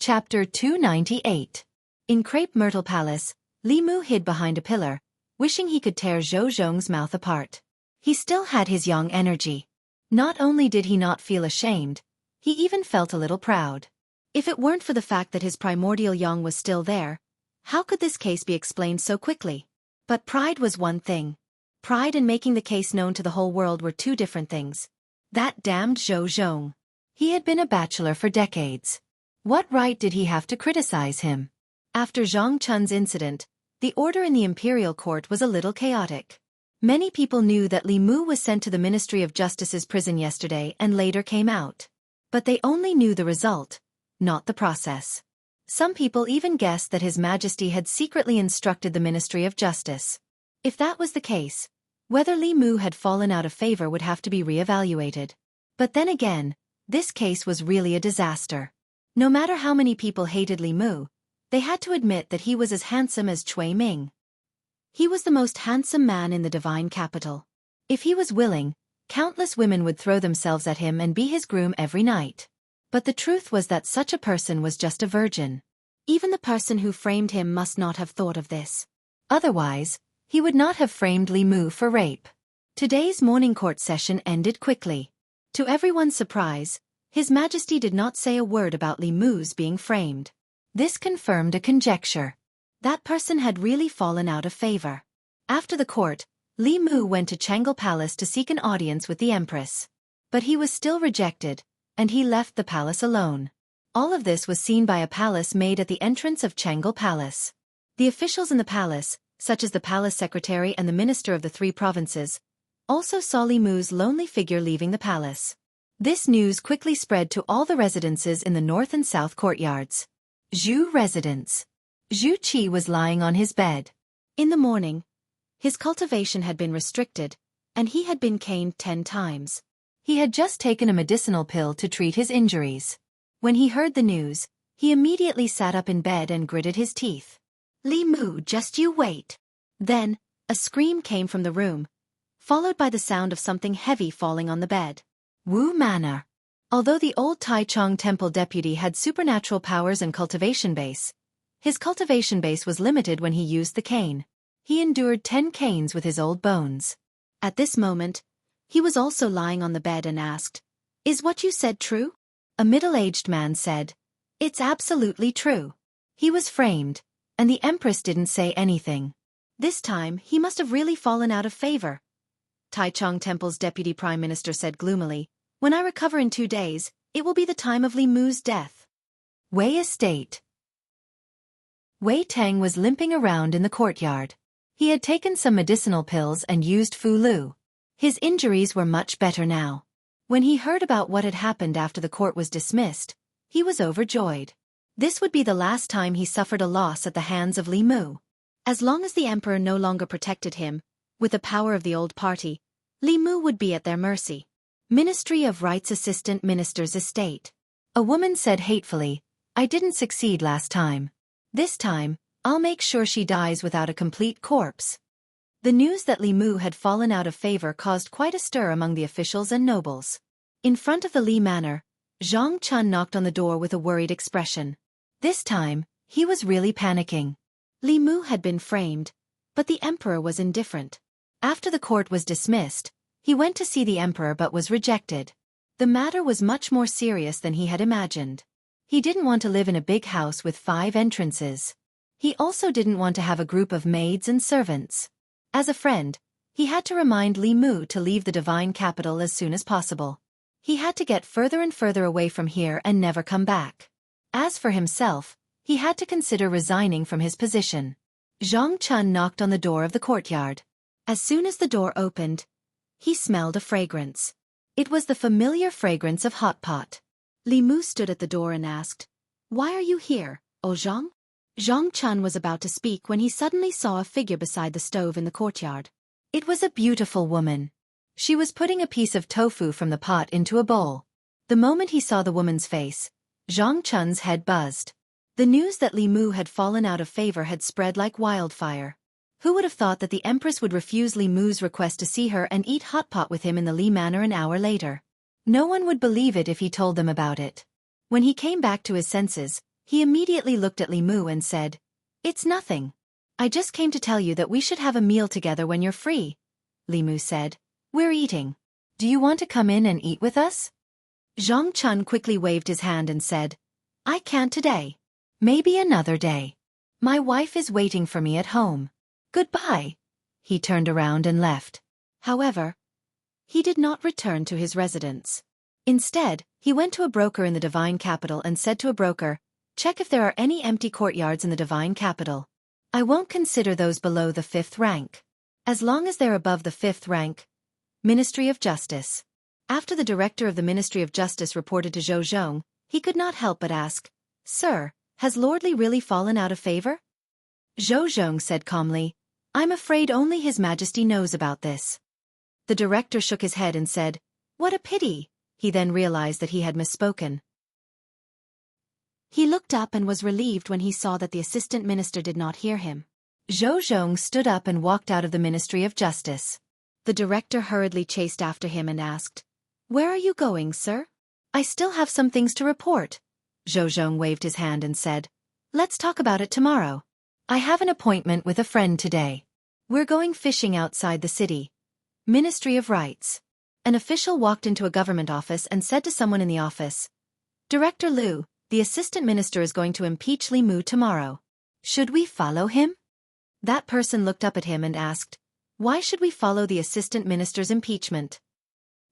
Chapter 298. In Crepe Myrtle Palace, Li Mu hid behind a pillar, wishing he could tear Zhou Zhong's mouth apart. He still had his young energy. Not only did he not feel ashamed, he even felt a little proud. If it weren't for the fact that his primordial young was still there, how could this case be explained so quickly? But pride was one thing. Pride and making the case known to the whole world were two different things. That damned Zhou Zhong. He had been a bachelor for decades. What right did he have to criticize him? After Zhang Chun's incident, the order in the imperial court was a little chaotic. Many people knew that Li Mu was sent to the Ministry of Justice's prison yesterday and later came out. But they only knew the result, not the process. Some people even guessed that His Majesty had secretly instructed the Ministry of Justice. If that was the case, whether Li Mu had fallen out of favor would have to be re-evaluated. But then again, this case was really a disaster. No matter how many people hated Li Mu, they had to admit that he was as handsome as Cui Ming. He was the most handsome man in the divine capital. If he was willing, countless women would throw themselves at him and be his groom every night. But the truth was that such a person was just a virgin. Even the person who framed him must not have thought of this. Otherwise, he would not have framed Li Mu for rape. Today's morning court session ended quickly. To everyone's surprise, His Majesty did not say a word about Li Mu's being framed. This confirmed a conjecture. That person had really fallen out of favor. After the court, Li Mu went to Changle Palace to seek an audience with the Empress. But he was still rejected, and he left the palace alone. All of this was seen by a palace maid at the entrance of Changle Palace. The officials in the palace, such as the palace secretary and the minister of the 3 provinces, also saw Li Mu's lonely figure leaving the palace. This news quickly spread to all the residences in the north and south courtyards. Zhu residence. Zhu Qi was lying on his bed. In the morning, his cultivation had been restricted, and he had been caned 10 times. He had just taken a medicinal pill to treat his injuries. When he heard the news, he immediately sat up in bed and gritted his teeth. Li Mu, just you wait. Then, a scream came from the room, followed by the sound of something heavy falling on the bed. Wu Manor. Although the old Taichung Temple deputy had supernatural powers and cultivation base, his cultivation base was limited when he used the cane. He endured 10 canes with his old bones. At this moment, he was also lying on the bed and asked, "Is what you said true?" A middle-aged man said, "It's absolutely true." He was framed, and the Empress didn't say anything. This time, he must have really fallen out of favor. Taichung Temple's deputy prime minister said gloomily, "When I recover in 2 days, it will be the time of Li Mu's death." Wei Estate. Wei Tang was limping around in the courtyard. He had taken some medicinal pills and used Fu Lu. His injuries were much better now. When he heard about what had happened after the court was dismissed, he was overjoyed. This would be the last time he suffered a loss at the hands of Li Mu. As long as the emperor no longer protected him, with the power of the old party, Li Mu would be at their mercy. Ministry of Rights Assistant Minister's Estate. A woman said hatefully, "I didn't succeed last time. This time, I'll make sure she dies without a complete corpse." The news that Li Mu had fallen out of favor caused quite a stir among the officials and nobles. In front of the Li Manor, Zhang Chun knocked on the door with a worried expression. This time, he was really panicking. Li Mu had been framed, but the emperor was indifferent. After the court was dismissed, he went to see the emperor but was rejected. The matter was much more serious than he had imagined. He didn't want to live in a big house with 5 entrances. He also didn't want to have a group of maids and servants. As a friend, he had to remind Li Mu to leave the divine capital as soon as possible. He had to get further and further away from here and never come back. As for himself, he had to consider resigning from his position. Zhang Chun knocked on the door of the courtyard. As soon as the door opened, he smelled a fragrance. It was the familiar fragrance of hot pot. Li Mu stood at the door and asked, "Why are you here, O Zhang?" Zhang Chun was about to speak when he suddenly saw a figure beside the stove in the courtyard. It was a beautiful woman. She was putting a piece of tofu from the pot into a bowl. The moment he saw the woman's face, Zhang Chun's head buzzed. The news that Li Mu had fallen out of favor had spread like wildfire. Who would have thought that the Empress would refuse Li Mu's request to see her and eat hot pot with him in the Li Manor an hour later? No one would believe it if he told them about it. When he came back to his senses, He immediately looked at Li Mu and said, "It's nothing. I just came to tell you that we should have a meal together when you're free." Li Mu said, "We're eating. Do you want to come in and eat with us?" Zhang Chun quickly waved his hand and said, "I can't today. Maybe another day. My wife is waiting for me at home. Goodbye." He turned around and left. However, he did not return to his residence. Instead, he went to a broker in the Divine Capital and said to a broker, "Check if there are any empty courtyards in the Divine Capital. I won't consider those below the 5th rank. As long as they're above the 5th rank. Ministry of Justice." After the director of the Ministry of Justice reported to Zhou Zhong, he could not help but ask, "Sir, has Lord Li really fallen out of favor?" Zhou Zhong said calmly, "I'm afraid only His Majesty knows about this." The director shook his head and said, "What a pity." He then realized that he had misspoken. He looked up and was relieved when he saw that the assistant minister did not hear him. Zhou Zhong stood up and walked out of the Ministry of Justice. The director hurriedly chased after him and asked, "Where are you going, sir?" "I still have some things to report." Zhou Zhong waved his hand and said, "Let's talk about it tomorrow. I have an appointment with a friend today. We're going fishing outside the city." Ministry of Rights. An official walked into a government office and said to someone in the office, "Director Liu, the assistant minister is going to impeach Li Mu tomorrow. Should we follow him?" That person looked up at him and asked, "Why should we follow the assistant minister's impeachment?"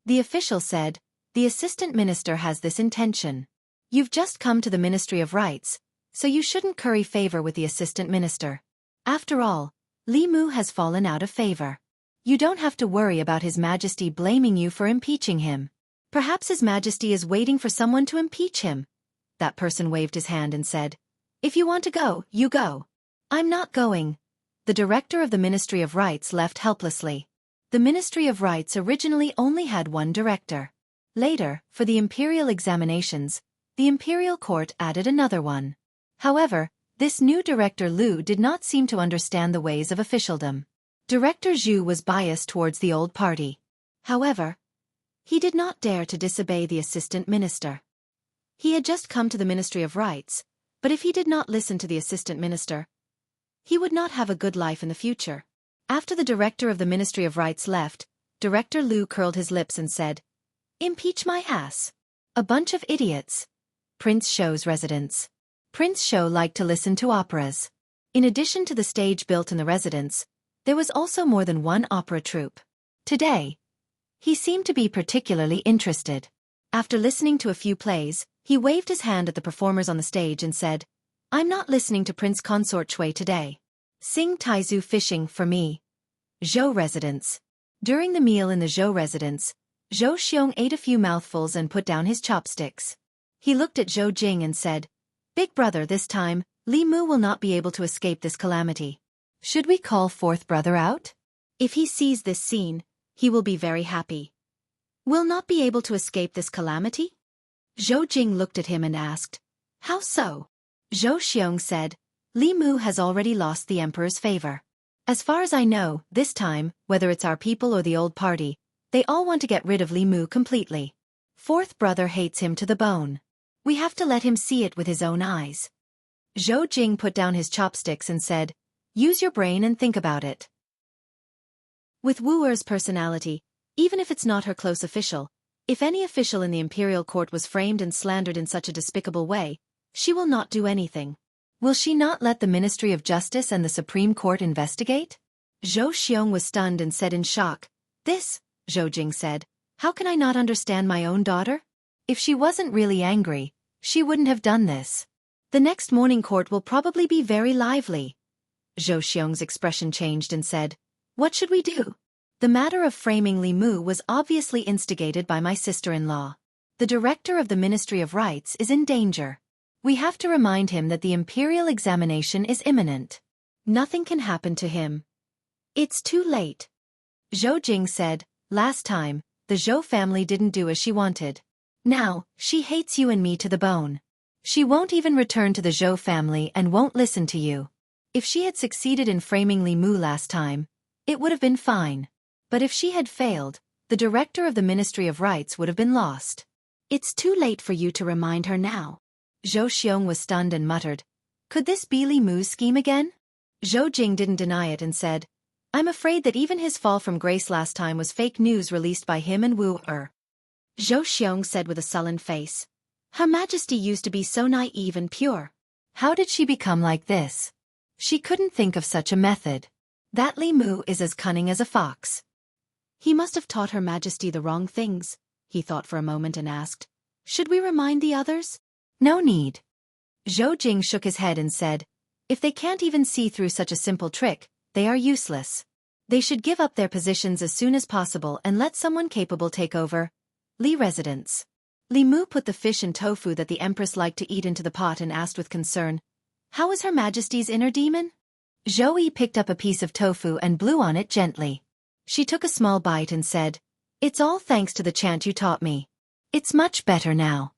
The official said, "The assistant minister has this intention. You've just come to the Ministry of Rights, so you shouldn't curry favor with the assistant minister. After all, Li Mu has fallen out of favor. You don't have to worry about His Majesty blaming you for impeaching him. Perhaps His Majesty is waiting for someone to impeach him." That person waved his hand and said, "If you want to go, you go." "I'm not going." The director of the Ministry of Rights left helplessly. The Ministry of Rights originally only had one director. Later, for the imperial examinations, the imperial court added another one. However, this new director Liu did not seem to understand the ways of officialdom. Director Zhu was biased towards the old party. However, he did not dare to disobey the assistant minister. He had just come to the Ministry of Rights, but if he did not listen to the assistant minister, he would not have a good life in the future. After the director of the Ministry of Rights left, Director Liu curled his lips and said, "Impeach my ass. A bunch of idiots." Prince Shou's residence. Prince Shou liked to listen to operas. In addition to the stage built in the residence, there was also more than one opera troupe. Today, he seemed to be particularly interested. After listening to a few plays, he waved his hand at the performers on the stage and said, "I'm not listening to Prince Consort Shui today. Sing Taizu Fishing for me." Zhou residence. During the meal in the Zhou residence, Zhou Xiong ate a few mouthfuls and put down his chopsticks. He looked at Zhou Jing and said, "Big brother, this time, Li Mu will not be able to escape this calamity. Should we call fourth brother out? If he sees this scene, he will be very happy. Will not be able to escape this calamity?" Zhou Jing looked at him and asked, "How so?" Zhou Xiong said, "Li Mu has already lost the emperor's favor. As far as I know, this time, whether it's our people or the old party, they all want to get rid of Li Mu completely. Fourth brother hates him to the bone. We have to let him see it with his own eyes." Zhou Jing put down his chopsticks and said, "Use your brain and think about it." With Wu Er's personality, even if it's not her close official, if any official in the imperial court was framed and slandered in such a despicable way, she will not do anything. Will she not let the Ministry of Justice and the Supreme Court investigate? Zhou Xiong was stunned and said in shock, "This," Zhou Jing said, "how can I not understand my own daughter? If she wasn't really angry, she wouldn't have done this. The next morning court will probably be very lively." Zhou Xiong's expression changed and said, "What should we do? The matter of framing Li Mu was obviously instigated by my sister-in-law. The director of the Ministry of Rights is in danger. We have to remind him that the imperial examination is imminent. Nothing can happen to him. It's too late." Zhou Jing said, "Last time, the Zhou family didn't do as she wanted. Now, she hates you and me to the bone. She won't even return to the Zhou family and won't listen to you. If she had succeeded in framing Li Mu last time, it would have been fine. But if she had failed, the director of the Ministry of Rights would have been lost. It's too late for you to remind her now. Zhou Xiong was stunned and muttered, "Could this be Li Mu's scheme again?" Zhou Jing didn't deny it and said, "I'm afraid that even his fall from grace last time was fake news released by him and Wu Er." Zhou Xiong said with a sullen face, "Her Majesty used to be so naive and pure. How did she become like this? She couldn't think of such a method. That Li Mu is as cunning as a fox." He must have taught Her Majesty the wrong things, he thought for a moment and asked, "Should we remind the others?" "No need." Zhou Jing shook his head and said, "If they can't even see through such a simple trick, they are useless. They should give up their positions as soon as possible and let someone capable take over." Li residence. Li Mu put the fish and tofu that the Empress liked to eat into the pot and asked with concern, "How is Her Majesty's inner demon?" Zhou Yi picked up a piece of tofu and blew on it gently. She took a small bite and said, "It's all thanks to the chant you taught me. It's much better now."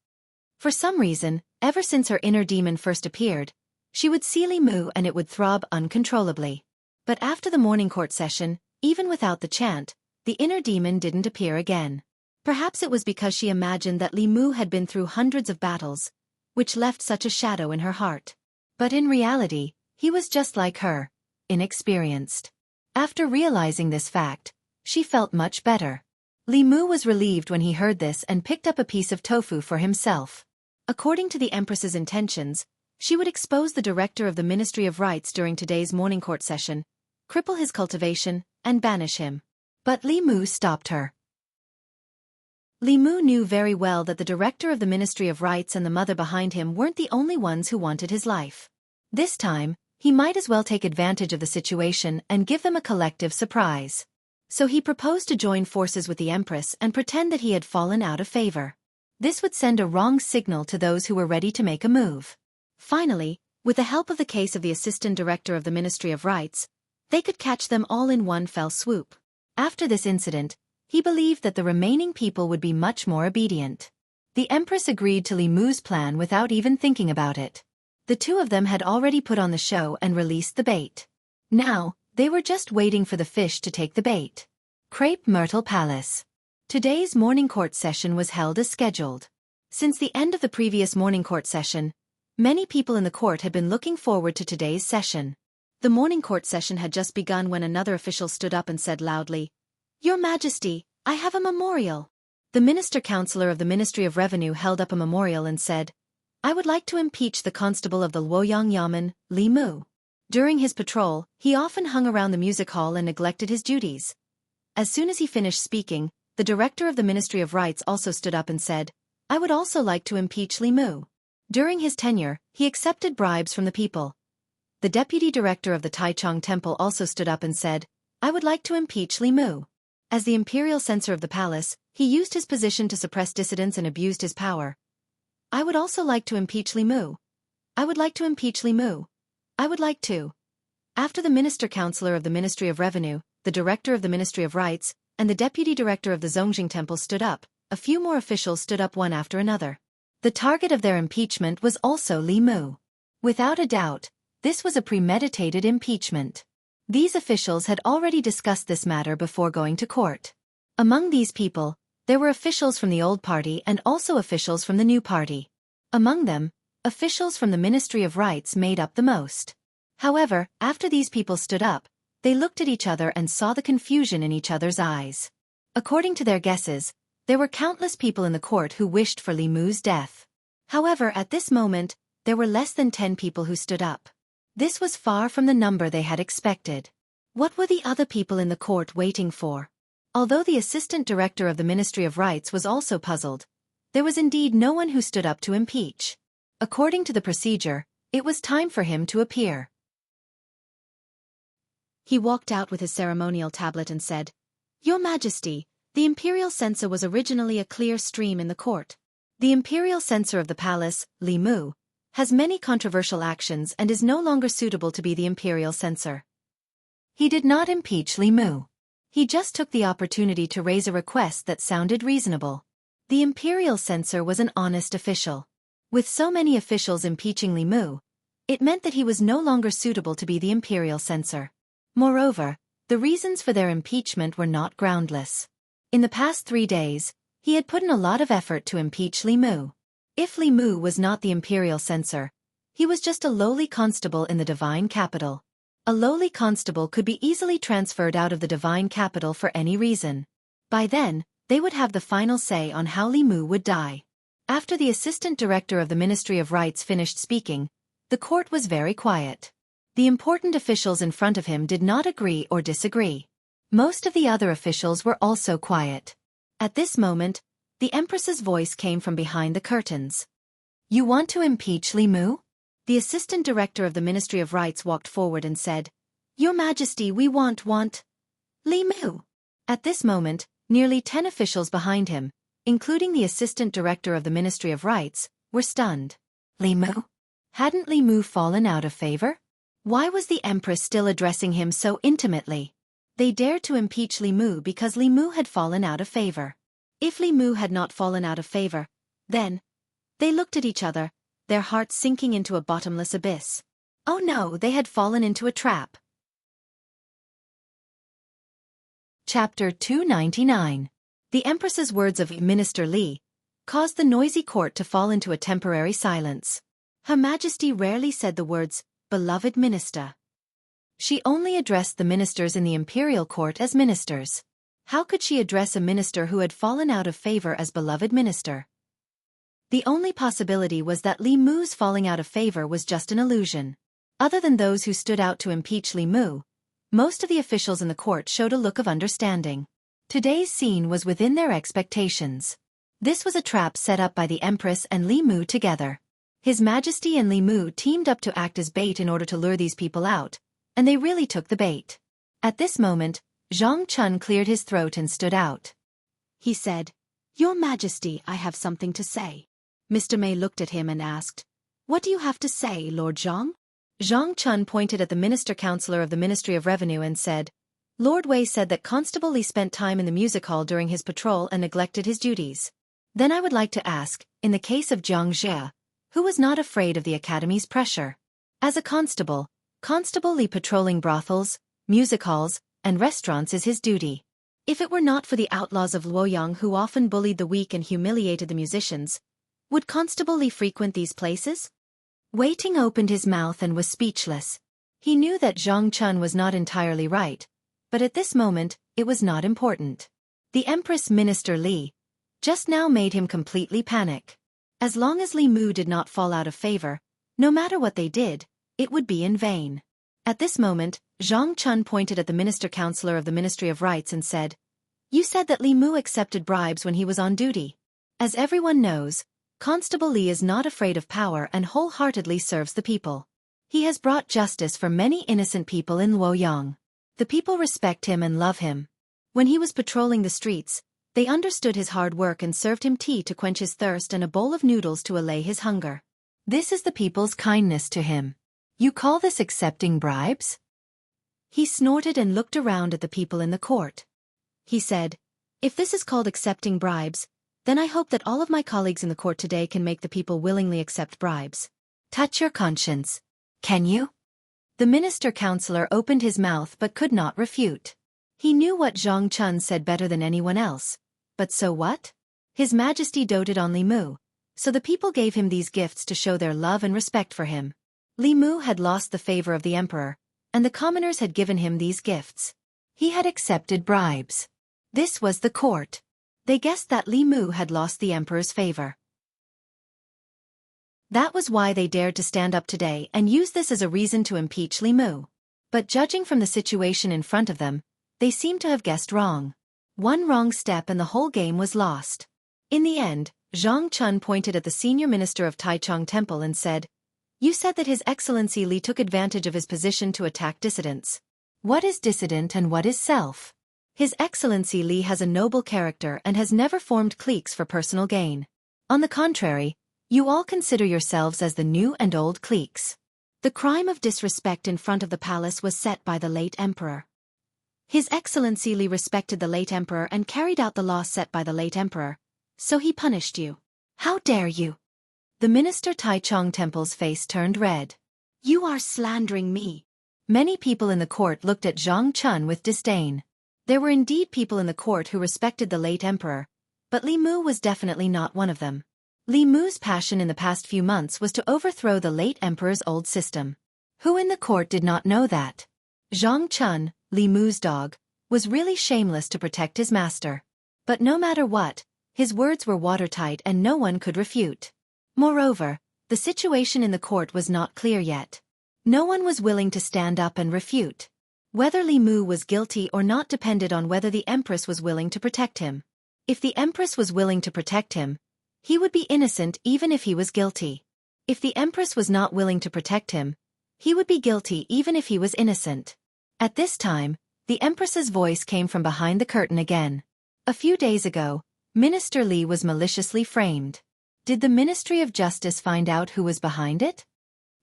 For some reason, ever since her inner demon first appeared, she would see Li Mu and it would throb uncontrollably. But after the morning court session, even without the chant, the inner demon didn't appear again. Perhaps it was because she imagined that Li Mu had been through hundreds of battles, which left such a shadow in her heart. But in reality, he was just like her, inexperienced. After realizing this fact, she felt much better. Li Mu was relieved when he heard this and picked up a piece of tofu for himself. According to the Empress's intentions, she would expose the director of the Ministry of Rites during today's morning court session, cripple his cultivation, and banish him. But Li Mu stopped her. Li Mu knew very well that the director of the Ministry of Rites and the mother behind him weren't the only ones who wanted his life. This time, he might as well take advantage of the situation and give them a collective surprise. So he proposed to join forces with the Empress and pretend that he had fallen out of favor. This would send a wrong signal to those who were ready to make a move. Finally, with the help of the case of the assistant director of the Ministry of Rites, they could catch them all in one fell swoop. After this incident, he believed that the remaining people would be much more obedient. The Empress agreed to Li Mu's plan without even thinking about it. The two of them had already put on the show and released the bait. Now, they were just waiting for the fish to take the bait. Crepe Myrtle Palace. Today's morning court session was held as scheduled. Since the end of the previous morning court session, many people in the court had been looking forward to today's session. The morning court session had just begun when another official stood up and said loudly, "Your Majesty, I have a memorial." The Minister-Counselor of the Ministry of Revenue held up a memorial and said, "I would like to impeach the constable of the Luoyang Yamen, Li Mu. During his patrol, he often hung around the music hall and neglected his duties." As soon as he finished speaking, the director of the Ministry of Rites also stood up and said, "I would also like to impeach Li Mu. During his tenure, he accepted bribes from the people." The deputy director of the Taichung Temple also stood up and said, "I would like to impeach Li Mu. As the imperial censor of the palace, he used his position to suppress dissidents and abused his power. I would also like to impeach Li Mu. I would like to impeach Li Mu. I would like to." After the Minister-Counselor of the Ministry of Revenue, the director of the Ministry of Rites, and the deputy director of the Zongjing Temple stood up, a few more officials stood up one after another. The target of their impeachment was also Li Mu. Without a doubt, this was a premeditated impeachment. These officials had already discussed this matter before going to court. Among these people, there were officials from the old party and also officials from the new party. Among them, officials from the Ministry of Rites made up the most. However, after these people stood up, they looked at each other and saw the confusion in each other's eyes. According to their guesses, there were countless people in the court who wished for Li Mu's death. However, at this moment, there were less than 10 people who stood up. This was far from the number they had expected. What were the other people in the court waiting for? Although the assistant director of the Ministry of Rites was also puzzled, there was indeed no one who stood up to impeach. According to the procedure, it was time for him to appear. He walked out with his ceremonial tablet and said, "Your Majesty, the imperial censor was originally a clear stream in the court. The imperial censor of the palace, Li Mu, has many controversial actions and is no longer suitable to be the imperial censor." He did not impeach Li Mu. He just took the opportunity to raise a request that sounded reasonable. The imperial censor was an honest official. With so many officials impeaching Li Mu, it meant that he was no longer suitable to be the imperial censor. Moreover, the reasons for their impeachment were not groundless. In the past 3 days, he had put in a lot of effort to impeach Li Mu. If Li Mu was not the imperial censor, he was just a lowly constable in the divine capital. A lowly constable could be easily transferred out of the divine capital for any reason. By then, they would have the final say on how Li Mu would die. After the assistant director of the Ministry of Rights finished speaking, the court was very quiet. The important officials in front of him did not agree or disagree. Most of the other officials were also quiet. At this moment, the Empress's voice came from behind the curtains. "You want to impeach Li Mu?" The assistant director of the Ministry of Rights walked forward and said, "Your Majesty, we want Li Mu." At this moment, nearly 10 officials behind him, including the assistant director of the Ministry of Rights, were stunned. Li Mu? Hadn't Li Mu fallen out of favor? Why was the Empress still addressing him so intimately? They dared to impeach Li Mu because Li Mu had fallen out of favor. If Li Mu had not fallen out of favor, then... They looked at each other, their hearts sinking into a bottomless abyss. Oh no, they had fallen into a trap. Chapter 299. The Empress's words of Minister Li caused the noisy court to fall into a temporary silence. Her Majesty rarely said the words, "Beloved Minister." She only addressed the ministers in the imperial court as ministers. How could she address a minister who had fallen out of favor as beloved minister? The only possibility was that Li Mu's falling out of favor was just an illusion. Other than those who stood out to impeach Li Mu, most of the officials in the court showed a look of understanding. Today's scene was within their expectations. This was a trap set up by the Empress and Li Mu together. His Majesty and Li Mu teamed up to act as bait in order to lure these people out, and they really took the bait. At this moment, Zhang Chun cleared his throat and stood out. He said, "Your Majesty, I have something to say." Mr. May looked at him and asked, "What do you have to say, Lord Zhang?" Zhang Chun pointed at the Minister-Counselor of the Ministry of Revenue and said, "Lord Wei said that Constable Li spent time in the music hall during his patrol and neglected his duties. Then I would like to ask, in the case of Jiang Jie, who was not afraid of the Academy's pressure? As a constable, Constable Li patrolling brothels, music halls, and restaurants is his duty. If it were not for the outlaws of Luoyang who often bullied the weak and humiliated the musicians, would Constable Li frequent these places?" Wei Ting opened his mouth and was speechless. He knew that Zhang Chun was not entirely right, but at this moment, it was not important. The Empress Minister Li just now made him completely panic. As long as Li Mu did not fall out of favor, no matter what they did, it would be in vain. At this moment, Zhang Chun pointed at the Minister-Counselor of the Ministry of Rights and said, "You said that Li Mu accepted bribes when he was on duty. As everyone knows, Constable Li is not afraid of power and wholeheartedly serves the people. He has brought justice for many innocent people in Luoyang. The people respect him and love him. When he was patrolling the streets, they understood his hard work and served him tea to quench his thirst and a bowl of noodles to allay his hunger. This is the people's kindness to him. You call this accepting bribes?" He snorted and looked around at the people in the court. He said, "If this is called accepting bribes, then I hope that all of my colleagues in the court today can make the people willingly accept bribes. Touch your conscience. Can you?" The Minister-Counselor opened his mouth but could not refute. He knew what Zhang Chun said better than anyone else. But so what? His Majesty doted on Li Mu, so the people gave him these gifts to show their love and respect for him. Li Mu had lost the favor of the emperor, and the commoners had given him these gifts. He had accepted bribes. This was the court. They guessed that Li Mu had lost the emperor's favor. That was why they dared to stand up today and use this as a reason to impeach Li Mu. But judging from the situation in front of them, they seemed to have guessed wrong. One wrong step and the whole game was lost. In the end, Zhang Chun pointed at the senior minister of Taichung Temple and said, "You said that His Excellency Li took advantage of his position to attack dissidents. What is dissident and what is self? His Excellency Li has a noble character and has never formed cliques for personal gain. On the contrary, you all consider yourselves as the new and old cliques. The crime of disrespect in front of the palace was set by the late emperor. His Excellency Li respected the late emperor and carried out the law set by the late emperor, so he punished you. How dare you?" The minister Taichung Temple's face turned red. "You are slandering me." Many people in the court looked at Zhang Chun with disdain. There were indeed people in the court who respected the late emperor, but Li Mu was definitely not one of them. Li Mu's passion in the past few months was to overthrow the late emperor's old system. Who in the court did not know that? Zhang Chun, Li Mu's dog, was really shameless to protect his master. But no matter what, his words were watertight and no one could refute. Moreover, the situation in the court was not clear yet. No one was willing to stand up and refute. Whether Li Mu was guilty or not depended on whether the empress was willing to protect him. If the empress was willing to protect him, he would be innocent even if he was guilty. If the empress was not willing to protect him, he would be guilty even if he was innocent. At this time, the empress's voice came from behind the curtain again. A few days ago, Minister Li was maliciously framed. Did the Ministry of Justice find out who was behind it?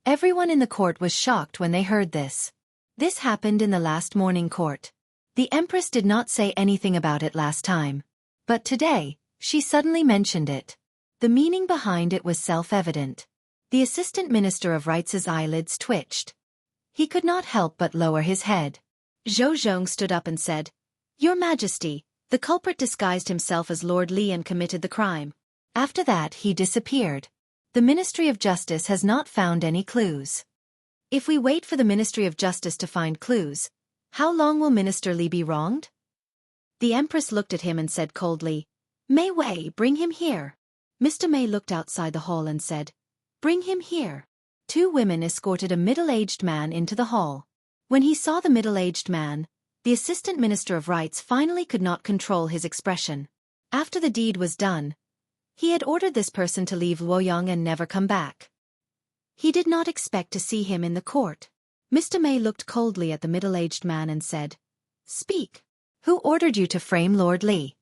Everyone in the court was shocked when they heard this. This happened in the last morning court. The empress did not say anything about it last time. But today, she suddenly mentioned it. The meaning behind it was self-evident. The Assistant Minister of Rights's eyelids twitched. He could not help but lower his head. Zhou Zhong stood up and said, "Your Majesty, the culprit disguised himself as Lord Li and committed the crime." After that he disappeared. The Ministry of Justice has not found any clues. If we wait for the Ministry of Justice to find clues, how long will Minister Li be wronged? The Empress looked at him and said coldly, "Mei Wei, bring him here." Mr. Mei looked outside the hall and said, "Bring him here." Two women escorted a middle-aged man into the hall. When he saw the middle-aged man, the Assistant Minister of Rights finally could not control his expression. After the deed was done, he had ordered this person to leave Luoyang and never come back. He did not expect to see him in the court. Mr. Mei looked coldly at the middle-aged man and said, "Speak. Who ordered you to frame Lord Li?"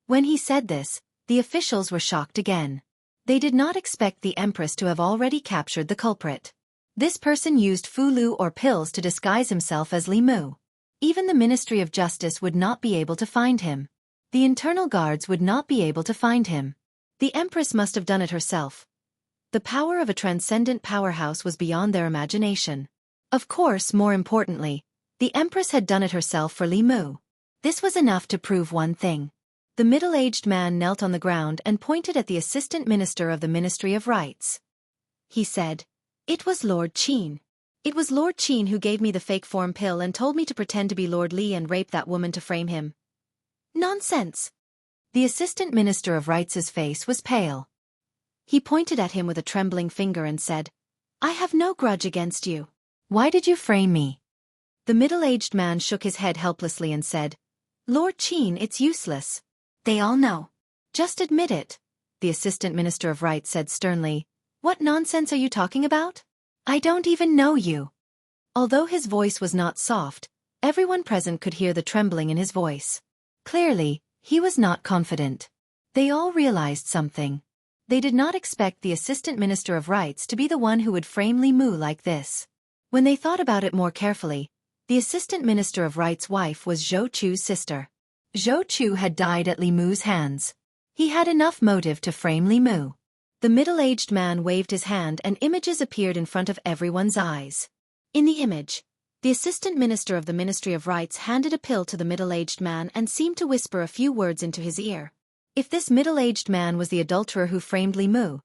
When he said this, the officials were shocked again. They did not expect the Empress to have already captured the culprit. This person used fulu or pills to disguise himself as Li Mu. Even the Ministry of Justice would not be able to find him. The internal guards would not be able to find him. The Empress must have done it herself. The power of a transcendent powerhouse was beyond their imagination. Of course, more importantly, the Empress had done it herself for Li Mu. This was enough to prove one thing. The middle-aged man knelt on the ground and pointed at the Assistant Minister of the Ministry of Rights. He said, "It was Lord Qin. It was Lord Qin who gave me the fake form pill and told me to pretend to be Lord Li and rape that woman to frame him." Nonsense! The Assistant Minister of Rights' face was pale. He pointed at him with a trembling finger and said, "I have no grudge against you. Why did you frame me?" The middle-aged man shook his head helplessly and said, "Lord Qin, it's useless. They all know. Just admit it." The Assistant Minister of Rights said sternly, "What nonsense are you talking about? I don't even know you." Although his voice was not soft, everyone present could hear the trembling in his voice. Clearly, he was not confident. They all realized something. They did not expect the Assistant Minister of Rights to be the one who would frame Li Mu like this. When they thought about it more carefully, the Assistant Minister of Rights' wife was Zhou Chu's sister. Zhou Chu had died at Li Mu's hands. He had enough motive to frame Li Mu. The middle-aged man waved his hand and images appeared in front of everyone's eyes. In the image, the Assistant Minister of the Ministry of Rights handed a pill to the middle-aged man and seemed to whisper a few words into his ear. If this middle-aged man was the adulterer who framed Li Mu,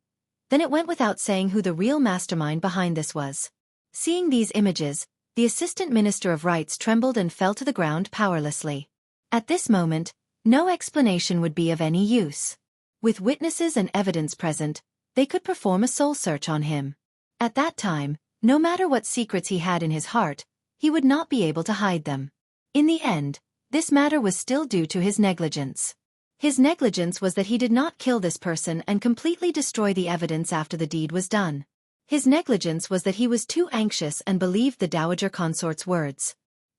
then it went without saying who the real mastermind behind this was. Seeing these images, the Assistant Minister of Rights trembled and fell to the ground powerlessly. At this moment, no explanation would be of any use. With witnesses and evidence present, they could perform a soul search on him. At that time, no matter what secrets he had in his heart, he would not be able to hide them. In the end, this matter was still due to his negligence. His negligence was that he did not kill this person and completely destroy the evidence after the deed was done. His negligence was that he was too anxious and believed the dowager consort's words.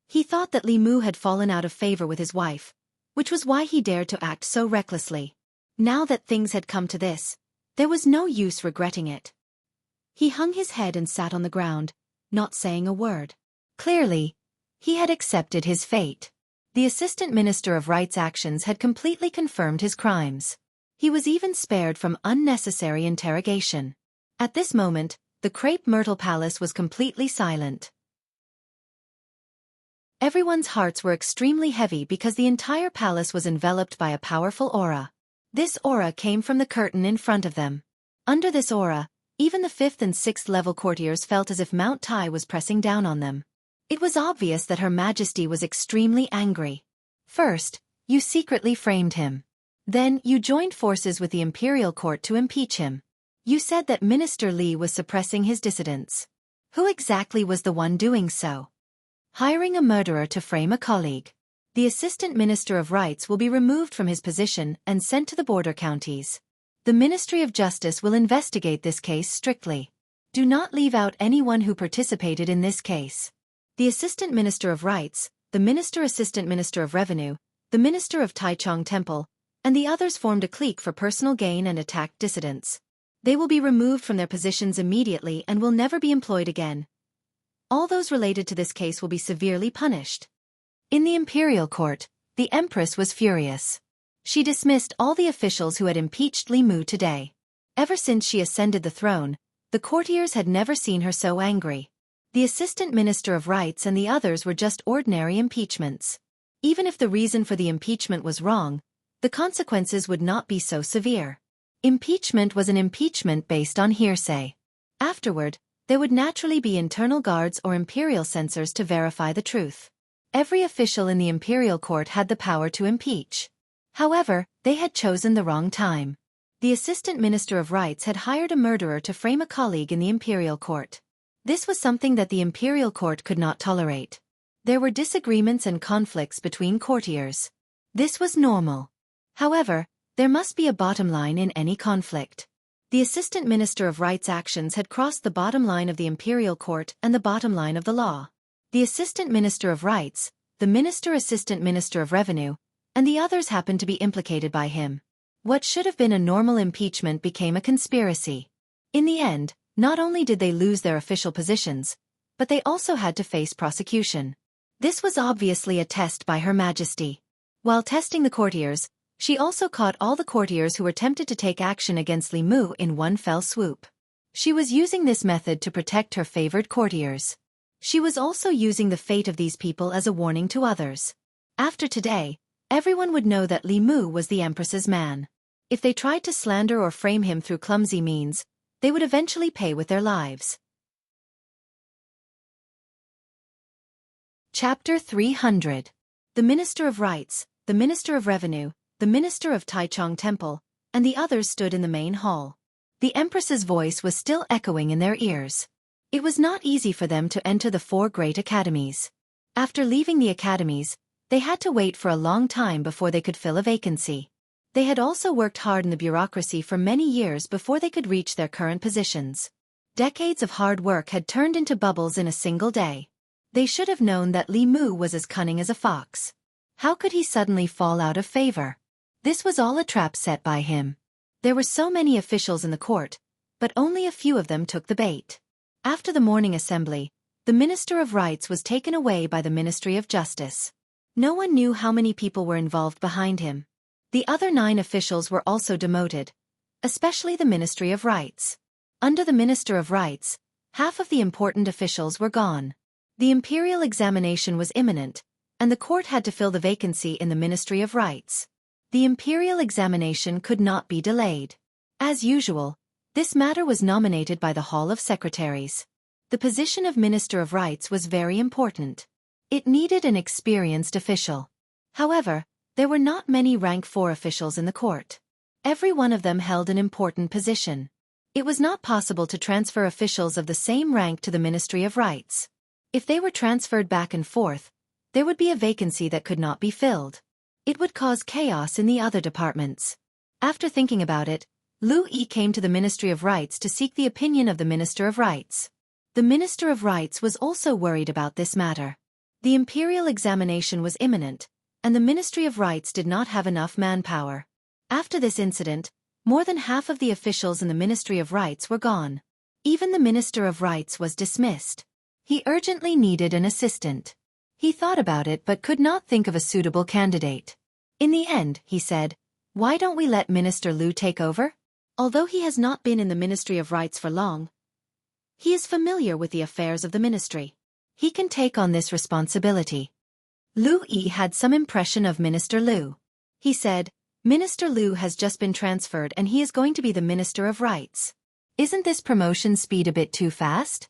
He thought that Li Mu had fallen out of favor with his wife, which was why he dared to act so recklessly. Now that things had come to this, there was no use regretting it. He hung his head and sat on the ground, not saying a word. Clearly, he had accepted his fate. The Assistant Minister of Rights' actions had completely confirmed his crimes. He was even spared from unnecessary interrogation. At this moment, the Crepe Myrtle Palace was completely silent. Everyone's hearts were extremely heavy because the entire palace was enveloped by a powerful aura. This aura came from the curtain in front of them. Under this aura, even the 5th and 6th level courtiers felt as if Mount Tai was pressing down on them. It was obvious that Her Majesty was extremely angry. First, you secretly framed him. Then, you joined forces with the Imperial Court to impeach him. You said that Minister Li was suppressing his dissidents. Who exactly was the one doing so? Hiring a murderer to frame a colleague. The Assistant Minister of Rights will be removed from his position and sent to the border counties. The Ministry of Justice will investigate this case strictly. Do not leave out anyone who participated in this case. The Assistant Minister of Rights, the Assistant Minister of Revenue, the Minister of Taichung Temple, and the others formed a clique for personal gain and attacked dissidents. They will be removed from their positions immediately and will never be employed again. All those related to this case will be severely punished. In the Imperial Court, the Empress was furious. She dismissed all the officials who had impeached Li Mu today. Ever since she ascended the throne, the courtiers had never seen her so angry. The Assistant Minister of Rights and the others were just ordinary impeachments. Even if the reason for the impeachment was wrong, the consequences would not be so severe. Impeachment was an impeachment based on hearsay. Afterward, there would naturally be internal guards or imperial censors to verify the truth. Every official in the Imperial Court had the power to impeach. However, they had chosen the wrong time. The Assistant Minister of Rights had hired a murderer to frame a colleague in the Imperial Court. This was something that the Imperial Court could not tolerate. There were disagreements and conflicts between courtiers. This was normal. However, there must be a bottom line in any conflict. The Assistant Minister of Rights' actions had crossed the bottom line of the Imperial Court and the bottom line of the law. The Assistant Minister of Rights, the Assistant Minister of Revenue, and the others happened to be implicated by him. What should have been a normal impeachment became a conspiracy. In the end, not only did they lose their official positions, but they also had to face prosecution. This was obviously a test by Her Majesty. While testing the courtiers, she also caught all the courtiers who were tempted to take action against Li Mu in one fell swoop. She was using this method to protect her favored courtiers. She was also using the fate of these people as a warning to others. After today, everyone would know that Li Mu was the Empress's man. If they tried to slander or frame him through clumsy means, they would eventually pay with their lives. Chapter 300. The Minister of Rights, the Minister of Revenue, the Minister of Taichung Temple, and the others stood in the main hall. The Empress's voice was still echoing in their ears. It was not easy for them to enter the 4 great academies. After leaving the academies, they had to wait for a long time before they could fill a vacancy. They had also worked hard in the bureaucracy for many years before they could reach their current positions. Decades of hard work had turned into bubbles in a single day. They should have known that Li Mu was as cunning as a fox. How could he suddenly fall out of favor? This was all a trap set by him. There were so many officials in the court, but only a few of them took the bait. After the morning assembly, the Minister of Rights was taken away by the Ministry of Justice. No one knew how many people were involved behind him. The other 9 officials were also demoted, especially the Ministry of Rights. Under the Minister of Rights, half of the important officials were gone. The imperial examination was imminent, and the court had to fill the vacancy in the Ministry of Rights. The imperial examination could not be delayed. As usual, this matter was nominated by the Hall of Secretaries. The position of Minister of Rights was very important. It needed an experienced official. However, there were not many rank 4 officials in the court. Every one of them held an important position. It was not possible to transfer officials of the same rank to the Ministry of Rights. If they were transferred back and forth, there would be a vacancy that could not be filled. It would cause chaos in the other departments. After thinking about it, Lu Yi came to the Ministry of Rights to seek the opinion of the Minister of Rights. The Minister of Rights was also worried about this matter. The imperial examination was imminent, and the Ministry of Rights did not have enough manpower. After this incident, more than half of the officials in the Ministry of Rights were gone. Even the Minister of Rights was dismissed. He urgently needed an assistant. He thought about it but could not think of a suitable candidate. In the end, he said, "Why don't we let Minister Lu take over?" Although he has not been in the Ministry of Rights for long, he is familiar with the affairs of the ministry. He can take on this responsibility. Lu Yi had some impression of Minister Lu. He said, Minister Lu has just been transferred and he is going to be the Minister of Rights. Isn't this promotion speed a bit too fast?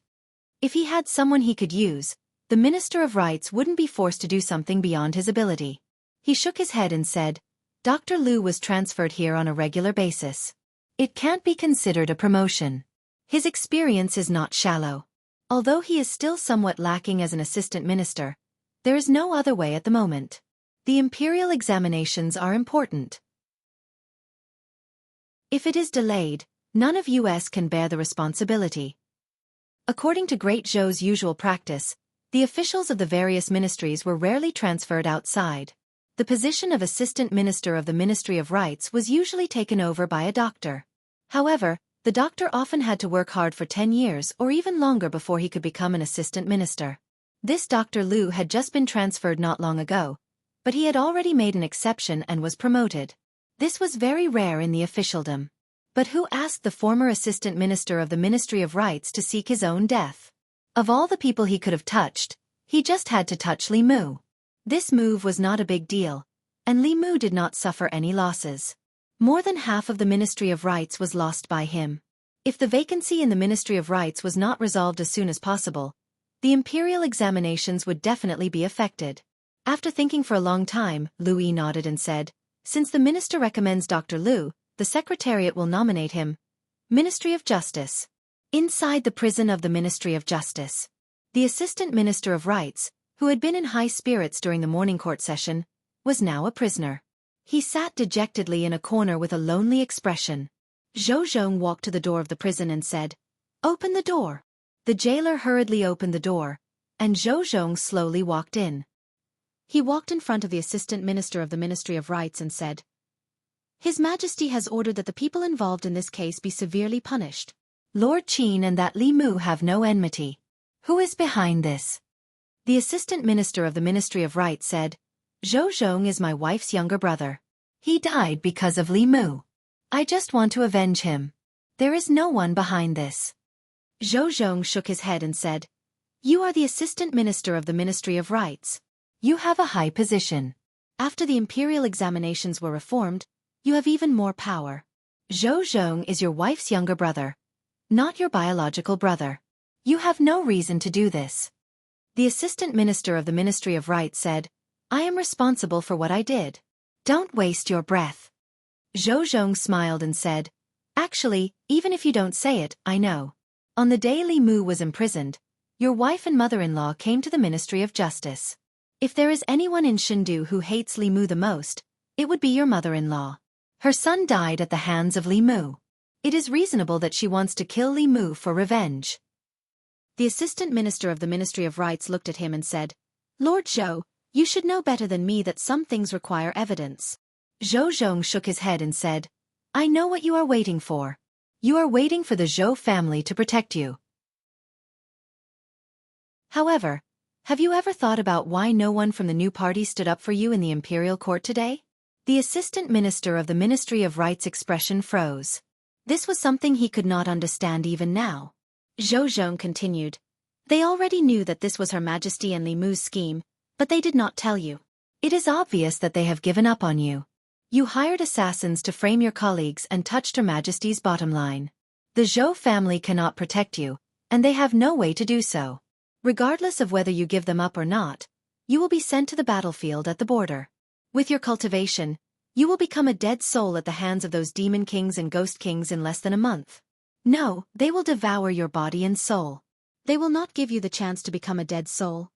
If he had someone he could use, the Minister of Rights wouldn't be forced to do something beyond his ability. He shook his head and said, Dr. Lu was transferred here on a regular basis. It can't be considered a promotion. His experience is not shallow. Although he is still somewhat lacking as an assistant minister, there is no other way at the moment. The imperial examinations are important. If it is delayed, none of US can bear the responsibility. According to Great Zhou's usual practice, the officials of the various ministries were rarely transferred outside. The position of Assistant Minister of the Ministry of Rights was usually taken over by a doctor. However, the doctor often had to work hard for 10 years or even longer before he could become an assistant minister. This Dr. Lu had just been transferred not long ago, but he had already made an exception and was promoted. This was very rare in the officialdom. But who asked the former assistant minister of the Ministry of Rights to seek his own death? Of all the people he could have touched, he just had to touch Li Mu. This move was not a big deal, and Li Mu did not suffer any losses. More than half of the Ministry of Rights was lost by him. If the vacancy in the Ministry of Rights was not resolved as soon as possible, the imperial examinations would definitely be affected. After thinking for a long time, Lu Yi nodded and said, Since the minister recommends Dr. Lu, the Secretariat will nominate him. Ministry of Justice. Inside the prison of the Ministry of Justice, the Assistant Minister of Rights, who had been in high spirits during the morning court session, was now a prisoner. He sat dejectedly in a corner with a lonely expression. Zhou Zhong walked to the door of the prison and said, Open the door. The jailer hurriedly opened the door, and Zhou Zhong slowly walked in. He walked in front of the Assistant Minister of the Ministry of Rights and said, His Majesty has ordered that the people involved in this case be severely punished. Lord Qin and that Li Mu have no enmity. Who is behind this? The Assistant Minister of the Ministry of Rights said, Zhou Zhong is my wife's younger brother. He died because of Li Mu. I just want to avenge him. There is no one behind this. Zhou Zhong shook his head and said, You are the Assistant Minister of the Ministry of Rights. You have a high position. After the imperial examinations were reformed, you have even more power. Zhou Zhong is your wife's younger brother, not your biological brother. You have no reason to do this. The Assistant Minister of the Ministry of Rights said, I am responsible for what I did. Don't waste your breath. Zhou Zhong smiled and said, Actually, even if you don't say it, I know. On the day Li Mu was imprisoned, your wife and mother-in-law came to the Ministry of Justice. If there is anyone in Shindu who hates Li Mu the most, it would be your mother-in-law. Her son died at the hands of Li Mu. It is reasonable that she wants to kill Li Mu for revenge. The Assistant Minister of the Ministry of Rights looked at him and said, Lord Zhou, you should know better than me that some things require evidence. Zhou Zhong shook his head and said, I know what you are waiting for. You are waiting for the Zhou family to protect you. However, have you ever thought about why no one from the new party stood up for you in the imperial court today? The Assistant Minister of the Ministry of Rights' expression froze. This was something he could not understand even now. Zhou Zhong continued, They already knew that this was Her Majesty and Li Mu's scheme, but they did not tell you. It is obvious that they have given up on you. You hired assassins to frame your colleagues and touched Her Majesty's bottom line. The Zhou family cannot protect you, and they have no way to do so. Regardless of whether you give them up or not, you will be sent to the battlefield at the border. With your cultivation, you will become a dead soul at the hands of those demon kings and ghost kings in less than a month. No, they will devour your body and soul. They will not give you the chance to become a dead soul.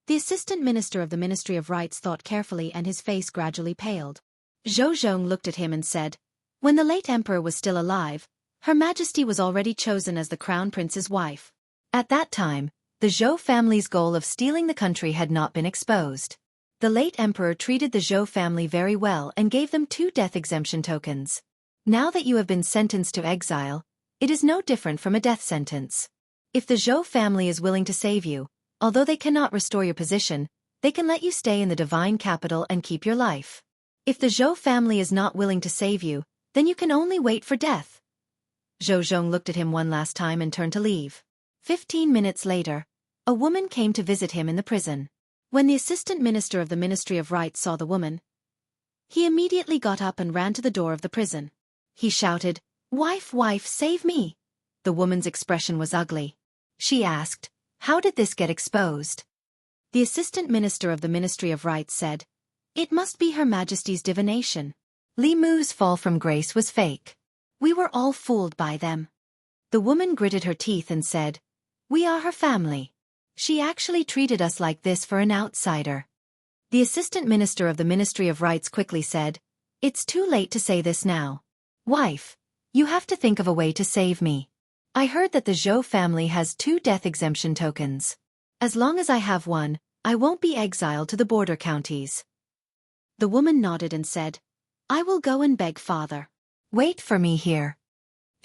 The Assistant Minister of the Ministry of Rights thought carefully and his face gradually paled. Zhou Zhong looked at him and said, When the late emperor was still alive, Her Majesty was already chosen as the crown prince's wife. At that time, the Zhou family's goal of stealing the country had not been exposed. The late emperor treated the Zhou family very well and gave them 2 death exemption tokens. Now that you have been sentenced to exile, it is no different from a death sentence. If the Zhou family is willing to save you, although they cannot restore your position, they can let you stay in the divine capital and keep your life. If the Zhou family is not willing to save you, then you can only wait for death. Zhou Zhong looked at him one last time and turned to leave. 15 minutes later, a woman came to visit him in the prison. When the Assistant Minister of the Ministry of Rights saw the woman, He immediately got up and ran to the door of the prison. He shouted, "Wife, wife, save me!" The woman's expression was ugly. She asked, "How did this get exposed?" The assistant minister of the Ministry of Rights said, "It must be Her Majesty's divination. Li Mu's fall from grace was fake. We were all fooled by them." The woman gritted her teeth and said, "We are her family. She actually treated us like this for an outsider." The assistant minister of the Ministry of Rights quickly said, "It's too late to say this now. Wife, you have to think of a way to save me. I heard that the Zhou family has 2 death exemption tokens. As long as I have one, I won't be exiled to the border counties." The woman nodded and said, "I will go and beg father. Wait for me here."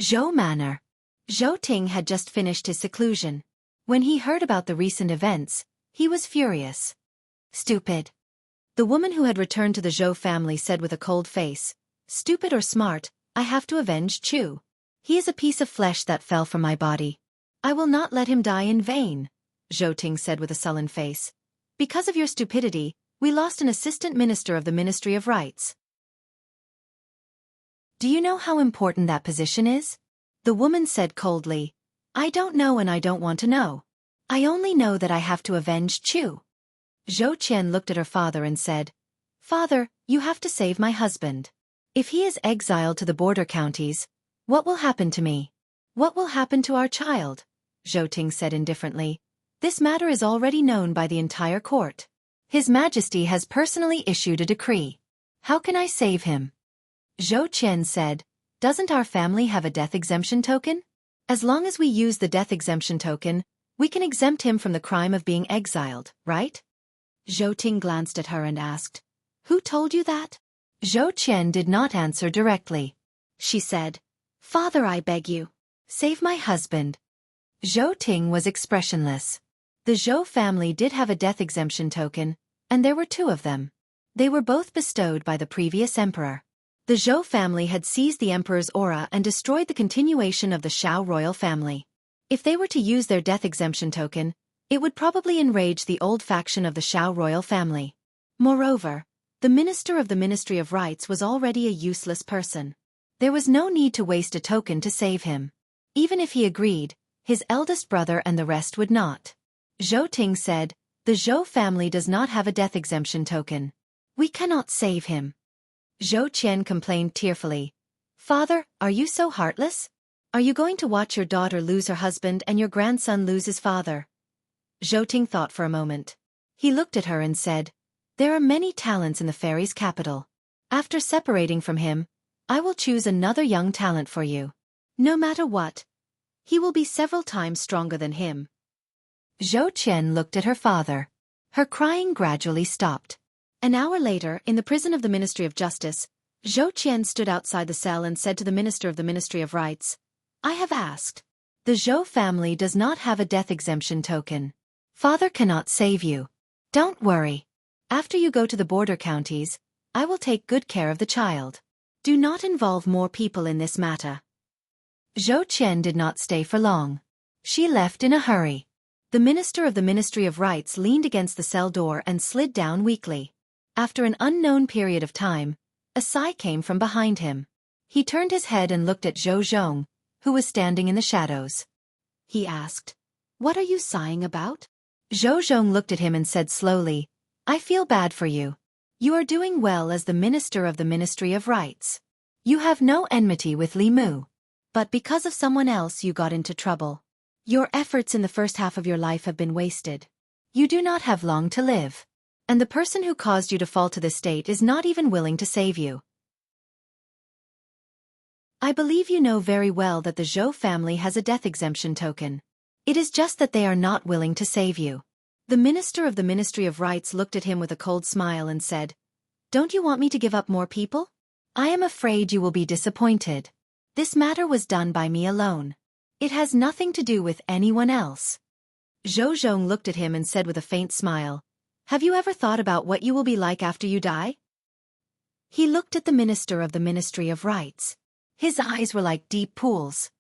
Zhou Manor. Zhou Ting had just finished his seclusion. When he heard about the recent events, he was furious. "Stupid." The woman who had returned to the Zhou family said with a cold face, "Stupid or smart, I have to avenge Chu. He is a piece of flesh that fell from my body. I will not let him die in vain." Zhou Ting said with a sullen face. "Because of your stupidity, we lost an assistant minister of the Ministry of Rights. Do you know how important that position is?" The woman said coldly, "I don't know and I don't want to know. I only know that I have to avenge Chu." Zhou Qian looked at her father and said, "Father, you have to save my husband. If he is exiled to the border counties, what will happen to me? What will happen to our child?" Zhou Ting said indifferently, "This matter is already known by the entire court. His Majesty has personally issued a decree. How can I save him?" Zhou Qian said, "Doesn't our family have a death exemption token? As long as we use the death exemption token, we can exempt him from the crime of being exiled, right?" Zhou Ting glanced at her and asked, "Who told you that?" Zhou Qian did not answer directly. She said, "Father, I beg you, save my husband." Zhou Ting was expressionless. The Zhou family did have a death exemption token, and there were 2 of them. They were both bestowed by the previous emperor. The Zhou family had seized the emperor's aura and destroyed the continuation of the Shao royal family. If they were to use their death exemption token, it would probably enrage the old faction of the Shao royal family. Moreover, the minister of the Ministry of Rights was already a useless person. There was no need to waste a token to save him. Even if he agreed, his eldest brother and the rest would not. Zhou Ting said, "The Zhou family does not have a death exemption token. We cannot save him." Zhou Qian complained tearfully, "Father, are you so heartless? Are you going to watch your daughter lose her husband and your grandson lose his father?" Zhou Ting thought for a moment. He looked at her and said, "There are many talents in the fairy's capital. After separating from him, I will choose another young talent for you. No matter what, he will be several times stronger than him." Zhou Qian looked at her father. Her crying gradually stopped. An hour later, in the prison of the Ministry of Justice, Zhou Qian stood outside the cell and said to the minister of the Ministry of Rights, "I have asked. The Zhou family does not have a death exemption token. Father cannot save you. Don't worry. After you go to the border counties, I will take good care of the child. Do not involve more people in this matter." Zhou Qian did not stay for long. She left in a hurry. The minister of the Ministry of Rights leaned against the cell door and slid down weakly. After an unknown period of time, a sigh came from behind him. He turned his head and looked at Zhou Zhong, who was standing in the shadows. He asked, "What are you sighing about?" Zhou Zhong looked at him and said slowly, "I feel bad for you. You are doing well as the minister of the Ministry of Rights. You have no enmity with Li Mu. But because of someone else you got into trouble. Your efforts in the first half of your life have been wasted. You do not have long to live. And the person who caused you to fall to this state is not even willing to save you. I believe you know very well that the Zhou family has a death exemption token. It is just that they are not willing to save you." The minister of the Ministry of Rights looked at him with a cold smile and said, "Don't you want me to give up more people? I am afraid you will be disappointed. This matter was done by me alone. It has nothing to do with anyone else." Zhou Zhong looked at him and said with a faint smile, "Have you ever thought about what you will be like after you die?" He looked at the minister of the Ministry of Rights. His eyes were like deep pools.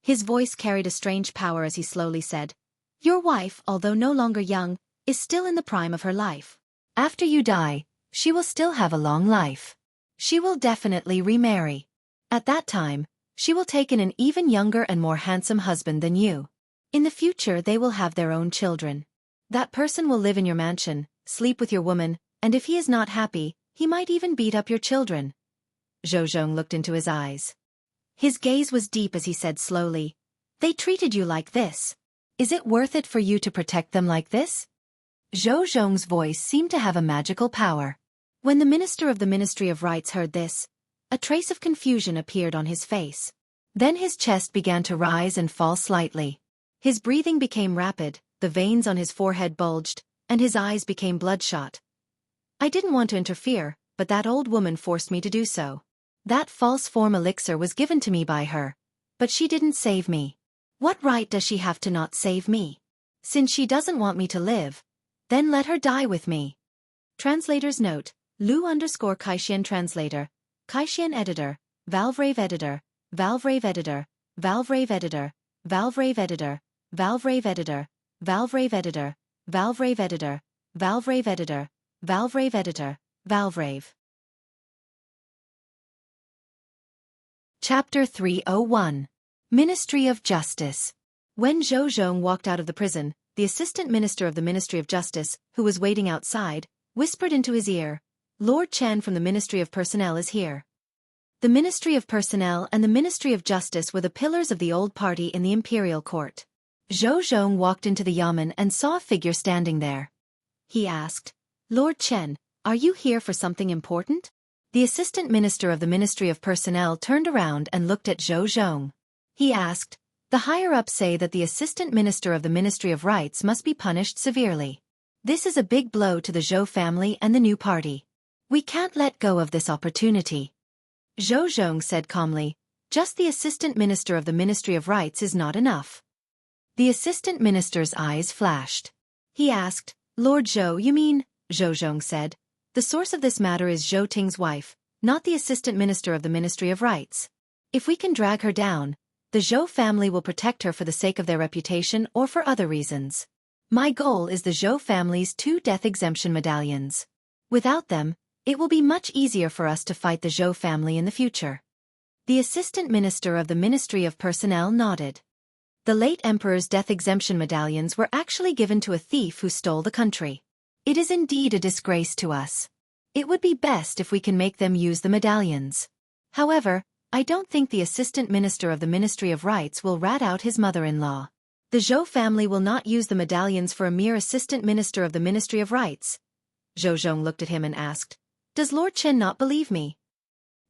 His voice carried a strange power as he slowly said, "Your wife, although no longer young, is still in the prime of her life. After you die, She will still have a long life. She will definitely remarry. At that time, she will take in an even younger and more handsome husband than you. In the future they will have their own children. That person will live in your mansion, sleep with your woman, and if he is not happy, he might even beat up your children. Zhou Zhong looked into his eyes. His gaze was deep as he said slowly, "They treated you like this. Is it worth it for you to protect them like this?" Zhou Zhong's voice seemed to have a magical power. When the minister of the Ministry of Rights heard this, a trace of confusion appeared on his face. Then his chest began to rise and fall slightly. His breathing became rapid, the veins on his forehead bulged, and his eyes became bloodshot. "I didn't want to interfere, but that old woman forced me to do so. That false form elixir was given to me by her. But she didn't save me. What right does she have to not save me? Since she doesn't want me to live, then let her die with me." Translator's note, Lu_Kaixin translator, Kaixin editor, Valvrave editor, Valvrave editor, Valvrave editor, Valvrave editor, Valvrave editor, Valvrave editor, Valvrave editor, Valvrave editor, Valvrave editor, Valvrave. Chapter 301. Ministry of Justice. When Zhou Zhong walked out of the prison, the assistant minister of the Ministry of Justice, who was waiting outside, whispered into his ear, "Lord Chen from the Ministry of Personnel is here." The Ministry of Personnel and the Ministry of Justice were the pillars of the old party in the imperial court. Zhou Zhong walked into the yamen and saw a figure standing there. He asked, "Lord Chen, are you here for something important?" The assistant minister of the Ministry of Personnel turned around and looked at Zhou Zhong. He asked, "The higher-ups say that the assistant minister of the Ministry of Rights must be punished severely. This is a big blow to the Zhou family and the new party. We can't let go of this opportunity." Zhou Zhong said calmly, "Just the assistant minister of the Ministry of Rights is not enough." The assistant minister's eyes flashed. He asked, "Lord Zhou, you mean?" Zhou Zhong said, "The source of this matter is Zhou Ting's wife, not the assistant minister of the Ministry of Rights. If we can drag her down, the Zhou family will protect her for the sake of their reputation or for other reasons. My goal is the Zhou family's 2 death exemption medallions. Without them, it will be much easier for us to fight the Zhou family in the future." The assistant minister of the Ministry of Personnel nodded. The late emperor's death exemption medallions were actually given to a thief who stole the country. It is indeed a disgrace to us. It would be best if we can make them use the medallions. However, I don't think the assistant minister of the Ministry of Rights will rat out his mother-in-law. The Zhou family will not use the medallions for a mere assistant minister of the Ministry of Rights. Zhou Zhong looked at him and asked, "Does Lord Chen not believe me?"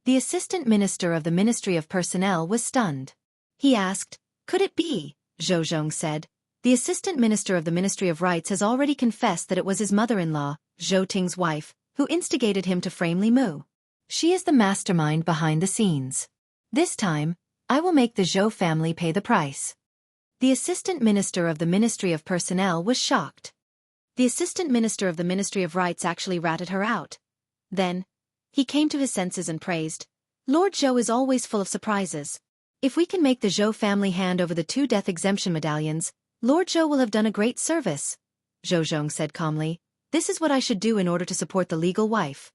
The assistant minister of the Ministry of Personnel was stunned. He asked, "Could it be?" Zhou Zhong said, "The assistant minister of the Ministry of Rights has already confessed that it was his mother-in-law, Zhou Ting's wife, who instigated him to frame Li Mu. She is the mastermind behind the scenes. This time, I will make the Zhou family pay the price." The assistant minister of the Ministry of Personnel was shocked. The assistant minister of the Ministry of Rights actually ratted her out. Then, he came to his senses and praised, "Lord Zhou is always full of surprises. If we can make the Zhou family hand over the 2 death exemption medallions, Lord Zhou will have done a great service." Zhou Zhong said calmly, "This is what I should do in order to support the legal wife."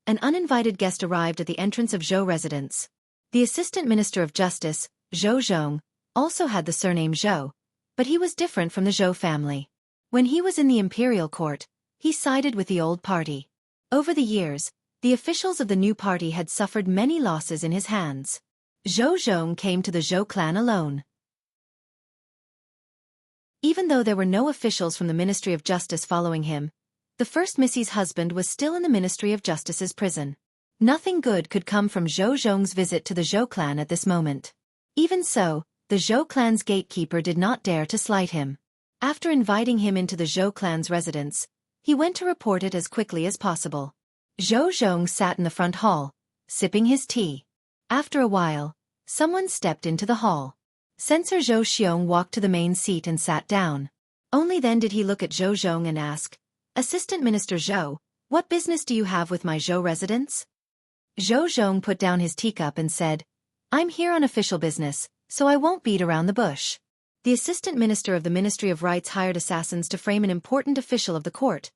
An uninvited guest arrived at the entrance of Zhou residence. The assistant minister of justice, Zhou Zhong, also had the surname Zhou, but he was different from the Zhou family. When he was in the imperial court, he sided with the old party. Over the years, the officials of the new party had suffered many losses in his hands. Zhou Zhong came to the Zhou clan alone. Even though there were no officials from the Ministry of Justice following him, the first Missy's husband was still in the Ministry of Justice's prison. Nothing good could come from Zhou Zhong's visit to the Zhou clan at this moment. Even so, the Zhou clan's gatekeeper did not dare to slight him. After inviting him into the Zhou clan's residence, he went to report it as quickly as possible. Zhou Zhong sat in the front hall, sipping his tea. After a while, someone stepped into the hall. Censor Zhou Xiong walked to the main seat and sat down. Only then did he look at Zhou Zhong and ask, "Assistant Minister Zhou, what business do you have with my Zhou residence?" Zhou Zhong put down his teacup and said, "I'm here on official business, so I won't beat around the bush." The assistant minister of the Ministry of Rights hired assassins to frame an important official of the court.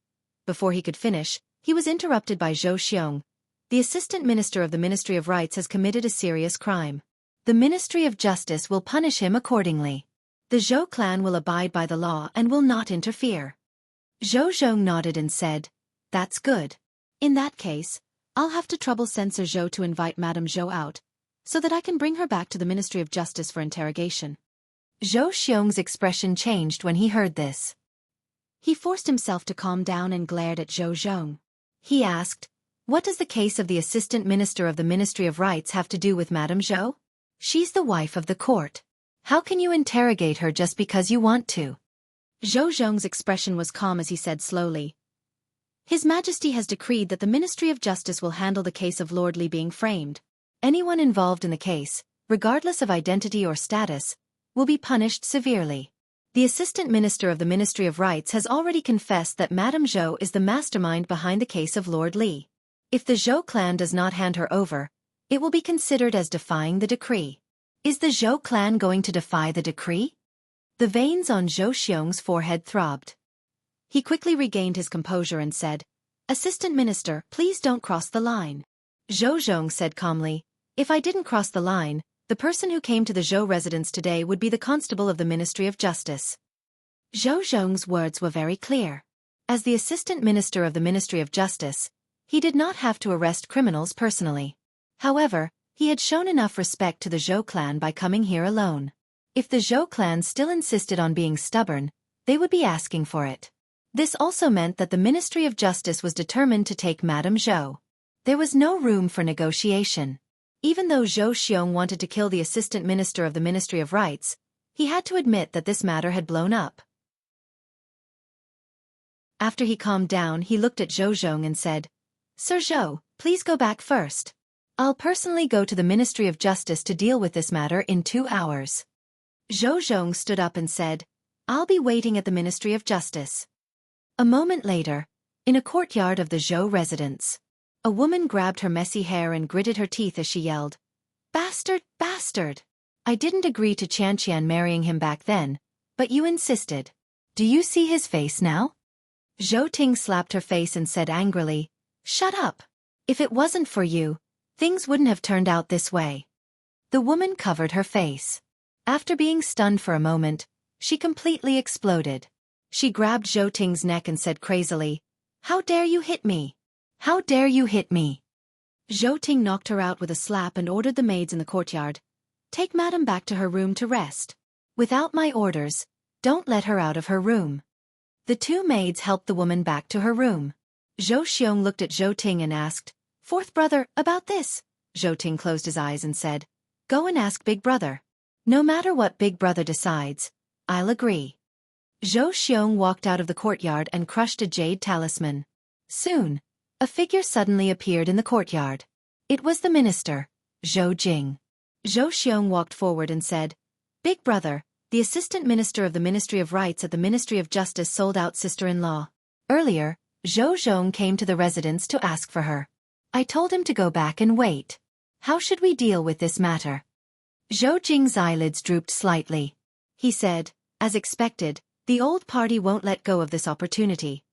Before he could finish, He was interrupted by Zhou Xiong. The Assistant Minister of the Ministry of Rights has committed a serious crime. The Ministry of Justice will punish him accordingly. The Zhou clan will abide by the law and will not interfere. Zhou Zhong nodded and said, "That's good. In that case, I'll have to trouble Censor Zhou to invite Madame Zhou out, so that I can bring her back to the Ministry of Justice for interrogation." Zhou Xiong's expression changed when he heard this. He forced himself to calm down and glared at Zhou Zhong. He asked, "What does the case of the Assistant Minister of the Ministry of Rights have to do with Madame Zhou? She's the wife of the court. How can you interrogate her just because you want to?" Zhou Zhong's expression was calm as he said slowly, "His Majesty has decreed that the Ministry of Justice will handle the case of Lord Li being framed. Anyone involved in the case, regardless of identity or status, will be punished severely. The Assistant Minister of the Ministry of Rights has already confessed that Madame Zhou is the mastermind behind the case of Lord Li. If the Zhou clan does not hand her over, it will be considered as defying the decree. Is the Zhou clan going to defy the decree?" The veins on Zhou Xiong's forehead throbbed. He quickly regained his composure and said, "Assistant Minister, please don't cross the line." Zhou Zhong said calmly, "If I didn't cross the line, the person who came to the Zhou residence today would be the constable of the Ministry of Justice." Zhou Zhong's words were very clear. As the Assistant Minister of the Ministry of Justice, he did not have to arrest criminals personally. However, he had shown enough respect to the Zhou clan by coming here alone. If the Zhou clan still insisted on being stubborn, they would be asking for it. This also meant that the Ministry of Justice was determined to take Madame Zhou. There was no room for negotiation. Even though Zhou Xiong wanted to kill the Assistant Minister of the Ministry of Rights, he had to admit that this matter had blown up. After he calmed down, he looked at Zhou Zhong and said, "Sir Zhou, please go back first. I'll personally go to the Ministry of Justice to deal with this matter in 2 hours." Zhou Zhong stood up and said, "I'll be waiting at the Ministry of Justice." A moment later, in a courtyard of the Zhou residence, a woman grabbed her messy hair and gritted her teeth as she yelled, "Bastard, bastard! I didn't agree to Qian marrying him back then, but you insisted. Do you see his face now?" Zhou Ting slapped her face and said angrily, "Shut up! If it wasn't for you, things wouldn't have turned out this way." The woman covered her face. After being stunned for a moment, she completely exploded. She grabbed Zhou Ting's neck and said crazily, "How dare you hit me? How dare you hit me?" Zhou Ting knocked her out with a slap and ordered the maids in the courtyard, "Take Madame back to her room to rest. Without my orders, don't let her out of her room." The 2 maids helped the woman back to her room. Zhou Xiong looked at Zhou Ting and asked, "Fourth brother, about this?" Zhou Ting closed his eyes and said, "Go and ask Big Brother. No matter what Big Brother decides, I'll agree." Zhou Xiong walked out of the courtyard and crushed a jade talisman. Soon, a figure suddenly appeared in the courtyard. It was the minister, Zhou Jing. Zhou Xiong walked forward and said, "Big Brother, the Assistant Minister of the Ministry of Rights at the Ministry of Justice sold out sister-in-law. Earlier, Zhou Zhong came to the residence to ask for her. I told him to go back and wait. How should we deal with this matter?" Zhou Jing's eyelids drooped slightly. He said, "As expected, the old party won't let go of this opportunity."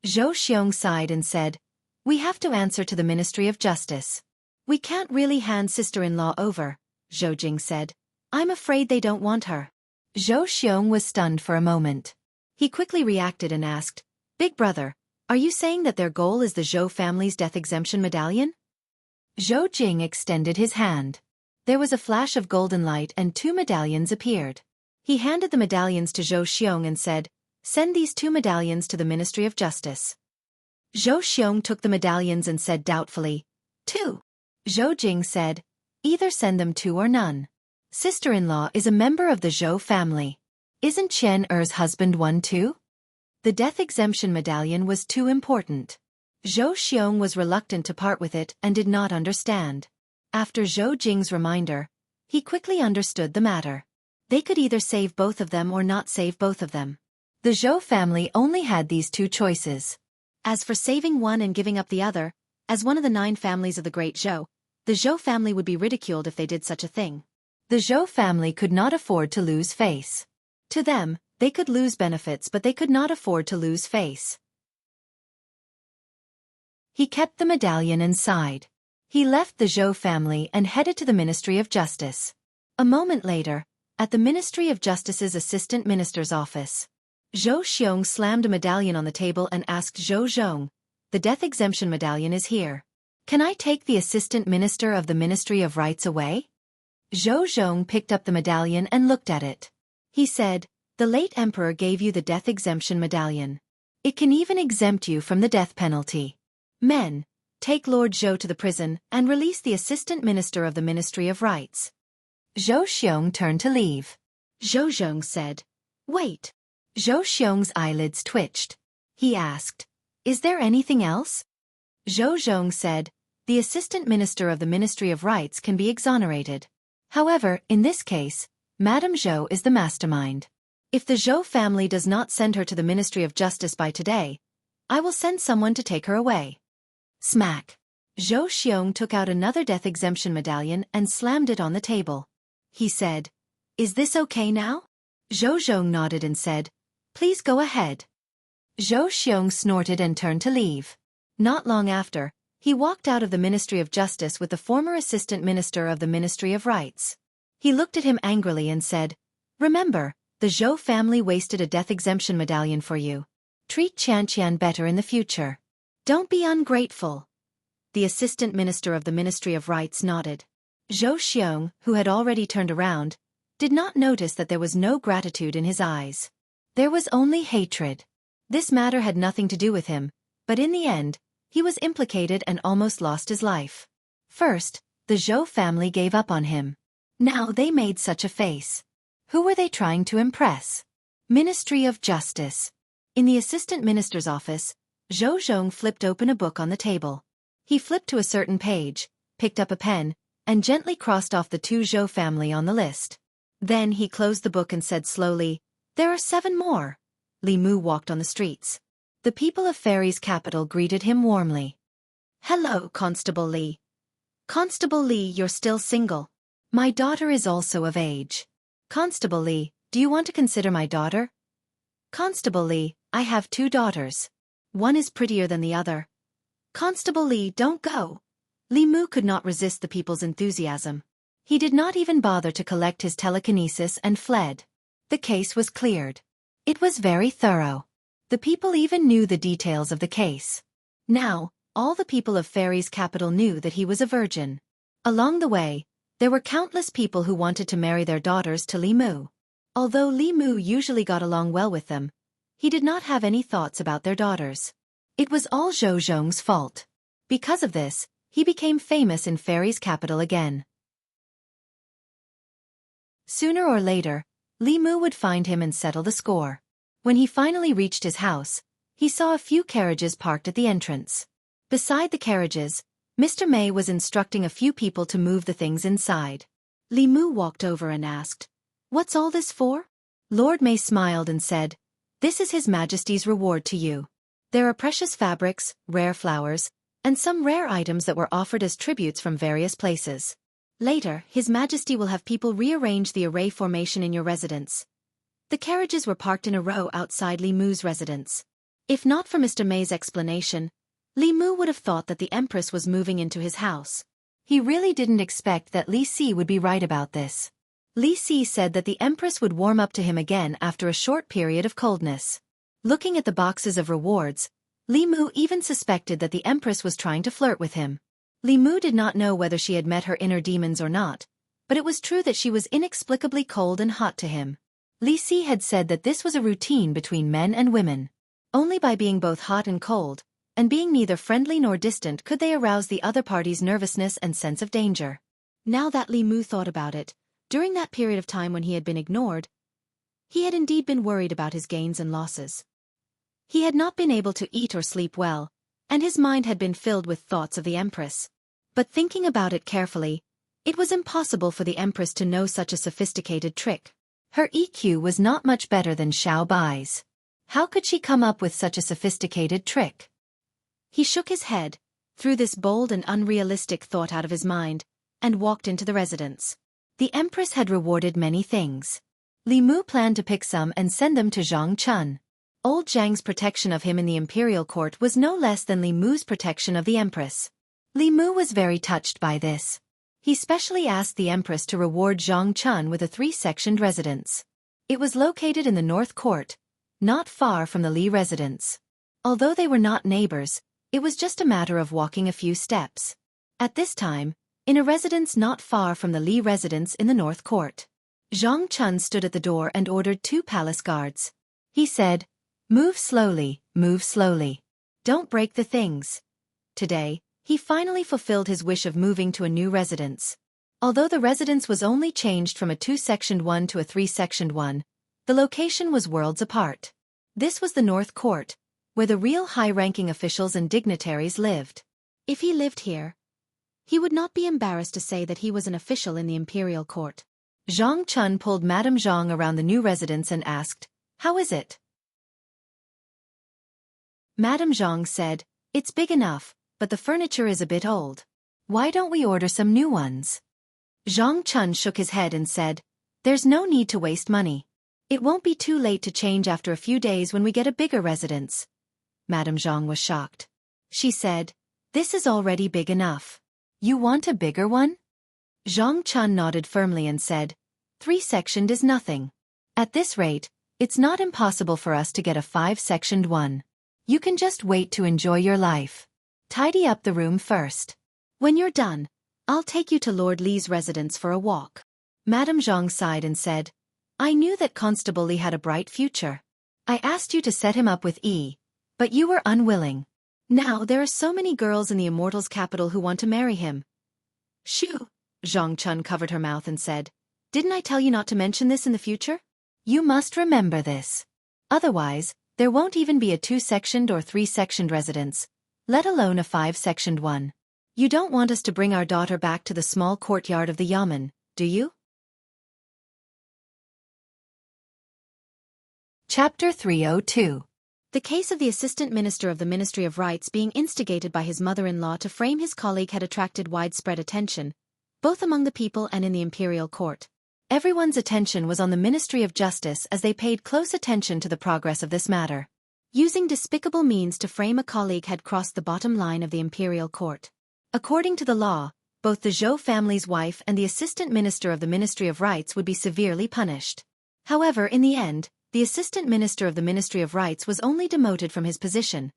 Zhou Xiong sighed and said, "We have to answer to the Ministry of Justice. We can't really hand sister-in-law over," Zhou Jing said. "I'm afraid they don't want her." Zhou Xiong was stunned for a moment. He quickly reacted and asked, "Big Brother, are you saying that their goal is the Zhou family's death exemption medallion?" Zhou Jing extended his hand. There was a flash of golden light and 2 medallions appeared. He handed the medallions to Zhou Xiong and said, "Send these 2 medallions to the Ministry of Justice." Zhou Xiong took the medallions and said doubtfully, "2." Zhou Jing said, "Either send them 2 or none. Sister-in-law is a member of the Zhou family. Isn't Qian Er's husband one too?" The death exemption medallion was too important. Zhou Xiong was reluctant to part with it and did not understand. After Zhou Jing's reminder, he quickly understood the matter. They could either save both of them or not save both of them. The Zhou family only had these 2 choices. As for saving one and giving up the other, as one of the 9 families of the Great Zhou, the Zhou family would be ridiculed if they did such a thing. The Zhou family could not afford to lose face. To them, they could lose benefits but they could not afford to lose face. He kept the medallion inside. He left the Zhou family and headed to the Ministry of Justice. A moment later, at the Ministry of Justice's Assistant Minister's office, Zhou Xiong slammed a medallion on the table and asked Zhou Zhong, "The death exemption medallion is here. Can I take the Assistant Minister of the Ministry of Rights away?" Zhou Zhong picked up the medallion and looked at it. He said, "The late emperor gave you the death exemption medallion. It can even exempt you from the death penalty. Men, take Lord Zhou to the prison and release the Assistant Minister of the Ministry of Rights." Zhou Xiong turned to leave. Zhou Zhong said, "Wait." Zhou Xiong's eyelids twitched. He asked, "Is there anything else?" Zhou Zhong said, "The Assistant Minister of the Ministry of Rights can be exonerated. However, in this case, Madame Zhou is the mastermind. If the Zhou family does not send her to the Ministry of Justice by today, I will send someone to take her away." Smack! Zhou Xiong took out another death exemption medallion and slammed it on the table. He said, "Is this okay now?" Zhou Zhong nodded and said, "Please go ahead." Zhou Xiong snorted and turned to leave. Not long after, he walked out of the Ministry of Justice with the former Assistant Minister of the Ministry of Rights. He looked at him angrily and said, "Remember, the Zhou family wasted a death exemption medallion for you. Treat Qianqian better in the future. Don't be ungrateful." The Assistant Minister of the Ministry of Rights nodded. Zhou Xiong, who had already turned around, did not notice that there was no gratitude in his eyes. There was only hatred. This matter had nothing to do with him, but in the end, he was implicated and almost lost his life. First, the Zhou family gave up on him. Now they made such a face. Who were they trying to impress? Ministry of Justice. In the Assistant Minister's office, Zhou Zhong flipped open a book on the table. He flipped to a certain page, picked up a pen, and gently crossed off the two Zhou family on the list. Then he closed the book and said slowly, "There are 7 more." Li Mu walked on the streets. The people of Fairy's capital greeted him warmly. "Hello, Constable Li." "Constable Li, you're still single." "My daughter is also of age." "Constable Li, do you want to consider my daughter?" "Constable Li, I have 2 daughters. One is prettier than the other." "Constable Li, don't go." Li Mu could not resist the people's enthusiasm. He did not even bother to collect his telekinesis and fled. The case was cleared. It was very thorough. The people even knew the details of the case. Now, all the people of Fairy's capital knew that he was a virgin. Along the way, there were countless people who wanted to marry their daughters to Li Mu. Although Li Mu usually got along well with them, he did not have any thoughts about their daughters. It was all Zhou Zhong's fault. Because of this, he became famous in Fairy's capital again. Sooner or later, Li Mu would find him and settle the score. When he finally reached his house, he saw a few carriages parked at the entrance. Beside the carriages, Mr. May was instructing a few people to move the things inside. Li Mu walked over and asked, "What's all this for?" Lord May smiled and said, "This is His Majesty's reward to you. There are precious fabrics, rare flowers, and some rare items that were offered as tributes from various places. Later, His Majesty will have people rearrange the array formation in your residence." The carriages were parked in a row outside Li Mu's residence. If not for Mr. May's explanation, Li Mu would have thought that the Empress was moving into his house. He really didn't expect that Li Si would be right about this. Li Si said that the Empress would warm up to him again after a short period of coldness. Looking at the boxes of rewards, Li Mu even suspected that the Empress was trying to flirt with him. Li Mu did not know whether she had met her inner demons or not, but it was true that she was inexplicably cold and hot to him. Li Si had said that this was a routine between men and women. Only by being both hot and cold, and being neither friendly nor distant, could they arouse the other party's nervousness and sense of danger. Now that Li Mu thought about it, during that period of time when he had been ignored, he had indeed been worried about his gains and losses. He had not been able to eat or sleep well, and his mind had been filled with thoughts of the Empress. But thinking about it carefully, it was impossible for the Empress to know such a sophisticated trick. Her EQ was not much better than Xiao Bai's. How could she come up with such a sophisticated trick? He shook his head, threw this bold and unrealistic thought out of his mind, and walked into the residence. The Empress had rewarded many things. Li Mu planned to pick some and send them to Zhang Chun. Old Zhang's protection of him in the imperial court was no less than Li Mu's protection of the empress. Li Mu was very touched by this. He specially asked the empress to reward Zhang Chun with a 3-sectioned residence. It was located in the North Court, not far from the Li residence. Although they were not neighbors, it was just a matter of walking a few steps. At this time, in a residence not far from the Li residence in the North Court, Zhang Chun stood at the door and ordered 2 palace guards. He said, move slowly, move slowly. Don't break the things. Today, he finally fulfilled his wish of moving to a new residence. Although the residence was only changed from a 2-sectioned one to a 3-sectioned one, the location was worlds apart. This was the North Court, where the real high-ranking officials and dignitaries lived. If he lived here, he would not be embarrassed to say that he was an official in the imperial court. Zhang Chun pulled Madame Zhang around the new residence and asked, how is it? Madame Zhang said, it's big enough, but the furniture is a bit old. Why don't we order some new ones? Zhang Chun shook his head and said, there's no need to waste money. It won't be too late to change after a few days when we get a bigger residence. Madame Zhang was shocked. She said, this is already big enough. You want a bigger one? Zhang Chun nodded firmly and said, 3-sectioned is nothing. At this rate, it's not impossible for us to get a 5-sectioned one. You can just wait to enjoy your life. Tidy up the room first. When you're done, I'll take you to Lord Li's residence for a walk. Madame Zhang sighed and said, I knew that Constable Li had a bright future. I asked you to set him up with E, but you were unwilling. Now there are so many girls in the Immortals' capital who want to marry him. Shoo! Zhang Chun covered her mouth and said, didn't I tell you not to mention this in the future? You must remember this. Otherwise, there won't even be a 2-sectioned or 3-sectioned residence, let alone a 5-sectioned one. You don't want us to bring our daughter back to the small courtyard of the Yamen, do you? Chapter 302. The case of the Assistant Minister of the Ministry of Rights being instigated by his mother-in-law to frame his colleague had attracted widespread attention, both among the people and in the imperial court. Everyone's attention was on the Ministry of Justice as they paid close attention to the progress of this matter. Using despicable means to frame a colleague had crossed the bottom line of the imperial court. According to the law, both the Zhou family's wife and the Assistant Minister of the Ministry of Rights would be severely punished. However, in the end, the Assistant Minister of the Ministry of Rights was only demoted from his position,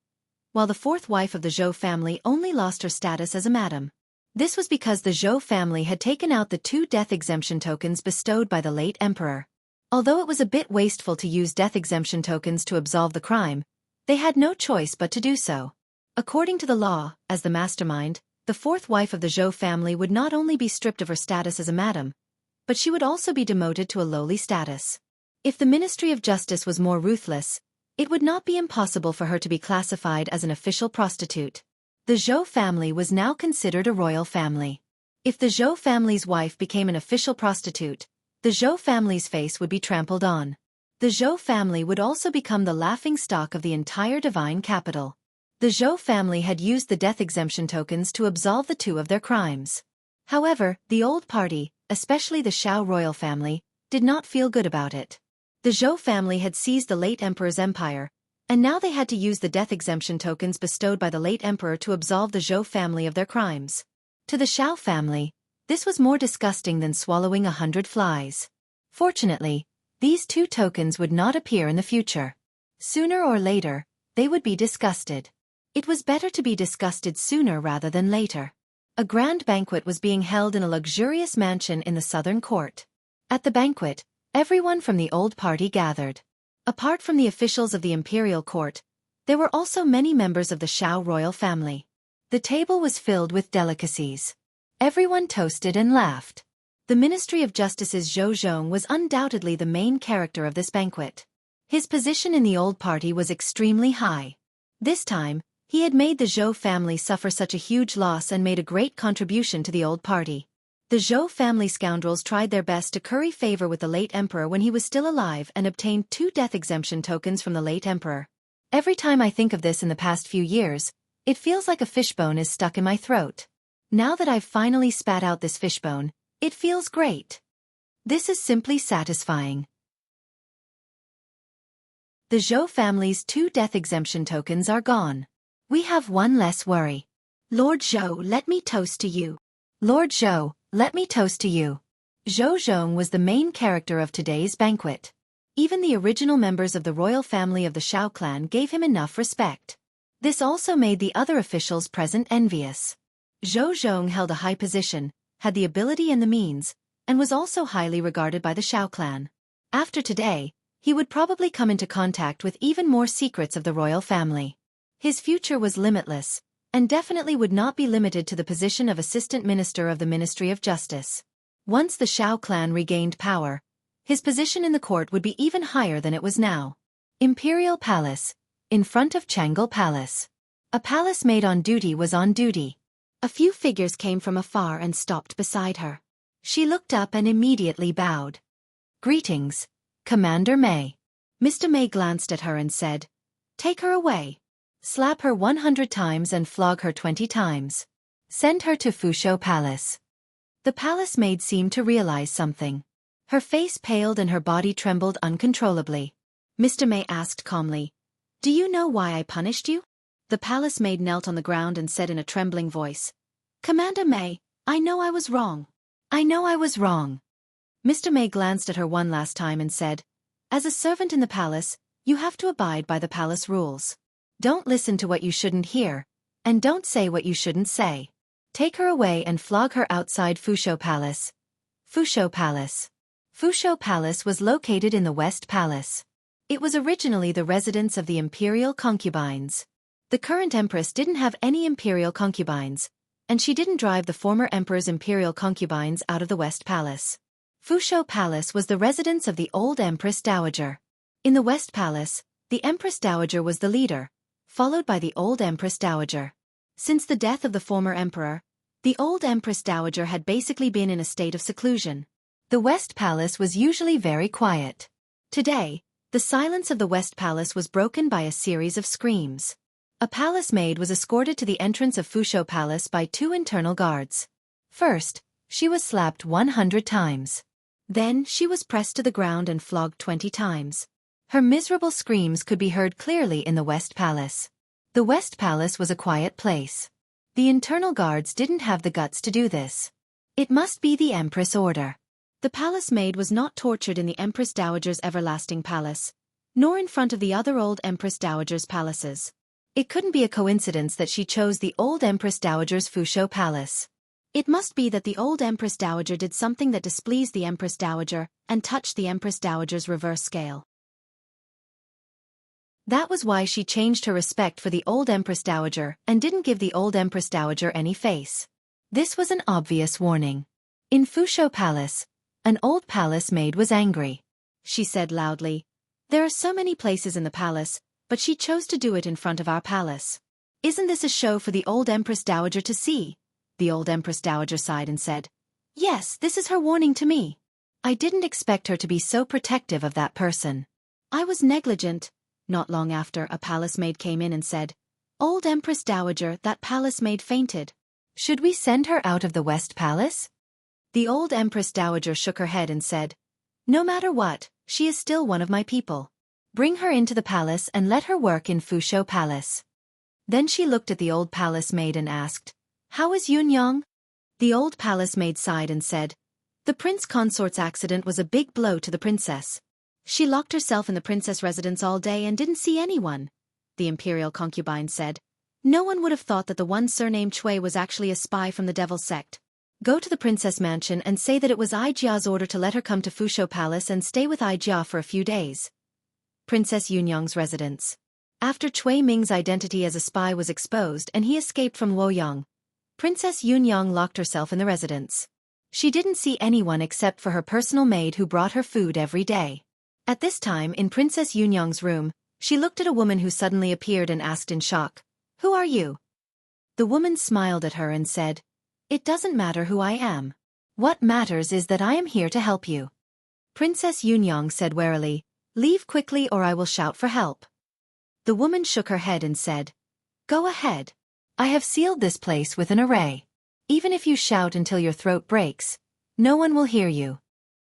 while the 4th wife of the Zhou family only lost her status as a madam. This was because the Zhou family had taken out the 2 death exemption tokens bestowed by the late emperor. Although it was a bit wasteful to use death exemption tokens to absolve the crime, they had no choice but to do so. According to the law, as the mastermind, the 4th wife of the Zhou family would not only be stripped of her status as a madam, but she would also be demoted to a lowly status. If the Ministry of Justice was more ruthless, it would not be impossible for her to be classified as an official prostitute. The Zhou family was now considered a royal family. If the Zhou family's wife became an official prostitute, the Zhou family's face would be trampled on. The Zhou family would also become the laughingstock of the entire divine capital. The Zhou family had used the death exemption tokens to absolve the 2 of their crimes. However, the old party, especially the Shao royal family, did not feel good about it. The Zhou family had seized the late emperor's empire, and now they had to use the death exemption tokens bestowed by the late emperor to absolve the Zhou family of their crimes. To the Shao family, this was more disgusting than swallowing 100 flies. Fortunately, these 2 tokens would not appear in the future. Sooner or later, they would be disgusted. It was better to be disgusted sooner rather than later. A grand banquet was being held in a luxurious mansion in the southern court. At the banquet, everyone from the old party gathered. Apart from the officials of the imperial court, there were also many members of the Shao royal family. The table was filled with delicacies. Everyone toasted and laughed. The Ministry of Justice's Zhou Zhong was undoubtedly the main character of this banquet. His position in the old party was extremely high. This time, he had made the Zhou family suffer such a huge loss and made a great contribution to the old party. The Zhou family scoundrels tried their best to curry favor with the late emperor when he was still alive and obtained 2 death exemption tokens from the late emperor. Every time I think of this in the past few years, it feels like a fishbone is stuck in my throat. Now that I've finally spat out this fishbone, it feels great. This is simply satisfying. The Zhou family's 2 death exemption tokens are gone. We have one less worry. Lord Zhou, let me toast to you. Lord Zhou, let me toast to you. Zhou Zhong was the main character of today's banquet. Even the original members of the royal family of the Shao clan gave him enough respect. This also made the other officials present envious. Zhou Zhong held a high position, had the ability and the means, and was also highly regarded by the Shao clan. After today, he would probably come into contact with even more secrets of the royal family. His future was limitless, and definitely would not be limited to the position of Assistant Minister of the Ministry of Justice. Once the Shao clan regained power, his position in the court would be even higher than it was now. Imperial Palace, in front of Changle Palace. A palace maid on duty was on duty. A few figures came from afar and stopped beside her. She looked up and immediately bowed. Greetings, Commander May. Mr. May glanced at her and said, "Take her away. Slap her 100 times and flog her 20 times. Send her to Fusho Palace." The palace maid seemed to realize something. Her face paled and her body trembled uncontrollably. Mr. May asked calmly, "Do you know why I punished you?" The palace maid knelt on the ground and said in a trembling voice, "Commander May, I know I was wrong. I know I was wrong." Mr. May glanced at her one last time and said, "As a servant in the palace, you have to abide by the palace rules. Don't listen to what you shouldn't hear, and don't say what you shouldn't say. Take her away and flog her outside Fusho Palace." Fusho Palace. Fusho Palace was located in the West Palace. It was originally the residence of the imperial concubines. The current empress didn't have any imperial concubines, and she didn't drive the former emperor's imperial concubines out of the West Palace. Fusho Palace was the residence of the old Empress Dowager. In the West Palace, the Empress Dowager was the leader, followed by the old Empress Dowager. Since the death of the former emperor, the old Empress Dowager had basically been in a state of seclusion. The West Palace was usually very quiet. Today, the silence of the West Palace was broken by a series of screams. A palace maid was escorted to the entrance of Fusho Palace by 2 internal guards. First, she was slapped 100 times. Then she was pressed to the ground and flogged 20 times. Her miserable screams could be heard clearly in the West Palace. The West Palace was a quiet place. The internal guards didn't have the guts to do this. It must be the Empress order. The palace maid was not tortured in the Empress Dowager's everlasting palace, nor in front of the other old Empress Dowager's palaces. It couldn't be a coincidence that she chose the old Empress Dowager's Fusho Palace. It must be that the old Empress Dowager did something that displeased the Empress Dowager and touched the Empress Dowager's reverse scale. That was why she changed her respect for the old Empress Dowager and didn't give the old Empress Dowager any face. This was an obvious warning. In Fusho Palace, an old palace maid was angry. She said loudly, "There are so many places in the palace, but she chose to do it in front of our palace. Isn't this a show for the old Empress Dowager to see?" The old Empress Dowager sighed and said, "Yes, this is her warning to me. I didn't expect her to be so protective of that person. I was negligent." Not long after, a palace maid came in and said, "Old Empress Dowager, that palace maid fainted. Should we send her out of the West Palace?" The old Empress Dowager shook her head and said, "No matter what, she is still one of my people. Bring her into the palace and let her work in Fusho Palace." Then she looked at the old palace maid and asked, "How is Yunyang?" The old palace maid sighed and said, "The prince consort's accident was a big blow to the princess. She locked herself in the princess residence all day and didn't see anyone." The imperial concubine said, "No one would have thought that the one surnamed Chui was actually a spy from the Devil Sect. Go to the princess mansion and say that it was Aijia's order to let her come to Fusho Palace and stay with Aijia for a few days." Princess Yunyang's residence. After Chui Ming's identity as a spy was exposed and he escaped from Luoyang, Princess Yunyang locked herself in the residence. She didn't see anyone except for her personal maid who brought her food every day. At this time, in Princess Yunyang's room, she looked at a woman who suddenly appeared and asked in shock, "Who are you?" The woman smiled at her and said, "It doesn't matter who I am. What matters is that I am here to help you." Princess Yunyang said warily, "Leave quickly or I will shout for help." The woman shook her head and said, "Go ahead. I have sealed this place with an array. Even if you shout until your throat breaks, no one will hear you."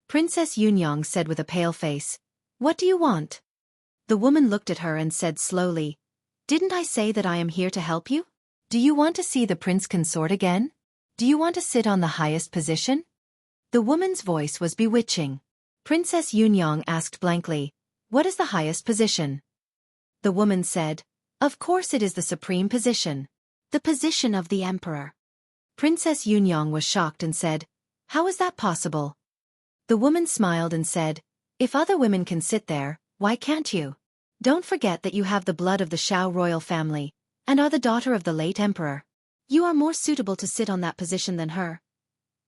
Princess Yunyang said with a pale face, "What do you want?" The woman looked at her and said slowly, "Didn't I say that I am here to help you? Do you want to see the prince consort again? Do you want to sit on the highest position?" The woman's voice was bewitching. Princess Yunyang asked blankly, "What is the highest position?" The woman said, "Of course it is the supreme position. The position of the emperor." Princess Yunyang was shocked and said, "How is that possible?" The woman smiled and said, "If other women can sit there, why can't you? Don't forget that you have the blood of the Shao royal family, and are the daughter of the late emperor. You are more suitable to sit on that position than her."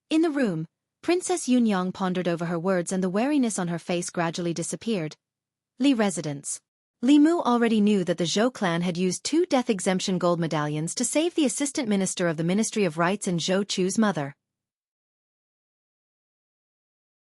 In the room, Princess Yunyang pondered over her words and the wariness on her face gradually disappeared. Li residence. Li Mu already knew that the Zhou clan had used 2 death exemption gold medallions to save the assistant minister of the Ministry of Rights and Zhou Chu's mother.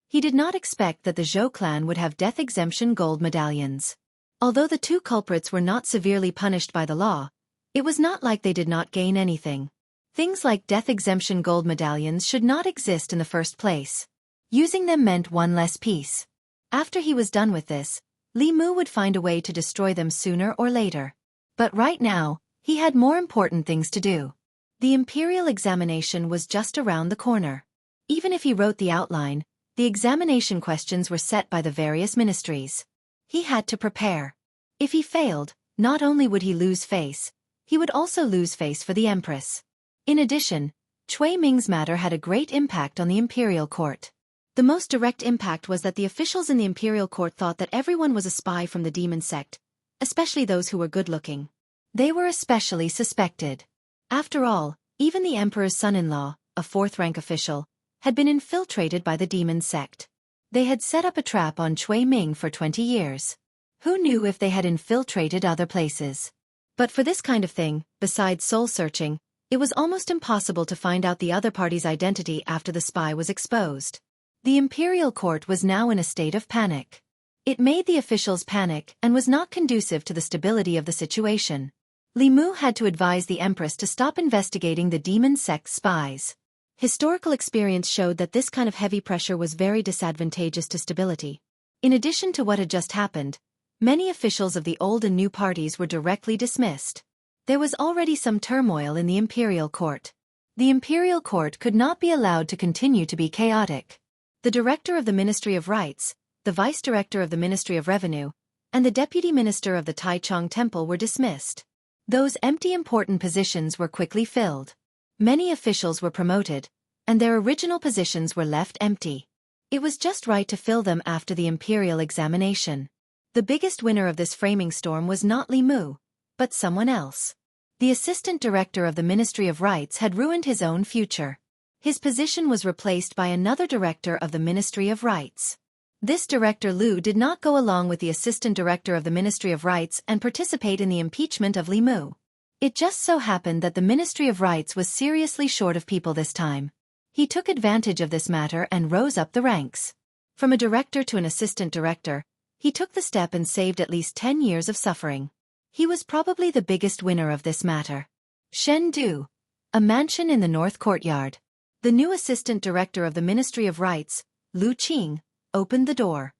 He did not expect that the Zhou clan would have death exemption gold medallions. Although the 2 culprits were not severely punished by the law, it was not like they did not gain anything. Things like death exemption gold medallions should not exist in the first place. Using them meant one less piece. After he was done with this, Li Mu would find a way to destroy them sooner or later. But right now, he had more important things to do. The imperial examination was just around the corner. Even if he wrote the outline, the examination questions were set by the various ministries. He had to prepare. If he failed, not only would he lose face, he would also lose face for the empress. In addition, Cui Ming's matter had a great impact on the imperial court. The most direct impact was that the officials in the imperial court thought that everyone was a spy from the demon sect, especially those who were good-looking. They were especially suspected. After all, even the emperor's son-in-law, a 4th-rank official, had been infiltrated by the demon sect. They had set up a trap on Cui Ming for 20 years. Who knew if they had infiltrated other places? But for this kind of thing, besides soul-searching, it was almost impossible to find out the other party's identity after the spy was exposed. The imperial court was now in a state of panic. It made the officials panic and was not conducive to the stability of the situation. Li Mu had to advise the empress to stop investigating the demon sect spies. Historical experience showed that this kind of heavy pressure was very disadvantageous to stability. In addition to what had just happened, many officials of the old and new parties were directly dismissed. There was already some turmoil in the imperial court. The imperial court could not be allowed to continue to be chaotic. The director of the Ministry of Rights, the vice director of the Ministry of Revenue, and the deputy minister of the Taichung Temple were dismissed. Those empty important positions were quickly filled. Many officials were promoted, and their original positions were left empty. It was just right to fill them after the imperial examination. The biggest winner of this framing storm was not Li Mu, but someone else. The assistant director of the Ministry of Rights had ruined his own future. His position was replaced by another director of the Ministry of Rights. This director Liu did not go along with the assistant director of the Ministry of Rights and participate in the impeachment of Li Mu. It just so happened that the Ministry of Rights was seriously short of people this time. He took advantage of this matter and rose up the ranks. From a director to an assistant director, he took the step and saved at least 10 years of suffering. He was probably the biggest winner of this matter. Shen Du, a mansion in the North Courtyard. The new assistant director of the Ministry of Rights, Lu Qing, opened the door.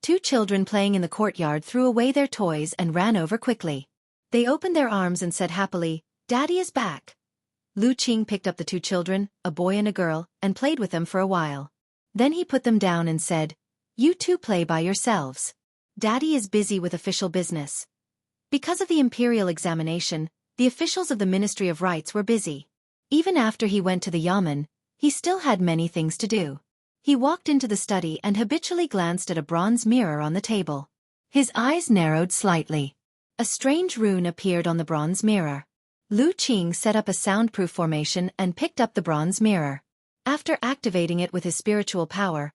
2 children playing in the courtyard threw away their toys and ran over quickly. They opened their arms and said happily, "Daddy is back." Lu Qing picked up the 2 children, a boy and a girl, and played with them for a while. Then he put them down and said, "You 2 play by yourselves. Daddy is busy with official business." Because of the imperial examination, the officials of the Ministry of Rights were busy. Even after he went to the yamen, he still had many things to do. He walked into the study and habitually glanced at a bronze mirror on the table. His eyes narrowed slightly. A strange rune appeared on the bronze mirror. Lu Qing set up a soundproof formation and picked up the bronze mirror. After activating it with his spiritual power,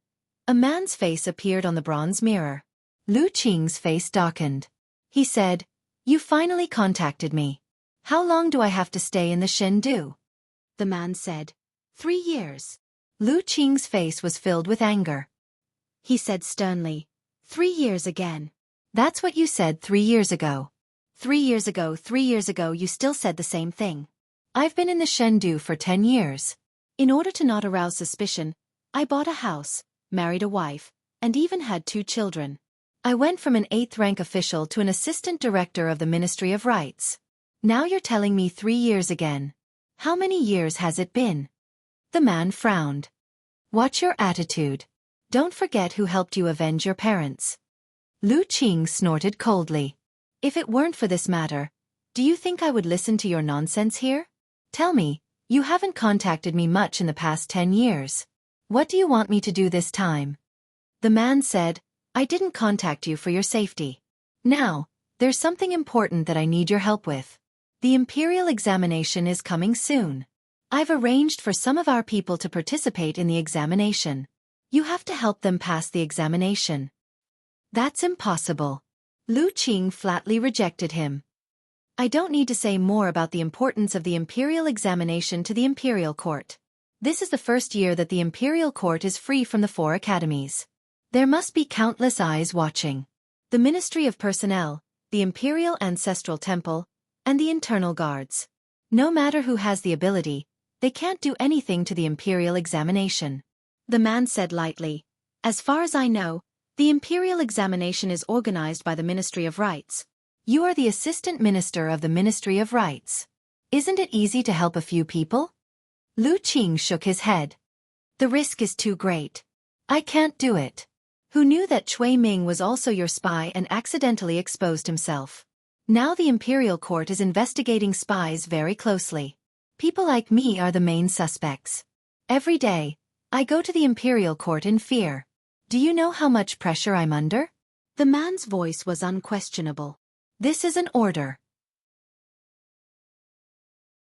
a man's face appeared on the bronze mirror. Lu Qing's face darkened. He said, "You finally contacted me. How long do I have to stay in the Shendu?" The man said, 3 years. Lu Qing's face was filled with anger. He said sternly, 3 years again. That's what you said 3 years ago. 3 years ago you still said the same thing. I've been in the Shendu for 10 years. In order to not arouse suspicion, I bought a house, married a wife, and even had 2 children. I went from an 8th-rank official to an assistant director of the Ministry of Rights. Now you're telling me 3 years again. How many years has it been? The man frowned. Watch your attitude. Don't forget who helped you avenge your parents. Lu Qing snorted coldly. If it weren't for this matter, do you think I would listen to your nonsense here? Tell me, you haven't contacted me much in the past 10 years. What do you want me to do this time? The man said, I didn't contact you for your safety. Now, there's something important that I need your help with. The Imperial examination is coming soon. I've arranged for some of our people to participate in the examination. You have to help them pass the examination. That's impossible. Lu Qing flatly rejected him. I don't need to say more about the importance of the Imperial examination to the Imperial Court. This is the first year that the Imperial Court is free from the 4 academies. There must be countless eyes watching. The Ministry of Personnel, the Imperial Ancestral Temple, and the Internal Guards. No matter who has the ability, they can't do anything to the Imperial examination. The man said lightly, as far as I know, the Imperial examination is organized by the Ministry of Rights. You are the Assistant Minister of the Ministry of Rights. Isn't it easy to help a few people? Lu Qing shook his head. The risk is too great. I can't do it. Who knew that Cui Ming was also your spy and accidentally exposed himself? Now the Imperial Court is investigating spies very closely. People like me are the main suspects. Every day, I go to the Imperial Court in fear. Do you know how much pressure I'm under? The man's voice was unquestionable. This is an order.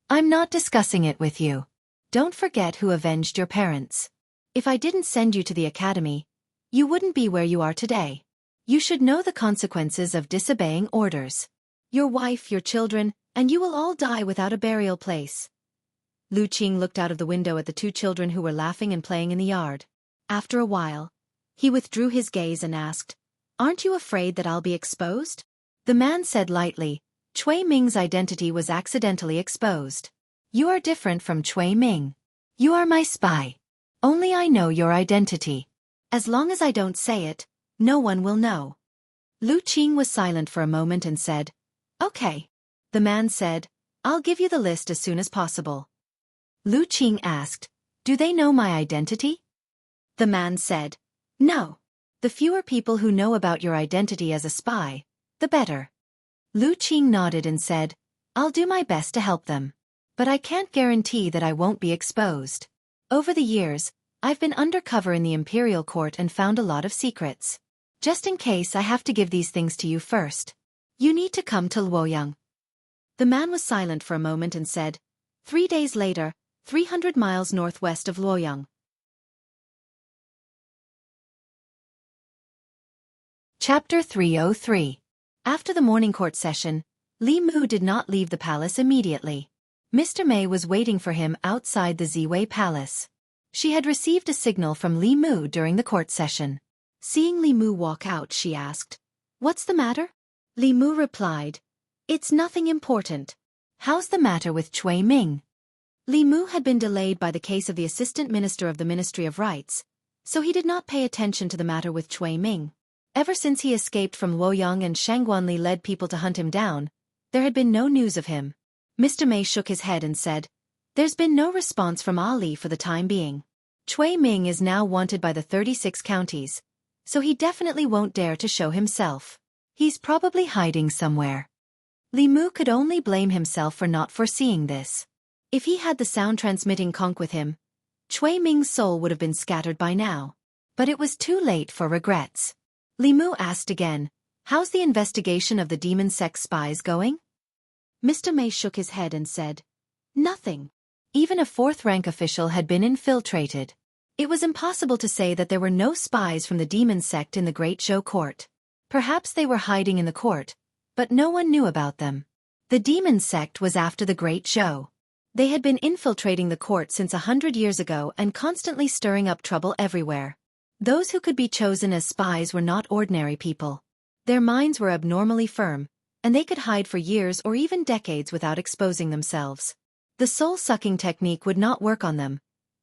I'm not discussing it with you. Don't forget who avenged your parents. If I didn't send you to the academy, you wouldn't be where you are today. You should know the consequences of disobeying orders. Your wife, your children, and you will all die without a burial place. Lu Qing looked out of the window at the 2 children who were laughing and playing in the yard. After a while, he withdrew his gaze and asked, Aren't you afraid that I'll be exposed? The man said lightly, Cui Ming's identity was accidentally exposed. You are different from Cui Ming. You are my spy. Only I know your identity. As long as I don't say it, no one will know. Lu Qing was silent for a moment and said, Okay. The man said, I'll give you the list as soon as possible. Lu Qing asked, Do they know my identity? The man said, No. The fewer people who know about your identity as a spy, the better. Lu Qing nodded and said, I'll do my best to help them. But I can't guarantee that I won't be exposed. Over the years, I've been undercover in the Imperial Court and found a lot of secrets. Just in case I have to give these things to you first. You need to come to Luoyang. The man was silent for a moment and said, 3 days later, 300 miles northwest of Luoyang. Chapter 303. After the morning court session, Li Mu did not leave the palace immediately. Mr. Mei was waiting for him outside the Ziwei Palace. She had received a signal from Li Mu during the court session. Seeing Li Mu walk out, she asked, What's the matter? Li Mu replied, It's nothing important. How's the matter with Cui Ming? Li Mu had been delayed by the case of the Assistant Minister of the Ministry of Rights, so he did not pay attention to the matter with Cui Ming. Ever since he escaped from Luoyang and Shangguanli led people to hunt him down, there had been no news of him. Mr. Mei shook his head and said, There's been no response from Ali for the time being. Cui Ming is now wanted by the 36 counties, so he definitely won't dare to show himself. He's probably hiding somewhere. Li Mu could only blame himself for not foreseeing this. If he had the sound-transmitting conch with him, Cui Ming's soul would have been scattered by now. But it was too late for regrets. Li Mu asked again, How's the investigation of the demon sect spies going? Mr. Mei shook his head and said, Nothing. Even a 4th-rank official had been infiltrated. It was impossible to say that there were no spies from the demon sect in the Great Zhou court. Perhaps they were hiding in the court, but no one knew about them. The demon sect was after the Great Zhou. They had been infiltrating the court since 100 years ago and constantly stirring up trouble everywhere. Those who could be chosen as spies were not ordinary people. Their minds were abnormally firm, and they could hide for years or even decades without exposing themselves. The soul-sucking technique would not work on them,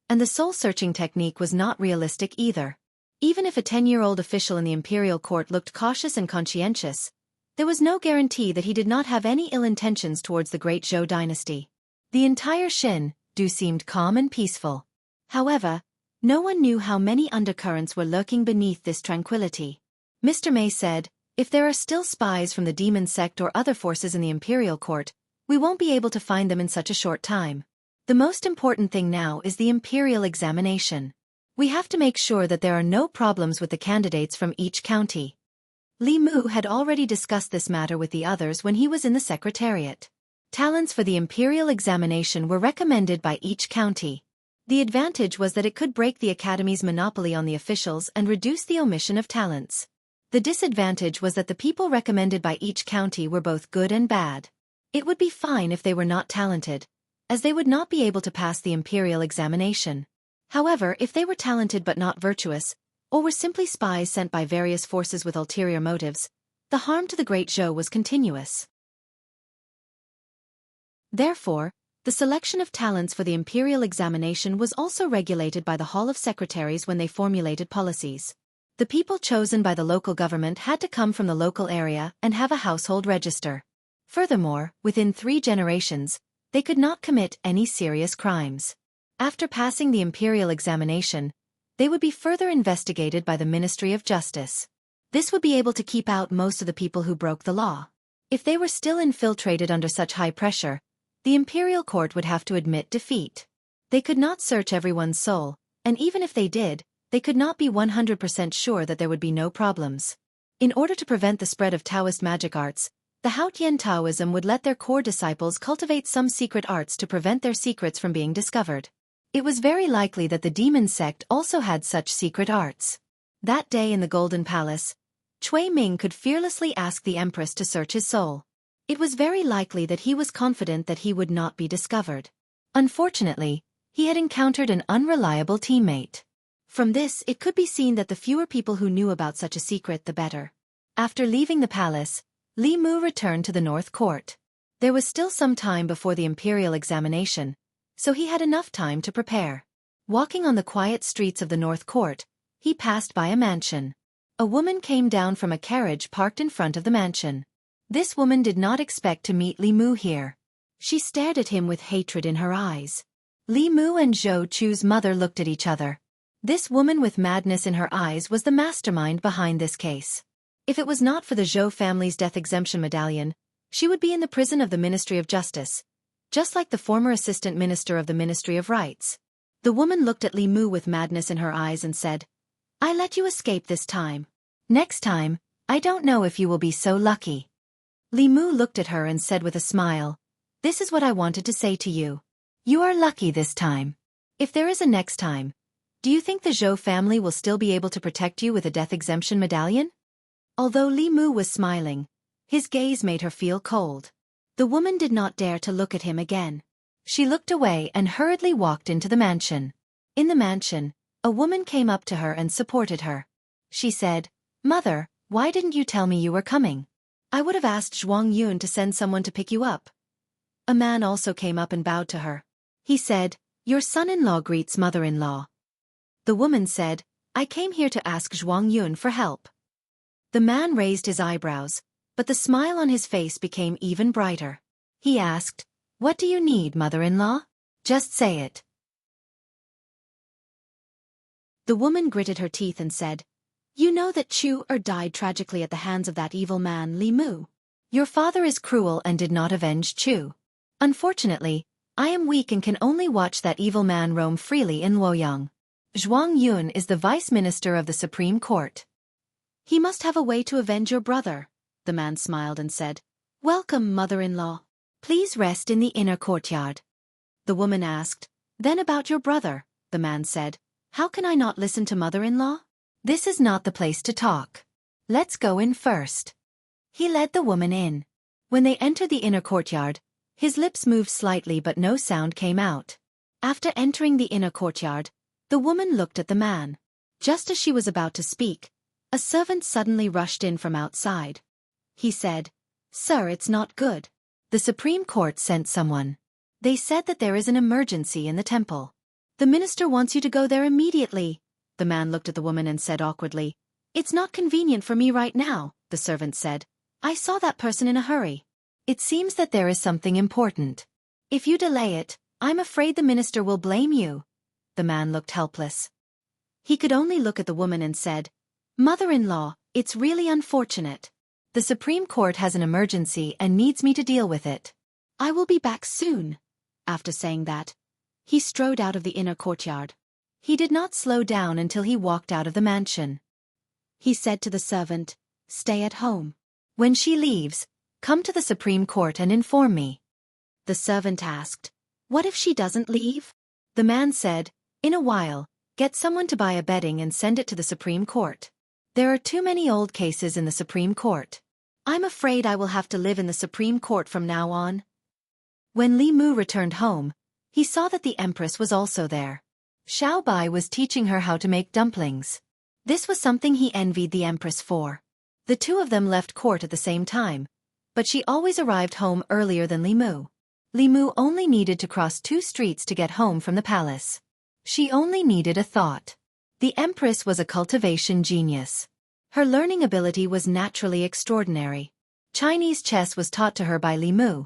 and the soul-searching technique was not realistic either. Even if a 10-year-old official in the imperial court looked cautious and conscientious, there was no guarantee that he did not have any ill intentions towards the great Zhou dynasty. The entire Shin-du seemed calm and peaceful. However, no one knew how many undercurrents were lurking beneath this tranquility. Mr. May said, "If there are still spies from the demon sect or other forces in the imperial court, we won't be able to find them in such a short time. The most important thing now is the imperial examination. We have to make sure that there are no problems with the candidates from each county." Li Mu had already discussed this matter with the others when he was in the secretariat. Talents for the imperial examination were recommended by each county. The advantage was that it could break the academy's monopoly on the officials and reduce the omission of talents. The disadvantage was that the people recommended by each county were both good and bad. It would be fine if they were not talented, as they would not be able to pass the imperial examination. However, if they were talented but not virtuous, or were simply spies sent by various forces with ulterior motives, the harm to the Great Zhou was continuous. Therefore, the selection of talents for the imperial examination was also regulated by the Hall of Secretaries when they formulated policies. The people chosen by the local government had to come from the local area and have a household register. Furthermore, within 3 generations, they could not commit any serious crimes. After passing the imperial examination, they would be further investigated by the Ministry of Justice. This would be able to keep out most of the people who broke the law. If they were still infiltrated under such high pressure, the imperial court would have to admit defeat. They could not search everyone's soul, and even if they did, they could not be 100% sure that there would be no problems. In order to prevent the spread of Taoist magic arts, the Haotian Taoism would let their core disciples cultivate some secret arts to prevent their secrets from being discovered. It was very likely that the demon sect also had such secret arts. That day in the Golden Palace, Cui Ming could fearlessly ask the Empress to search his soul. It was very likely that he was confident that he would not be discovered. Unfortunately, he had encountered an unreliable teammate. From this, it could be seen that the fewer people who knew about such a secret, the better. After leaving the palace, Li Mu returned to the North Court. There was still some time before the imperial examination, so he had enough time to prepare. Walking on the quiet streets of the North Court, he passed by a mansion. A woman came down from a carriage parked in front of the mansion. This woman did not expect to meet Li Mu here. She stared at him with hatred in her eyes. Li Mu and Zhou Chu's mother looked at each other. This woman with madness in her eyes was the mastermind behind this case. If it was not for the Zhou family's death exemption medallion, she would be in the prison of the Ministry of Justice, just like the former assistant minister of the Ministry of Rights. The woman looked at Li Mu with madness in her eyes and said, "I let you escape this time. Next time, I don't know if you will be so lucky." Li Mu looked at her and said with a smile, "This is what I wanted to say to you. You are lucky this time. If there is a next time, do you think the Zhou family will still be able to protect you with a death exemption medallion?" Although Li Mu was smiling, his gaze made her feel cold. The woman did not dare to look at him again. She looked away and hurriedly walked into the mansion. In the mansion, a woman came up to her and supported her. She said, "Mother, why didn't you tell me you were coming? I would have asked Zhuang Yun to send someone to pick you up." A man also came up and bowed to her. He said, "Your son-in-law greets mother-in-law." The woman said, "I came here to ask Zhuang Yun for help." The man raised his eyebrows, but the smile on his face became even brighter. He asked, "What do you need, mother-in-law? Just say it." The woman gritted her teeth and said, "You know that Chu died tragically at the hands of that evil man Li Mu. Your father is cruel and did not avenge Chu. Unfortunately, I am weak and can only watch that evil man roam freely in Luoyang. Zhuang Yun is the vice minister of the Supreme Court. He must have a way to avenge your brother." The man smiled and said, "Welcome, mother-in-law. Please rest in the inner courtyard." The woman asked, "Then about your brother," the man said, "how can I not listen to mother-in-law? This is not the place to talk. Let's go in first." He led the woman in. When they entered the inner courtyard, his lips moved slightly but no sound came out. After entering the inner courtyard, the woman looked at the man. Just as she was about to speak, a servant suddenly rushed in from outside. He said, "Sir, it's not good. The Supreme Court sent someone. They said that there is an emergency in the temple. The minister wants you to go there immediately. The man looked at the woman and said awkwardly, "It's not convenient for me right now," the servant said. "I saw that person in a hurry. It seems that there is something important. If you delay it, I'm afraid the minister will blame you." The man looked helpless. He could only look at the woman and said, "Mother-in-law, it's really unfortunate. The Supreme Court has an emergency and needs me to deal with it. I will be back soon." After saying that, he strode out of the inner courtyard. He did not slow down until he walked out of the mansion. He said to the servant, "Stay at home. When she leaves, come to the Supreme Court and inform me." The servant asked, "What if she doesn't leave?" The man said, "In a while, get someone to buy a bedding and send it to the Supreme Court. There are too many old cases in the Supreme Court. I'm afraid I will have to live in the Supreme Court from now on." When Li Mu returned home, he saw that the Empress was also there. Xiao Bai was teaching her how to make dumplings. This was something he envied the Empress for. The two of them left court at the same time, but she always arrived home earlier than Li Mu. Li Mu only needed to cross 2 streets to get home from the palace. She only needed a thought. The Empress was a cultivation genius. Her learning ability was naturally extraordinary. Chinese chess was taught to her by Li Mu,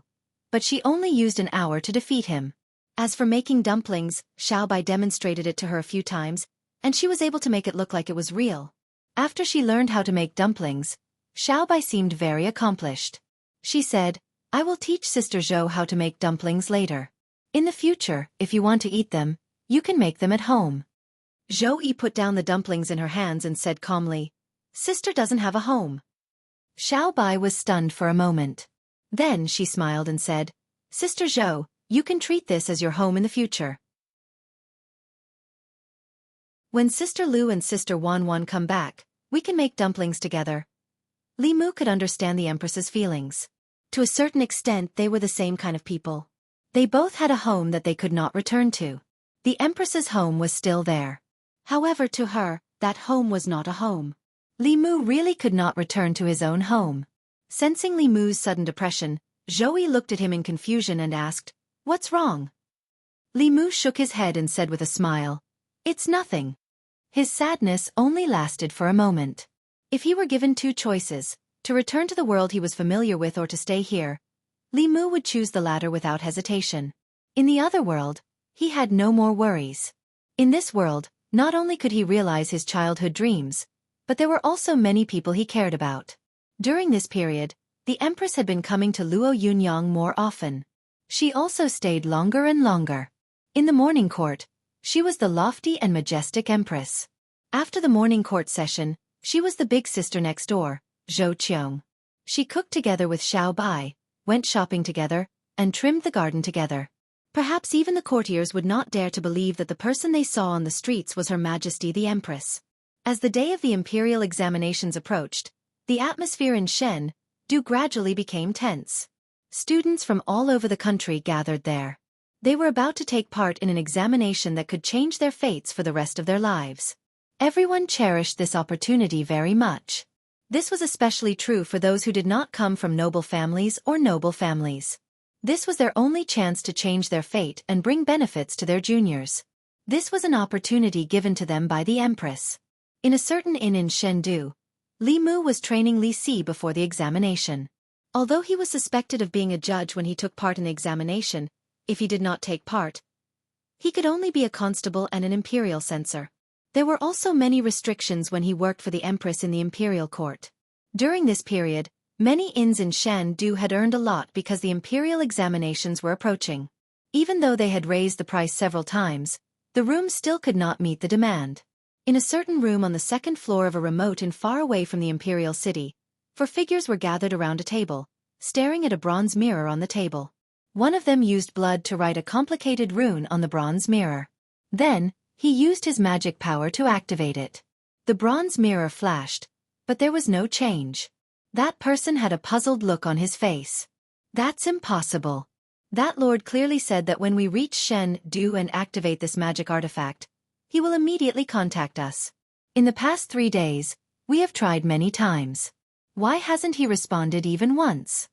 but she only used an hour to defeat him. As for making dumplings, Xiao Bai demonstrated it to her a few times, and she was able to make it look like it was real. After she learned how to make dumplings, Xiao Bai seemed very accomplished. She said, "I will teach Sister Zhou how to make dumplings later. In the future, if you want to eat them, you can make them at home." Zhou Yi put down the dumplings in her hands and said calmly, "Sister doesn't have a home." Xiao Bai was stunned for a moment. Then she smiled and said, "Sister Zhou, you can treat this as your home in the future." When Sister Lu and Sister Wan Wan come back, we can make dumplings together. Li Mu could understand the Empress's feelings. To a certain extent they were the same kind of people. They both had a home that they could not return to. The Empress's home was still there. However, to her, that home was not a home. Li Mu really could not return to his own home. Sensing Li Mu's sudden depression, Zhou Yi looked at him in confusion and asked, "What's wrong?" Li Mu shook his head and said with a smile, "It's nothing." His sadness only lasted for a moment. If he were given 2 choices, to return to the world he was familiar with or to stay here, Li Mu would choose the latter without hesitation. In the other world, he had no more worries. In this world, not only could he realize his childhood dreams, but there were also many people he cared about. During this period, the Empress had been coming to Luo Yunyang more often. She also stayed longer and longer. In the morning court, she was the lofty and majestic Empress. After the morning court session, she was the big sister next door, Zhou Qiong. She cooked together with Xiao Bai, went shopping together, and trimmed the garden together. Perhaps even the courtiers would not dare to believe that the person they saw on the streets was Her Majesty the Empress. As the day of the imperial examinations approached, the atmosphere in Shen-du gradually became tense. Students from all over the country gathered there. They were about to take part in an examination that could change their fates for the rest of their lives. Everyone cherished this opportunity very much. This was especially true for those who did not come from noble families or noble families. This was their only chance to change their fate and bring benefits to their juniors. This was an opportunity given to them by the Empress. In a certain inn in Shendu, Li Mu was training Li Si before the examination. Although he was suspected of being a judge when he took part in the examination, if he did not take part, he could only be a constable and an imperial censor. There were also many restrictions when he worked for the Empress in the imperial court. During this period, many inns in Shendu had earned a lot because the imperial examinations were approaching. Even though they had raised the price several times, the rooms still could not meet the demand. In a certain room on the 2nd floor of a remote inn far away from the imperial city, 4 figures were gathered around a table, staring at a bronze mirror on the table. One of them used blood to write a complicated rune on the bronze mirror. Then, he used his magic power to activate it. The bronze mirror flashed, but there was no change. That person had a puzzled look on his face. "That's impossible. That lord clearly said that when we reach Shen-du and activate this magic artifact, he will immediately contact us. In the past 3 days, we have tried many times. Why hasn't he responded even once?"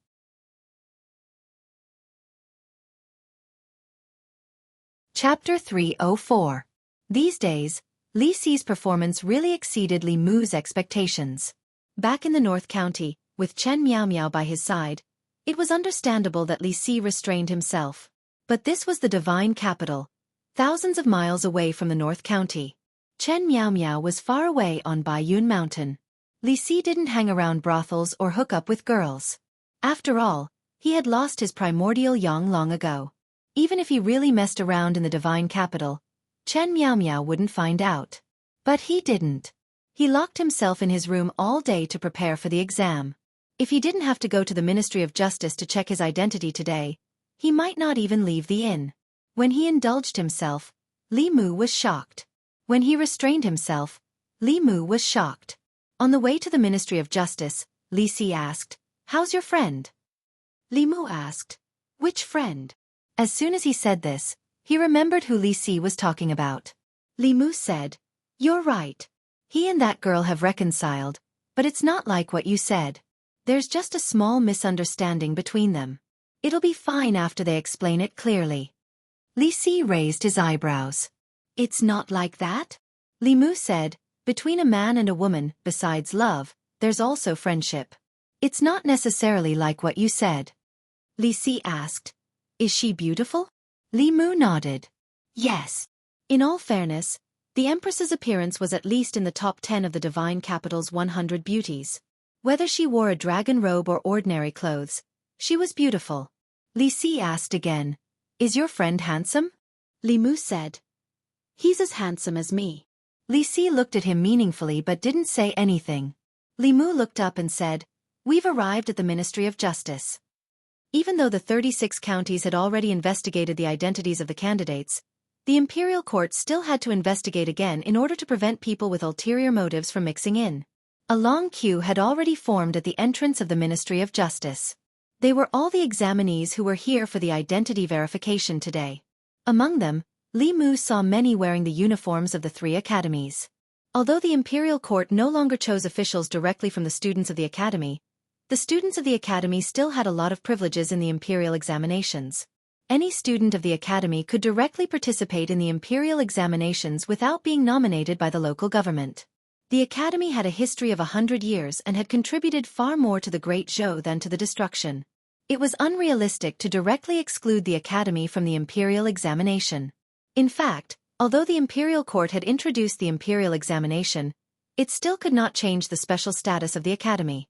Chapter 304. These days, Li Si's performance really exceeded Li Mu's expectations. Back in the North County, with Chen Miao Miao by his side, it was understandable that Li Si restrained himself. But this was the divine capital, thousands of miles away from the North County. Chen Miao Miao was far away on Baiyun Mountain. Li Si didn't hang around brothels or hook up with girls. After all, he had lost his primordial yang long ago. Even if he really messed around in the divine capital, Chen Miao Miao wouldn't find out. But he didn't. He locked himself in his room all day to prepare for the exam. If he didn't have to go to the Ministry of Justice to check his identity today, he might not even leave the inn. When he indulged himself, Li Mu was shocked. When he restrained himself, Li Mu was shocked. On the way to the Ministry of Justice, Li Si asked, "How's your friend?" Li Mu asked, "Which friend?" As soon as he said this, he remembered who Li Si was talking about. Li Mu said, "You're right. He and that girl have reconciled, but it's not like what you said. There's just a small misunderstanding between them. It'll be fine after they explain it clearly." Li Si raised his eyebrows. "It's not like that?" Li Mu said, "Between a man and a woman, besides love, there's also friendship. It's not necessarily like what you said." Li Si asked, "Is she beautiful?" Li Mu nodded. "Yes." In all fairness, the Empress's appearance was at least in the top 10 of the divine capital's 100 beauties. Whether she wore a dragon robe or ordinary clothes, she was beautiful. Li Si asked again, "Is your friend handsome?" Li Mu said, "He's as handsome as me." Li Si looked at him meaningfully but didn't say anything. Li Mu looked up and said, "We've arrived at the Ministry of Justice." Even though the 36 counties had already investigated the identities of the candidates, the Imperial Court still had to investigate again in order to prevent people with ulterior motives from mixing in. A long queue had already formed at the entrance of the Ministry of Justice. They were all the examinees who were here for the identity verification today. Among them, Li Mu saw many wearing the uniforms of the 3 academies. Although the Imperial Court no longer chose officials directly from the students of the academy, the students of the academy still had a lot of privileges in the imperial examinations. Any student of the academy could directly participate in the imperial examinations without being nominated by the local government. The academy had a history of 100 years and had contributed far more to the Great Zhou than to the destruction. It was unrealistic to directly exclude the academy from the imperial examination. In fact, although the Imperial Court had introduced the imperial examination, it still could not change the special status of the academy.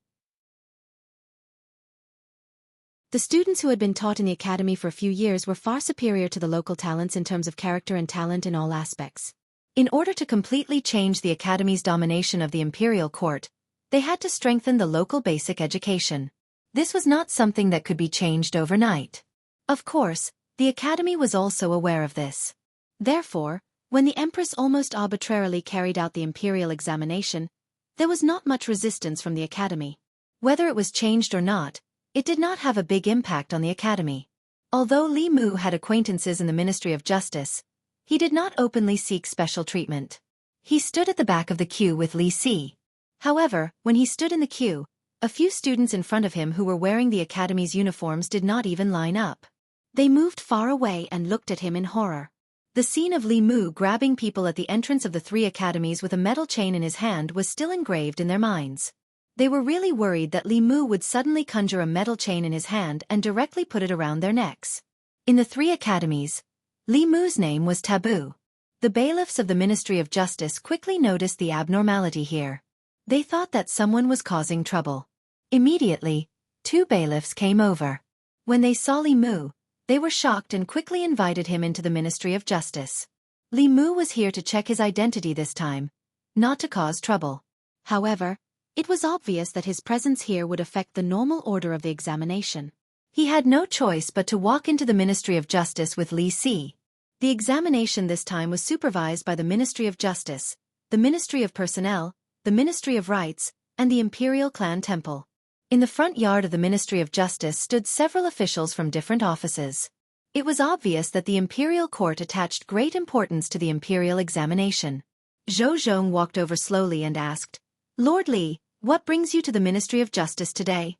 The students who had been taught in the academy for a few years were far superior to the local talents in terms of character and talent in all aspects. In order to completely change the academy's domination of the Imperial Court, they had to strengthen the local basic education. This was not something that could be changed overnight. Of course, the academy was also aware of this. Therefore, when the Empress almost arbitrarily carried out the imperial examination, there was not much resistance from the academy. Whether it was changed or not, it did not have a big impact on the academy. Although Li Mu had acquaintances in the Ministry of Justice, he did not openly seek special treatment. He stood at the back of the queue with Li Si. However, when he stood in the queue, a few students in front of him who were wearing the academy's uniforms did not even line up. They moved far away and looked at him in horror. The scene of Li Mu grabbing people at the entrance of the 3 academies with a metal chain in his hand was still engraved in their minds. They were really worried that Li Mu would suddenly conjure a metal chain in his hand and directly put it around their necks. In the 3 academies, Li Mu's name was taboo. The bailiffs of the Ministry of Justice quickly noticed the abnormality here. They thought that someone was causing trouble. Immediately, 2 bailiffs came over. When they saw Li Mu, they were shocked and quickly invited him into the Ministry of Justice. Li Mu was here to check his identity this time, not to cause trouble. However, it was obvious that his presence here would affect the normal order of the examination. He had no choice but to walk into the Ministry of Justice with Li Si. The examination this time was supervised by the Ministry of Justice, the Ministry of Personnel, the Ministry of Rights, and the Imperial Clan Temple. In the front yard of the Ministry of Justice stood several officials from different offices. It was obvious that the Imperial Court attached great importance to the imperial examination. Zhou Zhong walked over slowly and asked, "Lord Li, what brings you to the Ministry of Justice today?"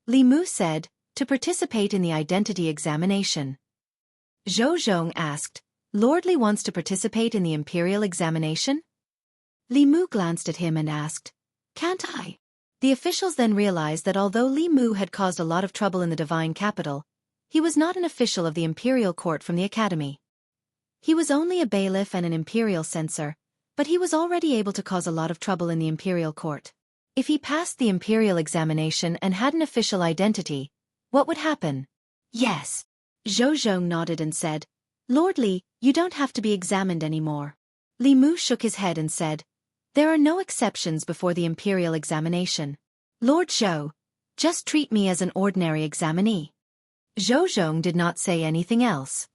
Li Mu said, "To participate in the identity examination." Zhou Zhong asked, "Lord Li wants to participate in the imperial examination?" Li Mu glanced at him and asked, "Can't I?" The officials then realized that although Li Mu had caused a lot of trouble in the divine capital, he was not an official of the imperial court from the academy. He was only a bailiff and an imperial censor, but he was already able to cause a lot of trouble in the imperial court. If he passed the imperial examination and had an official identity, what would happen? Yes. Zhou Zhong nodded and said, "Lord Li, you don't have to be examined anymore." Li Mu shook his head and said, "There are no exceptions before the imperial examination. Lord Zhou, just treat me as an ordinary examinee." Zhou Zhong did not say anything else.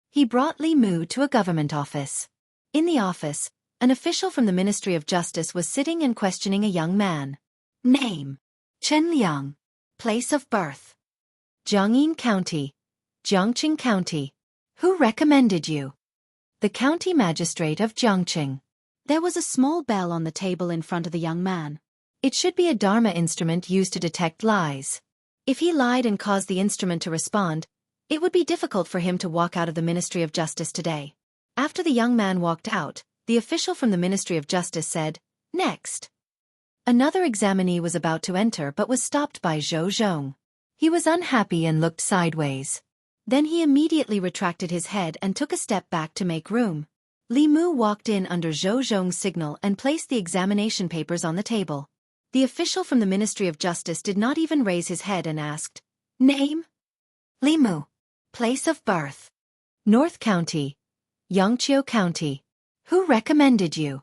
He brought Li Mu to a government office. In the office, an official from the Ministry of Justice was sitting and questioning a young man. Name: Chen Liang. Place of birth: Jiangyin County, Jiangqing County. Who recommended you? The county magistrate of Jiangqing. There was a small bell on the table in front of the young man. It should be a Dharma instrument used to detect lies. If he lied and caused the instrument to respond, it would be difficult for him to walk out of the Ministry of Justice today. After the young man walked out, the official from the Ministry of Justice said, "Next." Another examinee was about to enter but was stopped by Zhou Zhong. He was unhappy and looked sideways. Then he immediately retracted his head and took a step back to make room. Li Mu walked in under Zhou Zhong's signal and placed the examination papers on the table. The official from the Ministry of Justice did not even raise his head and asked, "Name?" "Li Mu." Place of birth: North County, Yangqiu County. Who recommended you?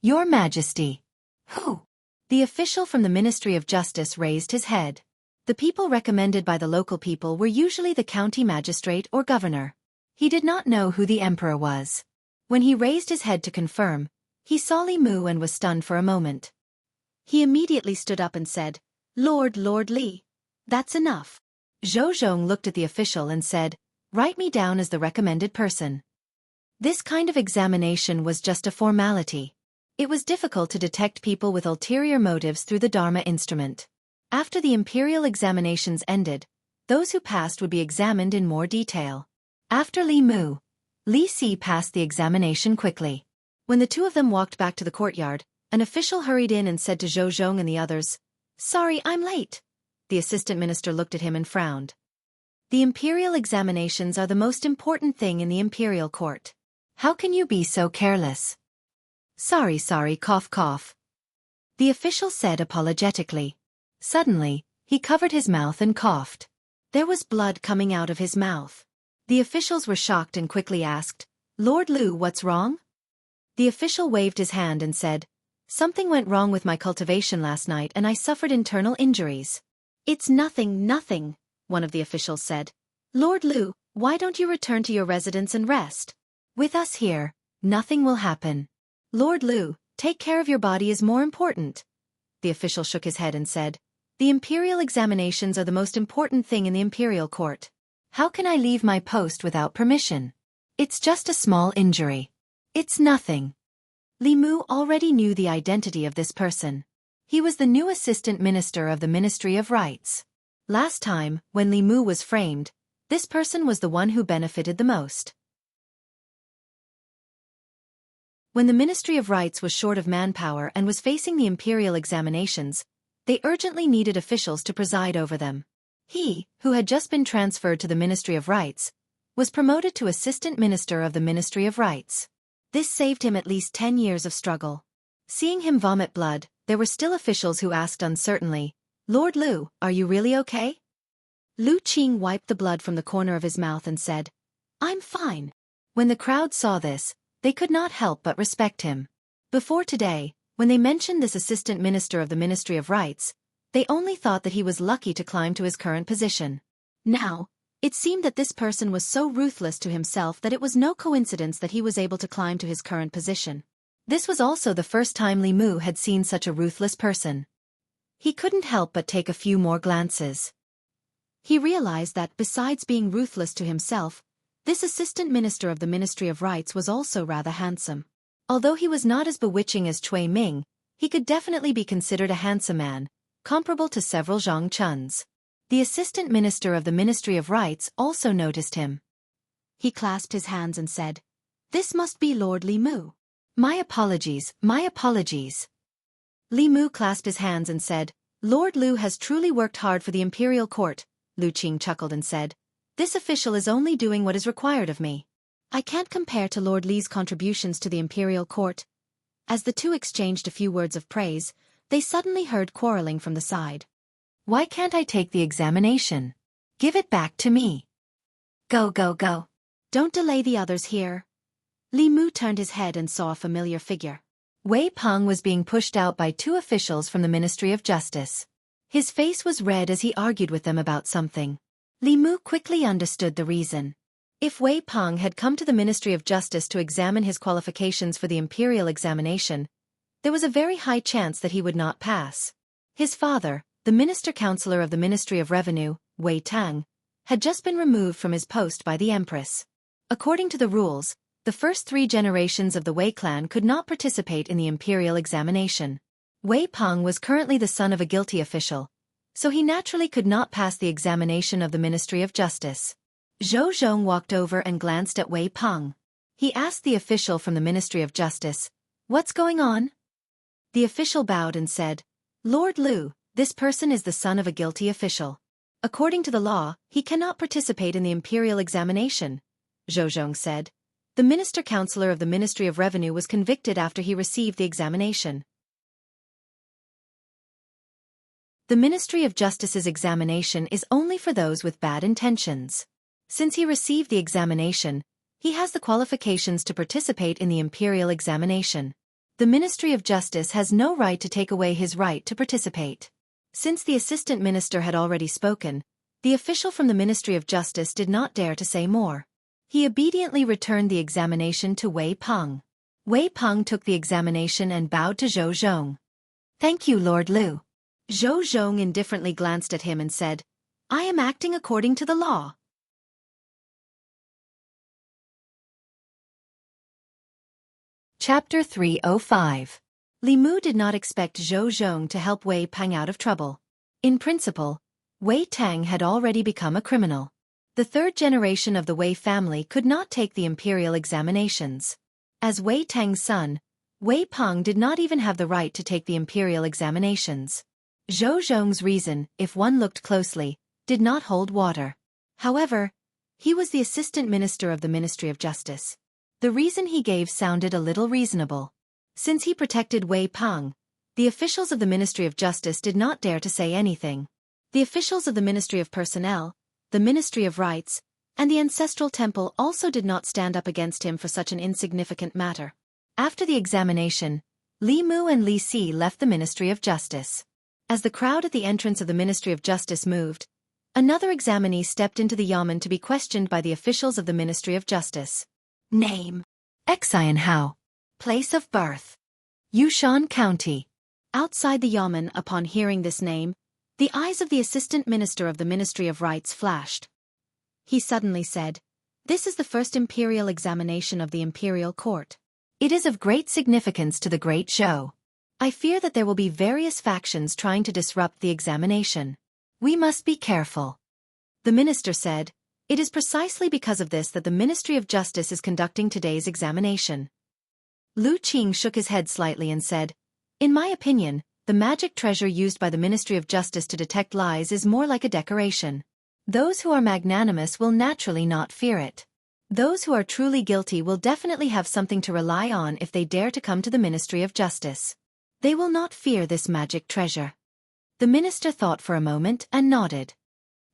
Your Majesty. Who? The official from the Ministry of Justice raised his head. The people recommended by the local people were usually the county magistrate or governor. He did not know who the emperor was. When he raised his head to confirm, he saw Li Mu and was stunned for a moment. He immediately stood up and said, Lord Li, that's enough." Zhou Zhong looked at the official and said, "Write me down as the recommended person." This kind of examination was just a formality. It was difficult to detect people with ulterior motives through the Dharma instrument. After the imperial examinations ended, those who passed would be examined in more detail. After Li Mu, Li Si passed the examination quickly. When the two of them walked back to the courtyard, an official hurried in and said to Zhou Zhong and the others, "Sorry, I'm late." The assistant minister looked at him and frowned. "The imperial examinations are the most important thing in the imperial court. How can you be so careless?" Sorry, cough cough. The official said apologetically. Suddenly, he covered his mouth and coughed. There was blood coming out of his mouth. The officials were shocked and quickly asked, "Lord Lu, what's wrong?" The official waved his hand and said, "Something went wrong with my cultivation last night and I suffered internal injuries." "It's nothing," one of the officials said. "Lord Lu, why don't you return to your residence and rest? With us here, nothing will happen. Lord Lu, take care of your body is more important." The official shook his head and said, "The imperial examinations are the most important thing in the imperial court. How can I leave my post without permission? It's just a small injury. It's nothing." Li Mu already knew the identity of this person. He was the new assistant minister of the Ministry of Rights. Last time, when Li Mu was framed, this person was the one who benefited the most. When the Ministry of Rights was short of manpower and was facing the imperial examinations, they urgently needed officials to preside over them. He, who had just been transferred to the Ministry of Rights, was promoted to assistant minister of the Ministry of Rights. This saved him at least 10 years of struggle. Seeing him vomit blood, there were still officials who asked uncertainly, "Lord Lu, are you really okay?" Lu Qing wiped the blood from the corner of his mouth and said, "I'm fine." When the crowd saw this, they could not help but respect him. Before today, when they mentioned this assistant minister of the Ministry of Rights, they only thought that he was lucky to climb to his current position. Now, it seemed that this person was so ruthless to himself that it was no coincidence that he was able to climb to his current position. This was also the first time Li Mu had seen such a ruthless person. He couldn't help but take a few more glances. He realized that, besides being ruthless to himself, this assistant minister of the Ministry of Rights was also rather handsome. Although he was not as bewitching as Cui Ming, he could definitely be considered a handsome man, comparable to several Zhang Chuns. The assistant minister of the Ministry of Rights also noticed him. He clasped his hands and said, This must be Lord Li Mu. My apologies, my apologies. Li Mu clasped his hands and said, Lord Lu has truly worked hard for the imperial court. Lu Qing chuckled and said, this official is only doing what is required of me. I can't compare to Lord Li's contributions to the imperial court. As the two exchanged a few words of praise, they suddenly heard quarreling from the side. Why can't I take the examination? Give it back to me. Go, go, go. Don't delay the others here. Li Mu turned his head and saw a familiar figure. Wei Peng was being pushed out by two officials from the Ministry of Justice. His face was red as he argued with them about something. Li Mu quickly understood the reason. If Wei Peng had come to the Ministry of Justice to examine his qualifications for the imperial examination, there was a very high chance that he would not pass. His father, the Minister-Counselor of the Ministry of Revenue, Wei Tang, had just been removed from his post by the Empress. According to the rules, the first 3 generations of the Wei clan could not participate in the imperial examination. Wei Peng was currently the son of a guilty official, so he naturally could not pass the examination of the Ministry of Justice. Zhou Zhong walked over and glanced at Wei Peng. He asked the official from the Ministry of Justice, "What's going on?" The official bowed and said, "Lord Lu, this person is the son of a guilty official. According to the law, he cannot participate in the imperial examination," Zhou Zhong said. The Minister-Counselor of the Ministry of Revenue was convicted after he received the examination. The Ministry of Justice's examination is only for those with bad intentions. Since he received the examination, he has the qualifications to participate in the imperial examination. The Ministry of Justice has no right to take away his right to participate. Since the assistant minister had already spoken, the official from the Ministry of Justice did not dare to say more. He obediently returned the examination to Wei Peng. Wei Peng took the examination and bowed to Zhou Zhong. "Thank you, Lord Lu." Zhou Zhong indifferently glanced at him and said, "I am acting according to the law." Chapter 305. Li Mu did not expect Zhou Zhong to help Wei Peng out of trouble. In principle, Wei Tang had already become a criminal. The third generation of the Wei family could not take the imperial examinations. As Wei Tang's son, Wei Peng did not even have the right to take the imperial examinations. Zhou Zhong's reason, if one looked closely, did not hold water. However, he was the assistant minister of the Ministry of Justice. The reason he gave sounded a little reasonable. Since he protected Wei Peng, the officials of the Ministry of Justice did not dare to say anything. The officials of the Ministry of Personnel, the Ministry of Rights, and the Ancestral Temple also did not stand up against him for such an insignificant matter. After the examination, Li Mu and Li Si left the Ministry of Justice. As the crowd at the entrance of the Ministry of Justice moved, another examinee stepped into the yamen to be questioned by the officials of the Ministry of Justice. Name: Xian Hao. Place of birth: Yushan County. Outside the yamen, upon hearing this name, the eyes of the assistant minister of the Ministry of Rights flashed. He suddenly said, "This is the first imperial examination of the imperial court. It is of great significance to the great show. I fear that there will be various factions trying to disrupt the examination. We must be careful." The minister said, "It is precisely because of this that the Ministry of Justice is conducting today's examination." Lu Qing shook his head slightly and said, "In my opinion, the magic treasure used by the Ministry of Justice to detect lies is more like a decoration. Those who are magnanimous will naturally not fear it. Those who are truly guilty will definitely have something to rely on if they dare to come to the Ministry of Justice. They will not fear this magic treasure." The minister thought for a moment and nodded.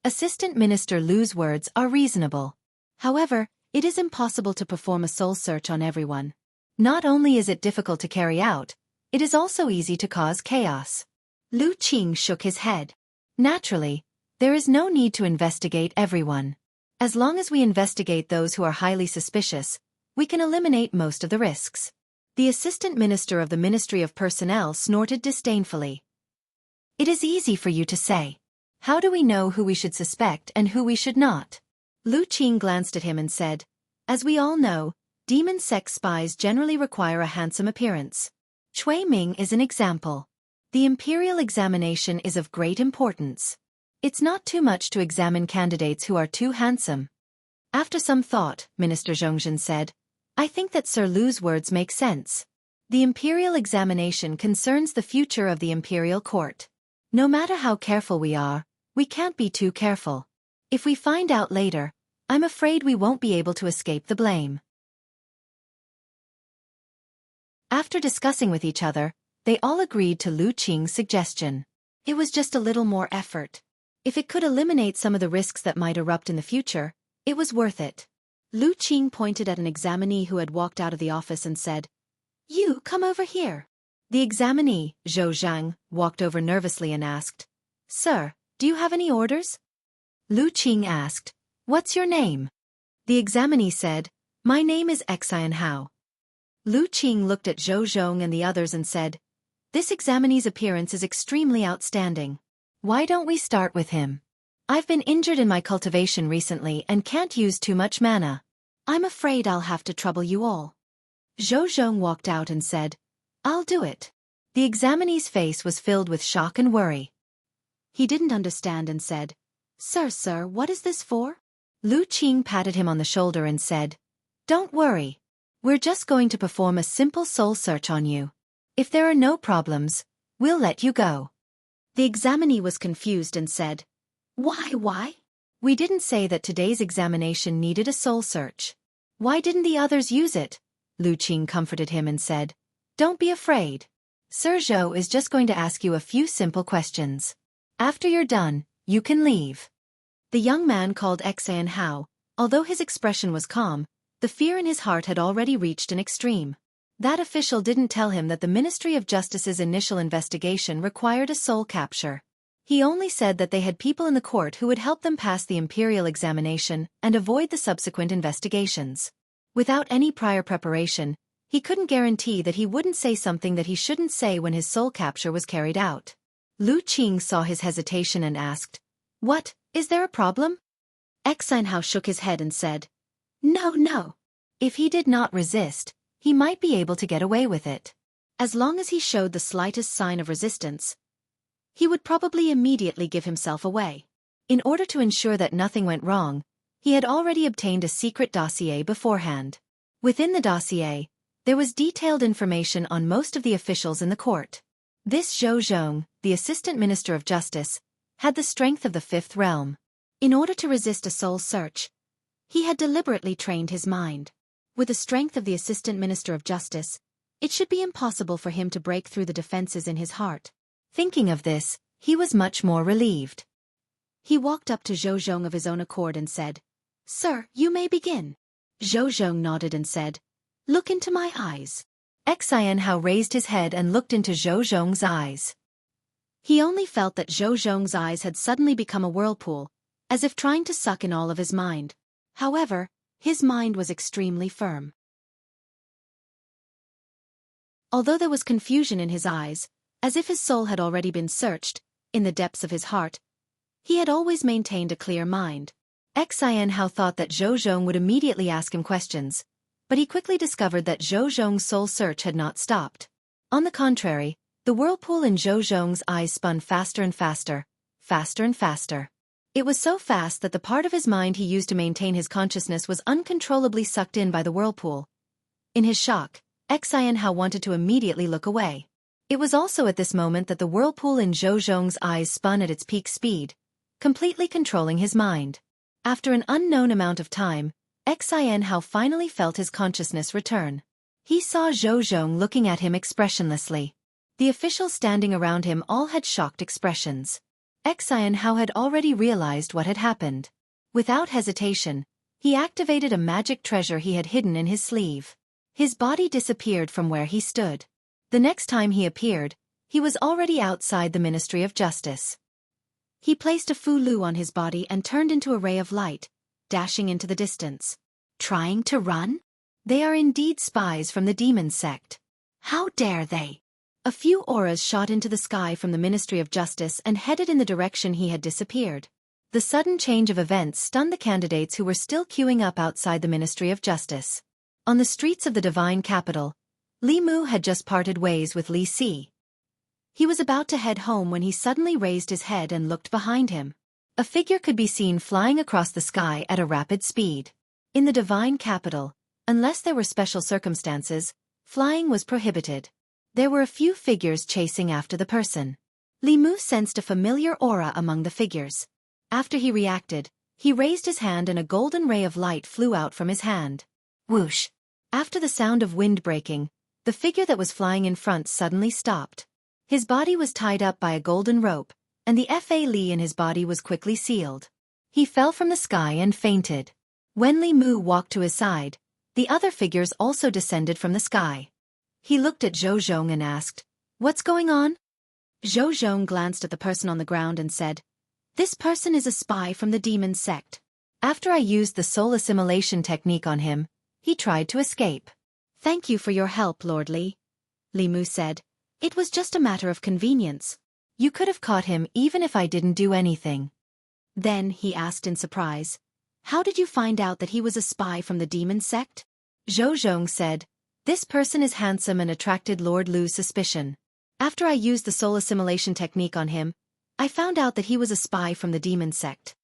Assistant Minister Lu's words are reasonable. However, it is impossible to perform a soul search on everyone. Not only is it difficult to carry out, it is also easy to cause chaos. Lu Qing shook his head. Naturally, there is no need to investigate everyone. As long as we investigate those who are highly suspicious, we can eliminate most of the risks. The assistant minister of the Ministry of Personnel snorted disdainfully. "It is easy for you to say. How do we know who we should suspect and who we should not?" Lu Qing glanced at him and said, "As we all know, demon sex spies generally require a handsome appearance. Cui Ming is an example. The imperial examination is of great importance. It's not too much to examine candidates who are too handsome." After some thought, Minister Zhongzhen said, I think that Sir Lu's words make sense. The imperial examination concerns the future of the imperial court. No matter how careful we are, we can't be too careful. If we find out later, I'm afraid we won't be able to escape the blame. After discussing with each other, they all agreed to Lu Qing's suggestion. It was just a little more effort. If it could eliminate some of the risks that might erupt in the future, it was worth it. Lu Qing pointed at an examinee who had walked out of the office and said, "You, come over here." The examinee, Zhou Zhang, walked over nervously and asked, "Sir, do you have any orders?" Lu Qing asked, "What's your name?" The examinee said, "My name is Xian Hao." Lu Qing looked at Zhou Zhong and the others and said, "This examinee's appearance is extremely outstanding. Why don't we start with him? I've been injured in my cultivation recently and can't use too much mana. I'm afraid I'll have to trouble you all." Zhou Zhong walked out and said, "I'll do it." The examinee's face was filled with shock and worry. He didn't understand and said, Sir, what is this for?" Lu Qing patted him on the shoulder and said, "Don't worry. We're just going to perform a simple soul search on you. If there are no problems, we'll let you go." The examinee was confused and said, Why? We didn't say that today's examination needed a soul search. Why didn't the others use it?" Lu Qing comforted him and said, "Don't be afraid. Sir Zhou is just going to ask you a few simple questions. After you're done, you can leave." The young man called Xian Hao, although his expression was calm, the fear in his heart had already reached an extreme. That official didn't tell him that the Ministry of Justice's initial investigation required a soul capture. He only said that they had people in the court who would help them pass the imperial examination and avoid the subsequent investigations. Without any prior preparation, he couldn't guarantee that he wouldn't say something that he shouldn't say when his soul capture was carried out. Lu Qing saw his hesitation and asked, "What, is there a problem?" Xian Hao shook his head and said, No. If he did not resist, he might be able to get away with it. As long as he showed the slightest sign of resistance, he would probably immediately give himself away. In order to ensure that nothing went wrong, he had already obtained a secret dossier beforehand. Within the dossier, there was detailed information on most of the officials in the court. This Zhou Zhong, the Assistant Minister of Justice, had the strength of the Fifth Realm. In order to resist a soul search, he had deliberately trained his mind. With the strength of the Assistant Minister of Justice, it should be impossible for him to break through the defenses in his heart. Thinking of this, he was much more relieved. He walked up to Zhou Zhong of his own accord and said, "Sir, you may begin." Zhou Zhong nodded and said, "Look into my eyes." Xian Hao raised his head and looked into Zhou Zhong's eyes. He only felt that Zhou Zhong's eyes had suddenly become a whirlpool, as if trying to suck in all of his mind. However, his mind was extremely firm. Although there was confusion in his eyes, as if his soul had already been searched, in the depths of his heart, he had always maintained a clear mind. Xian Hao thought that Zhou Zhong would immediately ask him questions, but he quickly discovered that Zhou Zhong's soul search had not stopped. On the contrary, the whirlpool in Zhou Zhong's eyes spun faster and faster, faster and faster. It was so fast that the part of his mind he used to maintain his consciousness was uncontrollably sucked in by the whirlpool. In his shock, Xian Hao wanted to immediately look away. It was also at this moment that the whirlpool in Zhou Zhong's eyes spun at its peak speed, completely controlling his mind. After an unknown amount of time, Xian Hao finally felt his consciousness return. He saw Zhou Zhong looking at him expressionlessly. The officials standing around him all had shocked expressions. Xian Hao had already realized what had happened. Without hesitation, he activated a magic treasure he had hidden in his sleeve. His body disappeared from where he stood. The next time he appeared, he was already outside the Ministry of Justice. He placed a fulu on his body and turned into a ray of light, dashing into the distance. Trying to run? They are indeed spies from the demon sect. How dare they? A few auras shot into the sky from the Ministry of Justice and headed in the direction he had disappeared. The sudden change of events stunned the candidates who were still queuing up outside the Ministry of Justice. On the streets of the divine capital, Li Mu had just parted ways with Li Si. He was about to head home when he suddenly raised his head and looked behind him. A figure could be seen flying across the sky at a rapid speed. In the divine capital, Unless there were special circumstances, flying was prohibited. There were a few figures chasing after the person. Li Mu sensed a familiar aura among the figures. After he reacted, he raised his hand and a golden ray of light flew out from his hand. Whoosh! After the sound of wind breaking, the figure that was flying in front suddenly stopped. His body was tied up by a golden rope, and the Fa Li in his body was quickly sealed. He fell from the sky and fainted. When Li Mu walked to his side, the other figures also descended from the sky. He looked at Zhou Zhong and asked, "What's going on?" Zhou Zhong glanced at the person on the ground and said, "This person is a spy from the demon sect. After I used the soul assimilation technique on him, he tried to escape." "Thank you for your help, Lord Li," Li Mu said. "It was just a matter of convenience. You could have caught him even if I didn't do anything." Then he asked in surprise, "How did you find out that he was a spy from the demon sect?" Zhou Zhong said, "This person is handsome and attracted Lord Lu's suspicion. After I used the soul assimilation technique on him, I found out that he was a spy from the demon sect."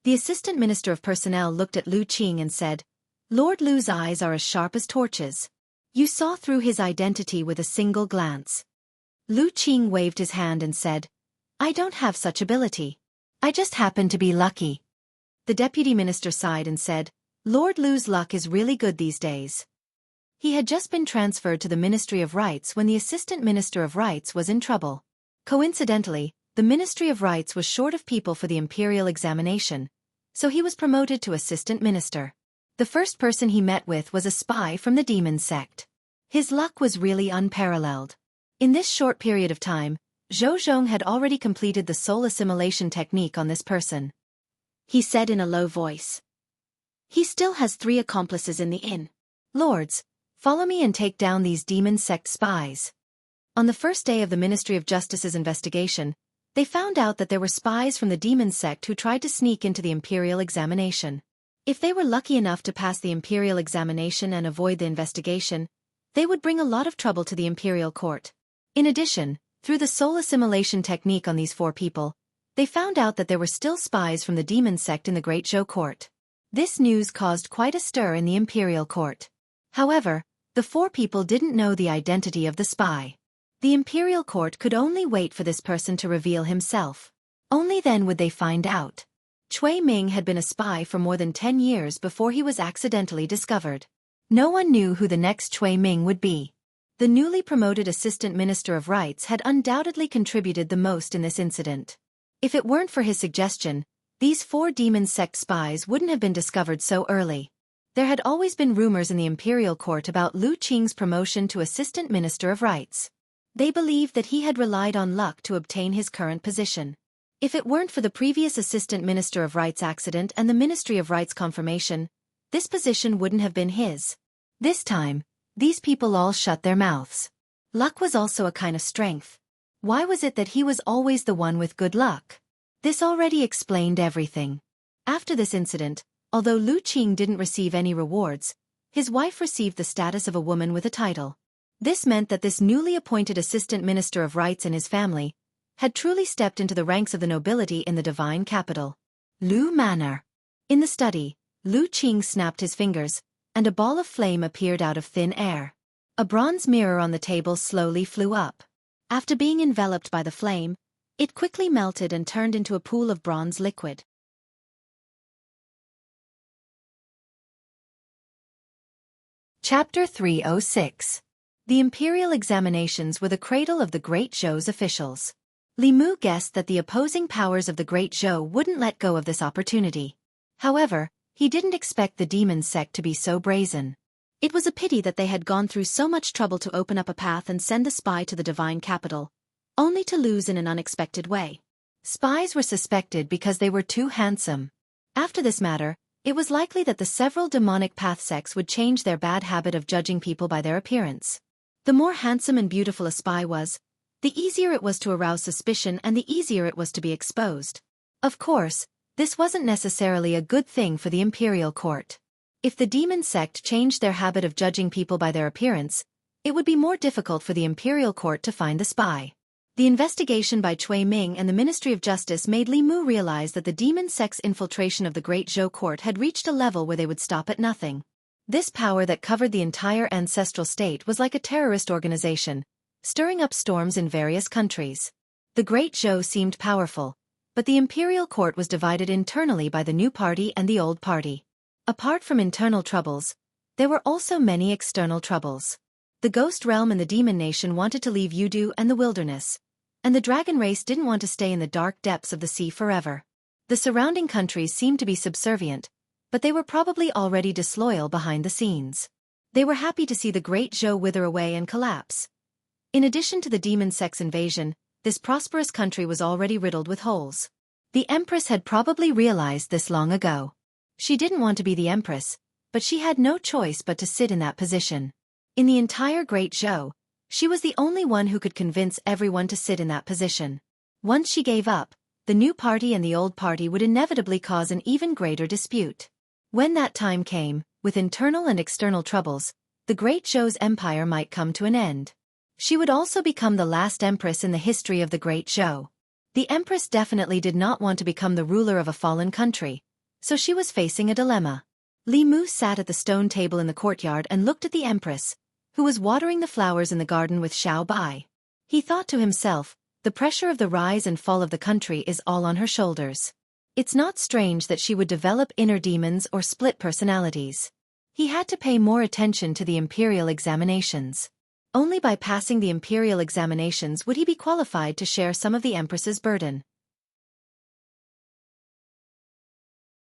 The Assistant Minister of Personnel looked at Lu Qing and said, "Lord Lu's eyes are as sharp as torches. You saw through his identity with a single glance." Lu Qing waved his hand and said, "I don't have such ability. I just happen to be lucky." The Deputy Minister sighed and said, "Lord Lu's luck is really good these days." He had just been transferred to the Ministry of Rights when the Assistant Minister of Rights was in trouble. Coincidentally, the Ministry of Rights was short of people for the imperial examination, so he was promoted to Assistant Minister. The first person he met with was a spy from the demon sect. His luck was really unparalleled. In this short period of time, Zhou Zhong had already completed the soul assimilation technique on this person. He said in a low voice, "He still has 3 accomplices in the inn. Lords, follow me and take down these demon sect spies." On the first day of the Ministry of Justice's investigation, they found out that there were spies from the demon sect who tried to sneak into the imperial examination. If they were lucky enough to pass the imperial examination and avoid the investigation, they would bring a lot of trouble to the imperial court. In addition, through the soul assimilation technique on these 4 people, they found out that there were still spies from the demon sect in the Great Zhou court. This news caused quite a stir in the imperial court. However, the 4 people didn't know the identity of the spy. The imperial court could only wait for this person to reveal himself. Only then would they find out. Cui Ming had been a spy for more than 10 years before he was accidentally discovered. No one knew who the next Cui Ming would be. The newly promoted Assistant Minister of Rights had undoubtedly contributed the most in this incident. If it weren't for his suggestion, these 4 demon sect spies wouldn't have been discovered so early. There had always been rumors in the imperial court about Lu Qing's promotion to Assistant Minister of Rights. They believed that he had relied on luck to obtain his current position. If it weren't for the previous Assistant Minister of Rights accident and the Ministry of Rights confirmation, this position wouldn't have been his. This time, these people all shut their mouths. Luck was also a kind of strength. Why was it that he was always the one with good luck? This already explained everything. After this incident, although Lu Qing didn't receive any rewards, his wife received the status of a woman with a title. This meant that this newly appointed Assistant Minister of Rights and his family had truly stepped into the ranks of the nobility in the divine capital. Lu Manor. In the study, Lu Qing snapped his fingers, and a ball of flame appeared out of thin air. A bronze mirror on the table slowly flew up. After being enveloped by the flame, it quickly melted and turned into a pool of bronze liquid. Chapter 306. The imperial examinations were the cradle of the Great Zhou's officials. Li Mu guessed that the opposing powers of the Great Zhou wouldn't let go of this opportunity. However, he didn't expect the demon sect to be so brazen. It was a pity that they had gone through so much trouble to open up a path and send the spy to the divine capital, only to lose in an unexpected way. Spies were suspected because they were too handsome. After this matter, it was likely that the several demonic path sects would change their bad habit of judging people by their appearance. The more handsome and beautiful a spy was, the easier it was to arouse suspicion and the easier it was to be exposed. Of course, this wasn't necessarily a good thing for the imperial court. If the demon sect changed their habit of judging people by their appearance, it would be more difficult for the imperial court to find the spy. The investigation by Cui Ming and the Ministry of Justice made Li Mu realize that the demon sex infiltration of the Great Zhou court had reached a level where they would stop at nothing. This power that covered the entire ancestral state was like a terrorist organization, stirring up storms in various countries. The Great Zhou seemed powerful, but the imperial court was divided internally by the new party and the old party. Apart from internal troubles, there were also many external troubles. The ghost realm and the demon nation wanted to leave Yudu and the wilderness, and the dragon race didn't want to stay in the dark depths of the sea forever. The surrounding countries seemed to be subservient, but they were probably already disloyal behind the scenes. They were happy to see the Great Zhou wither away and collapse. In addition to the demon sex invasion, this prosperous country was already riddled with holes. The Empress had probably realized this long ago. She didn't want to be the Empress, but she had no choice but to sit in that position. In the entire Great Zhou, she was the only one who could convince everyone to sit in that position. Once she gave up, the new party and the old party would inevitably cause an even greater dispute. When that time came, with internal and external troubles, the Great Zhou's empire might come to an end. She would also become the last empress in the history of the Great Zhou. The empress definitely did not want to become the ruler of a fallen country, so she was facing a dilemma. Li Mu sat at the stone table in the courtyard and looked at the empress, who was watering the flowers in the garden with Xiao Bai. He thought to himself, the pressure of the rise and fall of the country is all on her shoulders. It's not strange that she would develop inner demons or split personalities. He had to pay more attention to the imperial examinations. Only by passing the imperial examinations would he be qualified to share some of the empress's burden.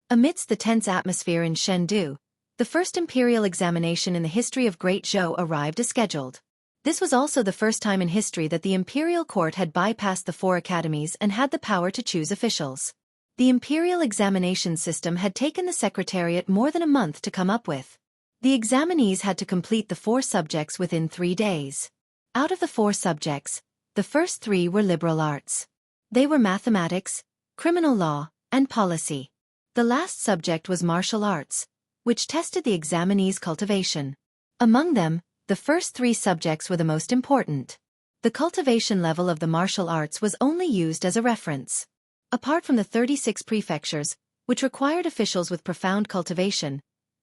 Amidst the tense atmosphere in Chengdu, the first imperial examination in the history of Great Zhou arrived as scheduled. This was also the first time in history that the imperial court had bypassed the 4 academies and had the power to choose officials. The imperial examination system had taken the secretariat more than a month to come up with. The examinees had to complete the 4 subjects within 3 days. Out of the 4 subjects, the first 3 were liberal arts. They were mathematics, criminal law, and policy. The last subject was martial arts, which tested the examinees' cultivation. Among them, the first 3 subjects were the most important. The cultivation level of the martial arts was only used as a reference. Apart from the 36 prefectures, which required officials with profound cultivation,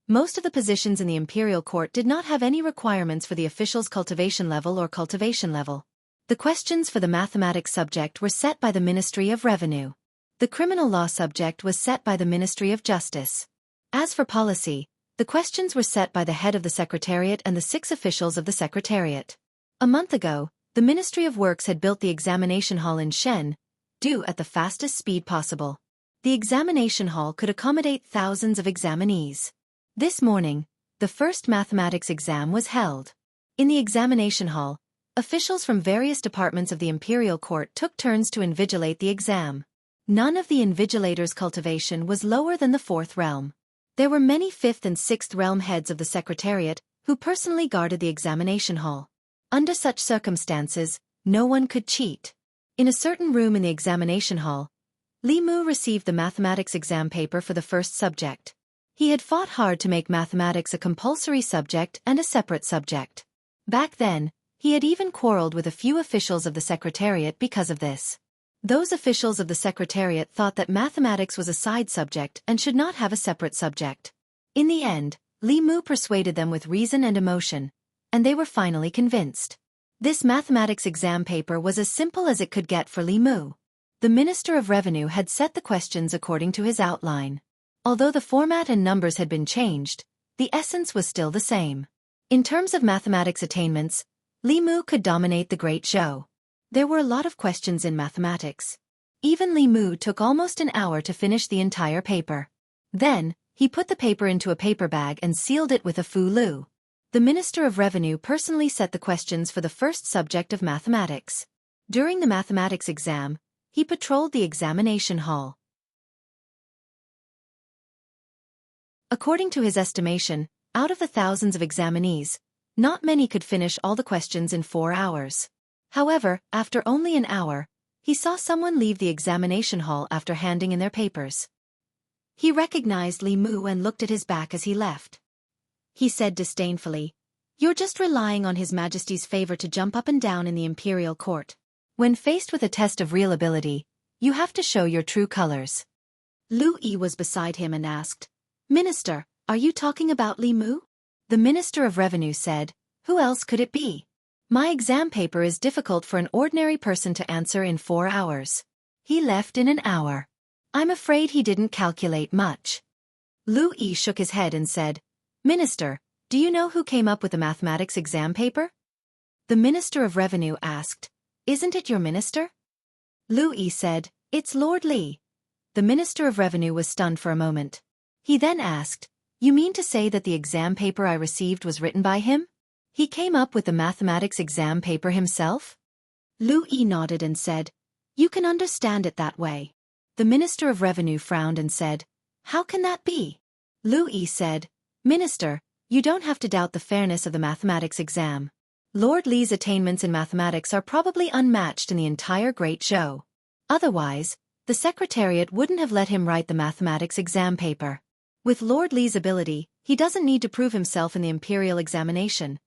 most of the positions in the imperial court did not have any requirements for the officials' cultivation level or cultivation level. The questions for the mathematics subject were set by the Ministry of Revenue. The criminal law subject was set by the Ministry of Justice. As for policy, the questions were set by the head of the Secretariat and the 6 officials of the Secretariat. A month ago, the Ministry of Works had built the examination hall in Shen, due at the fastest speed possible. The examination hall could accommodate thousands of examinees. This morning, the first mathematics exam was held. In the examination hall, officials from various departments of the imperial court took turns to invigilate the exam. None of the invigilators' cultivation was lower than the 4th realm. There were many 5th and 6th realm heads of the Secretariat who personally guarded the examination hall. Under such circumstances, no one could cheat. In a certain room in the examination hall, Li Mu received the mathematics exam paper for the first subject. He had fought hard to make mathematics a compulsory subject and a separate subject. Back then, he had even quarreled with a few officials of the Secretariat because of this. Those officials of the Secretariat thought that mathematics was a side subject and should not have a separate subject. In the end, Li Mu persuaded them with reason and emotion, and they were finally convinced. This mathematics exam paper was as simple as it could get for Li Mu. The Minister of Revenue had set the questions according to his outline. Although the format and numbers had been changed, the essence was still the same. In terms of mathematics attainments, Li Mu could dominate the Great Zhou. There were a lot of questions in mathematics. Even Li Mu took almost an hour to finish the entire paper. Then, he put the paper into a paper bag and sealed it with a fulu. The Minister of Revenue personally set the questions for the first subject of mathematics. During the mathematics exam, he patrolled the examination hall. According to his estimation, out of the thousands of examinees, not many could finish all the questions in 4 hours. However, after only an hour, he saw someone leave the examination hall after handing in their papers. He recognized Li Mu and looked at his back as he left. He said disdainfully, "You're just relying on His Majesty's favor to jump up and down in the imperial court. When faced with a test of real ability, you have to show your true colors. Lu Yi was beside him and asked, "Minister, are you talking about Li Mu?" The Minister of Revenue said, "Who else could it be? My exam paper is difficult for an ordinary person to answer in 4 hours. He left in an hour. I'm afraid he didn't calculate much." Lu Yi shook his head and said, "Minister, do you know who came up with the mathematics exam paper?" The Minister of Revenue asked, "Isn't it your minister?" Lu Yi said, "It's Lord Li." The Minister of Revenue was stunned for a moment. He then asked, "You mean to say that the exam paper I received was written by him? He came up with the mathematics exam paper himself?" Lu Yi nodded and said, "You can understand it that way." The Minister of Revenue frowned and said, "How can that be?" Lu Yi said, "Minister, you don't have to doubt the fairness of the mathematics exam. Lord Li's attainments in mathematics are probably unmatched in the entire Great Show. Otherwise, the Secretariat wouldn't have let him write the mathematics exam paper. With Lord Li's ability, he doesn't need to prove himself in the Imperial examination."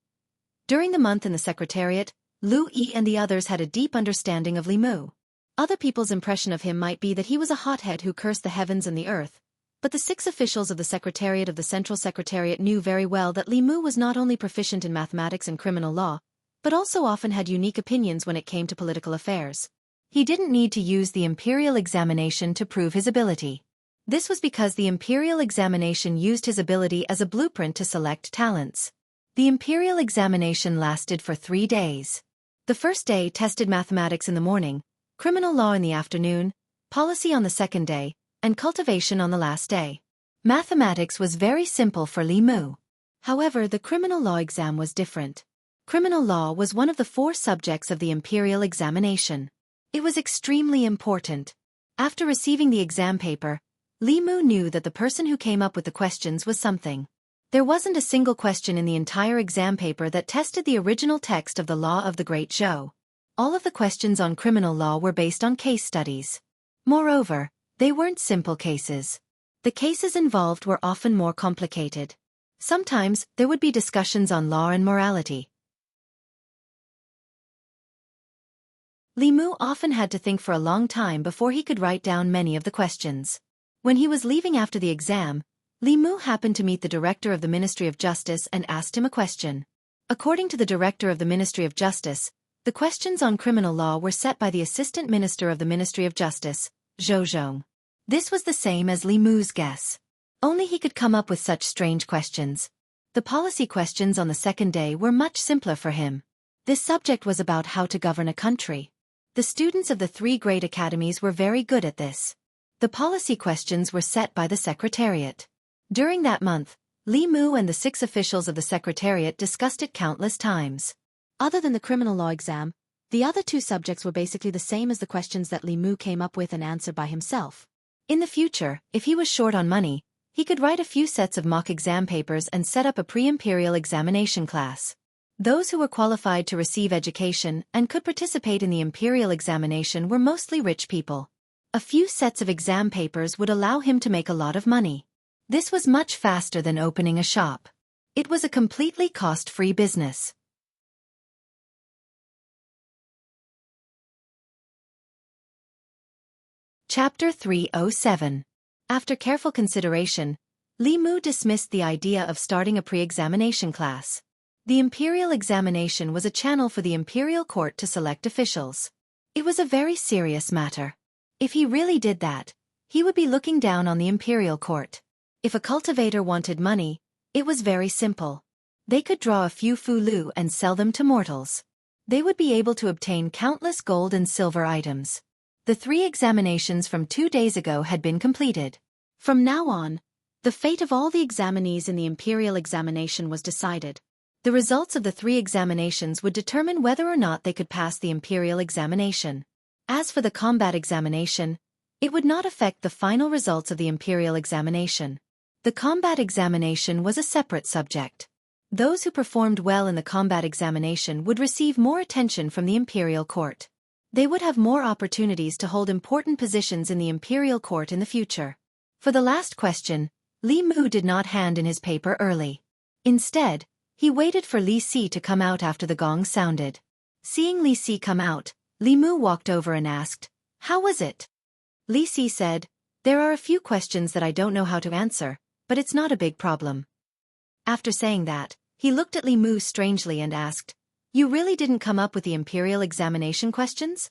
During the month in the Secretariat, Lu Yi and the others had a deep understanding of Li Mu. Other people's impression of him might be that he was a hothead who cursed the heavens and the earth, but the 6 officials of the Secretariat of the Central Secretariat knew very well that Li Mu was not only proficient in mathematics and criminal law, but also often had unique opinions when it came to political affairs. He didn't need to use the Imperial examination to prove his ability. This was because the Imperial examination used his ability as a blueprint to select talents. The Imperial examination lasted for 3 days. The first day tested mathematics in the morning, criminal law in the afternoon, policy on the second day, and cultivation on the last day. Mathematics was very simple for Li Mu. However, the criminal law exam was different. Criminal law was one of the 4 subjects of the Imperial examination. It was extremely important. After receiving the exam paper, Li Mu knew that the person who came up with the questions was something. There wasn't a single question in the entire exam paper that tested the original text of the law of the Great Show. All of the questions on criminal law were based on case studies. Moreover, they weren't simple cases. The cases involved were often more complicated. Sometimes, there would be discussions on law and morality. Li Mu often had to think for a long time before he could write down many of the questions. When he was leaving after the exam, Li Mu happened to meet the Director of the Ministry of Justice and asked him a question. According to the Director of the Ministry of Justice, the questions on criminal law were set by the Assistant Minister of the Ministry of Justice, Zhou Zhong. This was the same as Li Mu's guess. Only he could come up with such strange questions. The policy questions on the second day were much simpler for him. This subject was about how to govern a country. The students of the 3 great academies were very good at this. The policy questions were set by the Secretariat. During that month, Li Mu and the 6 officials of the Secretariat discussed it countless times. Other than the criminal law exam, the other 2 subjects were basically the same as the questions that Li Mu came up with and answered by himself. In the future, if he was short on money, he could write a few sets of mock exam papers and set up a pre-imperial examination class. Those who were qualified to receive education and could participate in the imperial examination were mostly rich people. A few sets of exam papers would allow him to make a lot of money. This was much faster than opening a shop. It was a completely cost-free business. Chapter 307. After careful consideration, Li Mu dismissed the idea of starting a pre-examination class. The imperial examination was a channel for the imperial court to select officials. It was a very serious matter. If he really did that, he would be looking down on the imperial court. If a cultivator wanted money, it was very simple. They could draw a few fulu and sell them to mortals. They would be able to obtain countless gold and silver items. The 3 examinations from 2 days ago had been completed. From now on, the fate of all the examinees in the imperial examination was decided. The results of the 3 examinations would determine whether or not they could pass the imperial examination. As for the combat examination, it would not affect the final results of the imperial examination. The combat examination was a separate subject. Those who performed well in the combat examination would receive more attention from the imperial court. They would have more opportunities to hold important positions in the imperial court in the future. For the last question, Li Mu did not hand in his paper early. Instead, he waited for Li Si to come out after the gong sounded. Seeing Li Si come out, Li Mu walked over and asked, "How was it?" Li Si said, "There are a few questions that I don't know how to answer, but it's not a big problem." After saying that, he looked at Li Mu strangely and asked, "You really didn't come up with the imperial examination questions?"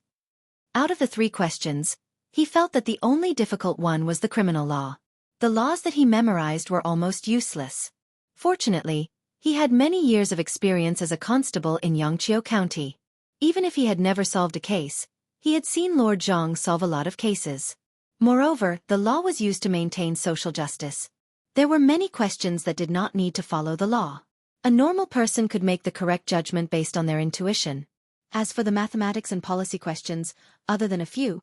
Out of the 3 questions, he felt that the only difficult one was the criminal law. The laws that he memorized were almost useless. Fortunately, he had many years of experience as a constable in Yangqiu County. Even if he had never solved a case, he had seen Lord Zhang solve a lot of cases. Moreover, the law was used to maintain social justice. There were many questions that did not need to follow the law. A normal person could make the correct judgment based on their intuition. As for the mathematics and policy questions, other than a few,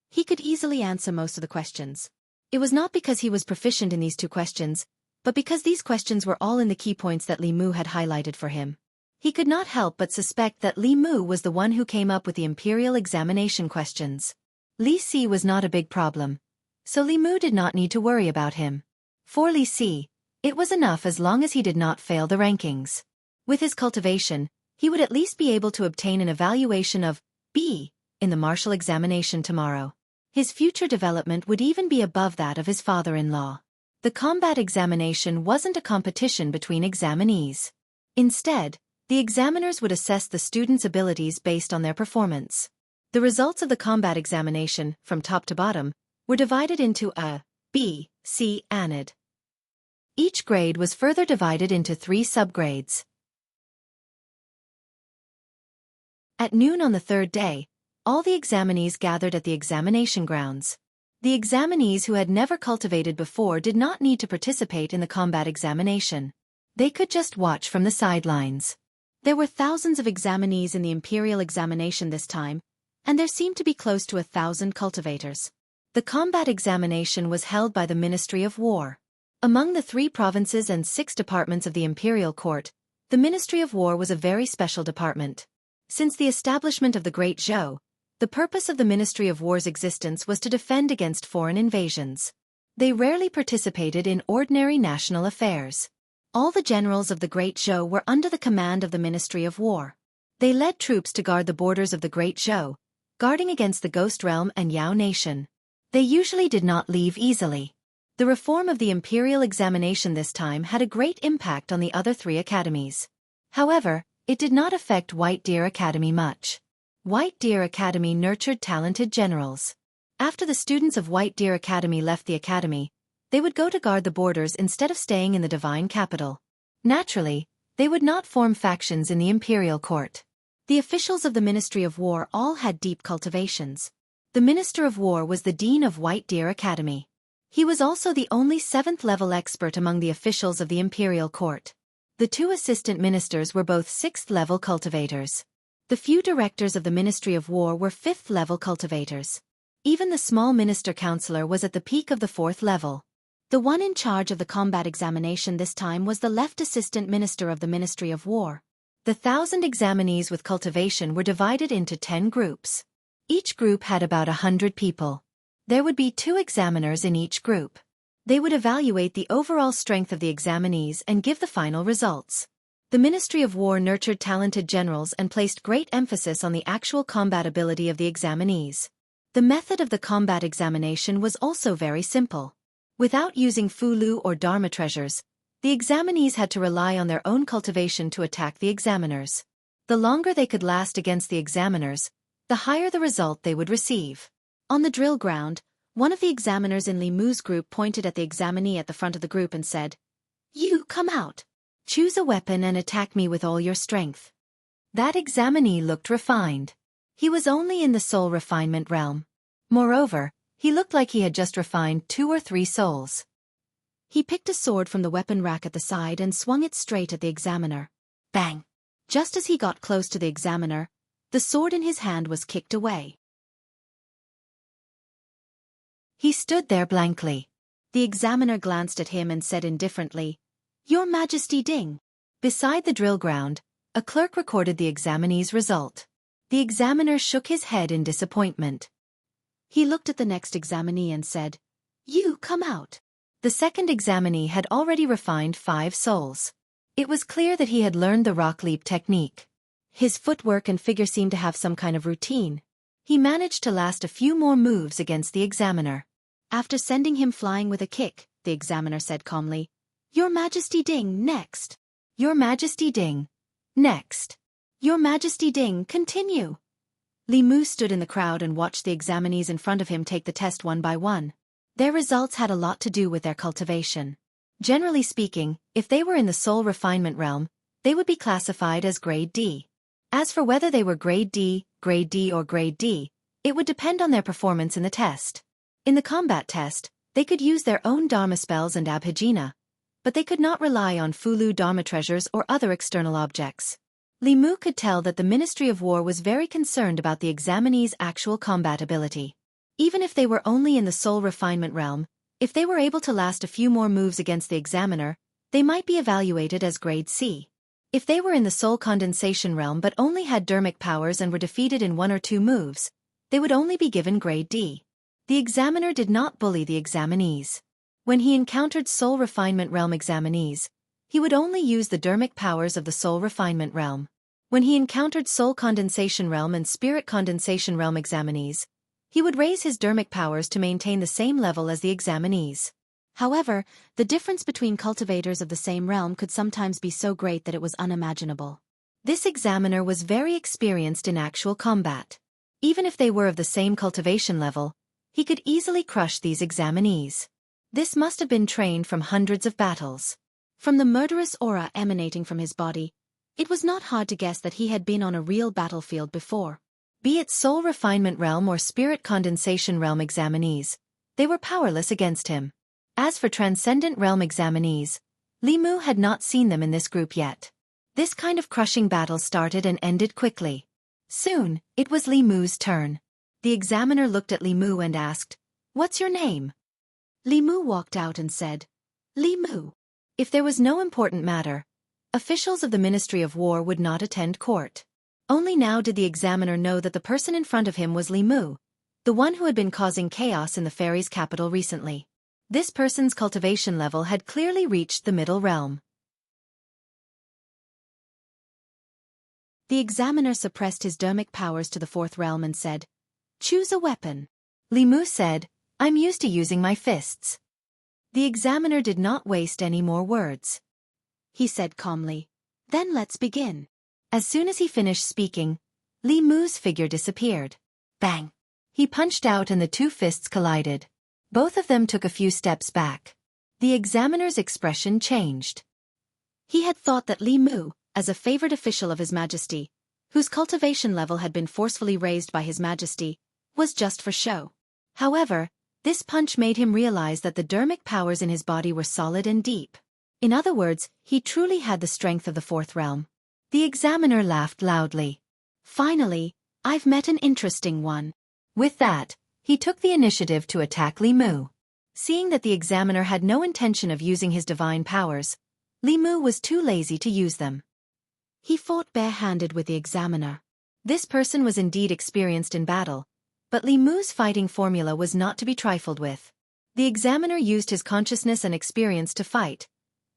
he could easily answer most of the questions. It was not because he was proficient in these 2 questions, but because these questions were all in the key points that Li Mu had highlighted for him. He could not help but suspect that Li Mu was the one who came up with the imperial examination questions. Li Si was not a big problem, so Li Mu did not need to worry about him. For Li Si, it was enough as long as he did not fail the rankings. With his cultivation, he would at least be able to obtain an evaluation of B in the martial examination tomorrow. His future development would even be above that of his father-in-law. The combat examination wasn't a competition between examinees. Instead, the examiners would assess the students' abilities based on their performance. The results of the combat examination, from top to bottom, were divided into A, B, C, and D. Each grade was further divided into 3 subgrades. At noon on the 3rd day, all the examinees gathered at the examination grounds. The examinees who had never cultivated before did not need to participate in the combat examination. They could just watch from the sidelines. There were thousands of examinees in the imperial examination this time, and there seemed to be close to 1,000 cultivators. The combat examination was held by the Ministry of War. Among the 3 provinces and 6 departments of the imperial court, the Ministry of War was a very special department. Since the establishment of the Great Zhou, the purpose of the Ministry of War's existence was to defend against foreign invasions. They rarely participated in ordinary national affairs. All the generals of the Great Zhou were under the command of the Ministry of War. They led troops to guard the borders of the Great Zhou, guarding against the Ghost Realm and Yao Nation. They usually did not leave easily. The reform of the imperial examination this time had a great impact on the other 3 academies. However, it did not affect White Deer Academy much. White Deer Academy nurtured talented generals. After the students of White Deer Academy left the academy, they would go to guard the borders instead of staying in the divine capital. Naturally, they would not form factions in the imperial court. The officials of the Ministry of War all had deep cultivations. The Minister of War was the Dean of White Deer Academy. He was also the only 7th-level expert among the officials of the imperial court. The 2 assistant ministers were both 6th-level cultivators. The few directors of the Ministry of War were 5th-level cultivators. Even the small minister counselor was at the peak of the 4th level. The one in charge of the combat examination this time was the left assistant minister of the Ministry of War. The 1,000 examinees with cultivation were divided into 10 groups. Each group had about 100 people. There would be 2 examiners in each group. They would evaluate the overall strength of the examinees and give the final results. The Ministry of War nurtured talented generals and placed great emphasis on the actual combat ability of the examinees. The method of the combat examination was also very simple. Without using Fulu or Dharma treasures, the examinees had to rely on their own cultivation to attack the examiners. The longer they could last against the examiners, the higher the result they would receive. On the drill ground, one of the examiners in Li Mu's group pointed at the examinee at the front of the group and said, "You come out. Choose a weapon and attack me with all your strength." That examinee looked refined. He was only in the soul refinement realm. Moreover, he looked like he had just refined 2 or 3 souls. He picked a sword from the weapon rack at the side and swung it straight at the examiner. Bang! Just as he got close to the examiner, the sword in his hand was kicked away. He stood there blankly. The examiner glanced at him and said indifferently, "Your Majesty Ding." Beside the drill ground, a clerk recorded the examinee's result. The examiner shook his head in disappointment. He looked at the next examinee and said, "You come out." The second examinee had already refined 5 souls. It was clear that he had learned the rock leap technique. His footwork and figure seemed to have some kind of routine. He managed to last a few more moves against the examiner. After sending him flying with a kick, the examiner said calmly, "Your Majesty Ding, next. Your Majesty Ding. Next. Your Majesty Ding, continue." Li Mu stood in the crowd and watched the examinees in front of him take the test one by one. Their results had a lot to do with their cultivation. Generally speaking, if they were in the soul refinement realm, they would be classified as Grade D. As for whether they were Grade D, or Grade D, it would depend on their performance in the test. In the combat test, they could use their own Dharma spells and Abhijna, but they could not rely on Fulu Dharma treasures or other external objects. Li Mu could tell that the Ministry of War was very concerned about the examinees' actual combat ability. Even if they were only in the soul refinement realm, if they were able to last a few more moves against the examiner, they might be evaluated as Grade C. If they were in the soul condensation realm but only had dermic powers and were defeated in 1 or 2 moves, they would only be given Grade D. The examiner did not bully the examinees. When he encountered soul refinement realm examinees, he would only use the dermic powers of the soul refinement realm. When he encountered soul condensation realm and spirit condensation realm examinees, he would raise his dermic powers to maintain the same level as the examinees. However, the difference between cultivators of the same realm could sometimes be so great that it was unimaginable. This examiner was very experienced in actual combat. Even if they were of the same cultivation level, he could easily crush these examinees. This must have been trained from hundreds of battles. From the murderous aura emanating from his body, it was not hard to guess that he had been on a real battlefield before. Be it soul refinement realm or spirit condensation realm examinees, they were powerless against him. As for transcendent realm examinees, Li Mu had not seen them in this group yet. This kind of crushing battle started and ended quickly. Soon, it was Li Mu's turn. The examiner looked at Li Mu and asked, "What's your name?" Li Mu walked out and said, "Li Mu." If there was no important matter, officials of the Ministry of War would not attend court. Only now did the examiner know that the person in front of him was Li Mu, the one who had been causing chaos in the fairies' capital recently. This person's cultivation level had clearly reached the middle realm. The examiner suppressed his dermic powers to the 4th realm and said, "Choose a weapon." Li Mu said, "I'm used to using my fists." The examiner did not waste any more words. He said calmly, "Then let's begin." As soon as he finished speaking, Li Mu's figure disappeared. Bang! He punched out and the 2 fists collided. Both of them took a few steps back. The examiner's expression changed. He had thought that Li Mu, as a favored official of His Majesty, whose cultivation level had been forcefully raised by His Majesty, was just for show. However, this punch made him realize that the dermic powers in his body were solid and deep. In other words, he truly had the strength of the 4th realm. The examiner laughed loudly. "Finally, I've met an interesting one." With that, he took the initiative to attack Li Mu. Seeing that the examiner had no intention of using his divine powers, Li Mu was too lazy to use them. He fought barehanded with the examiner. This person was indeed experienced in battle, but Li Mu's fighting formula was not to be trifled with. The examiner used his consciousness and experience to fight,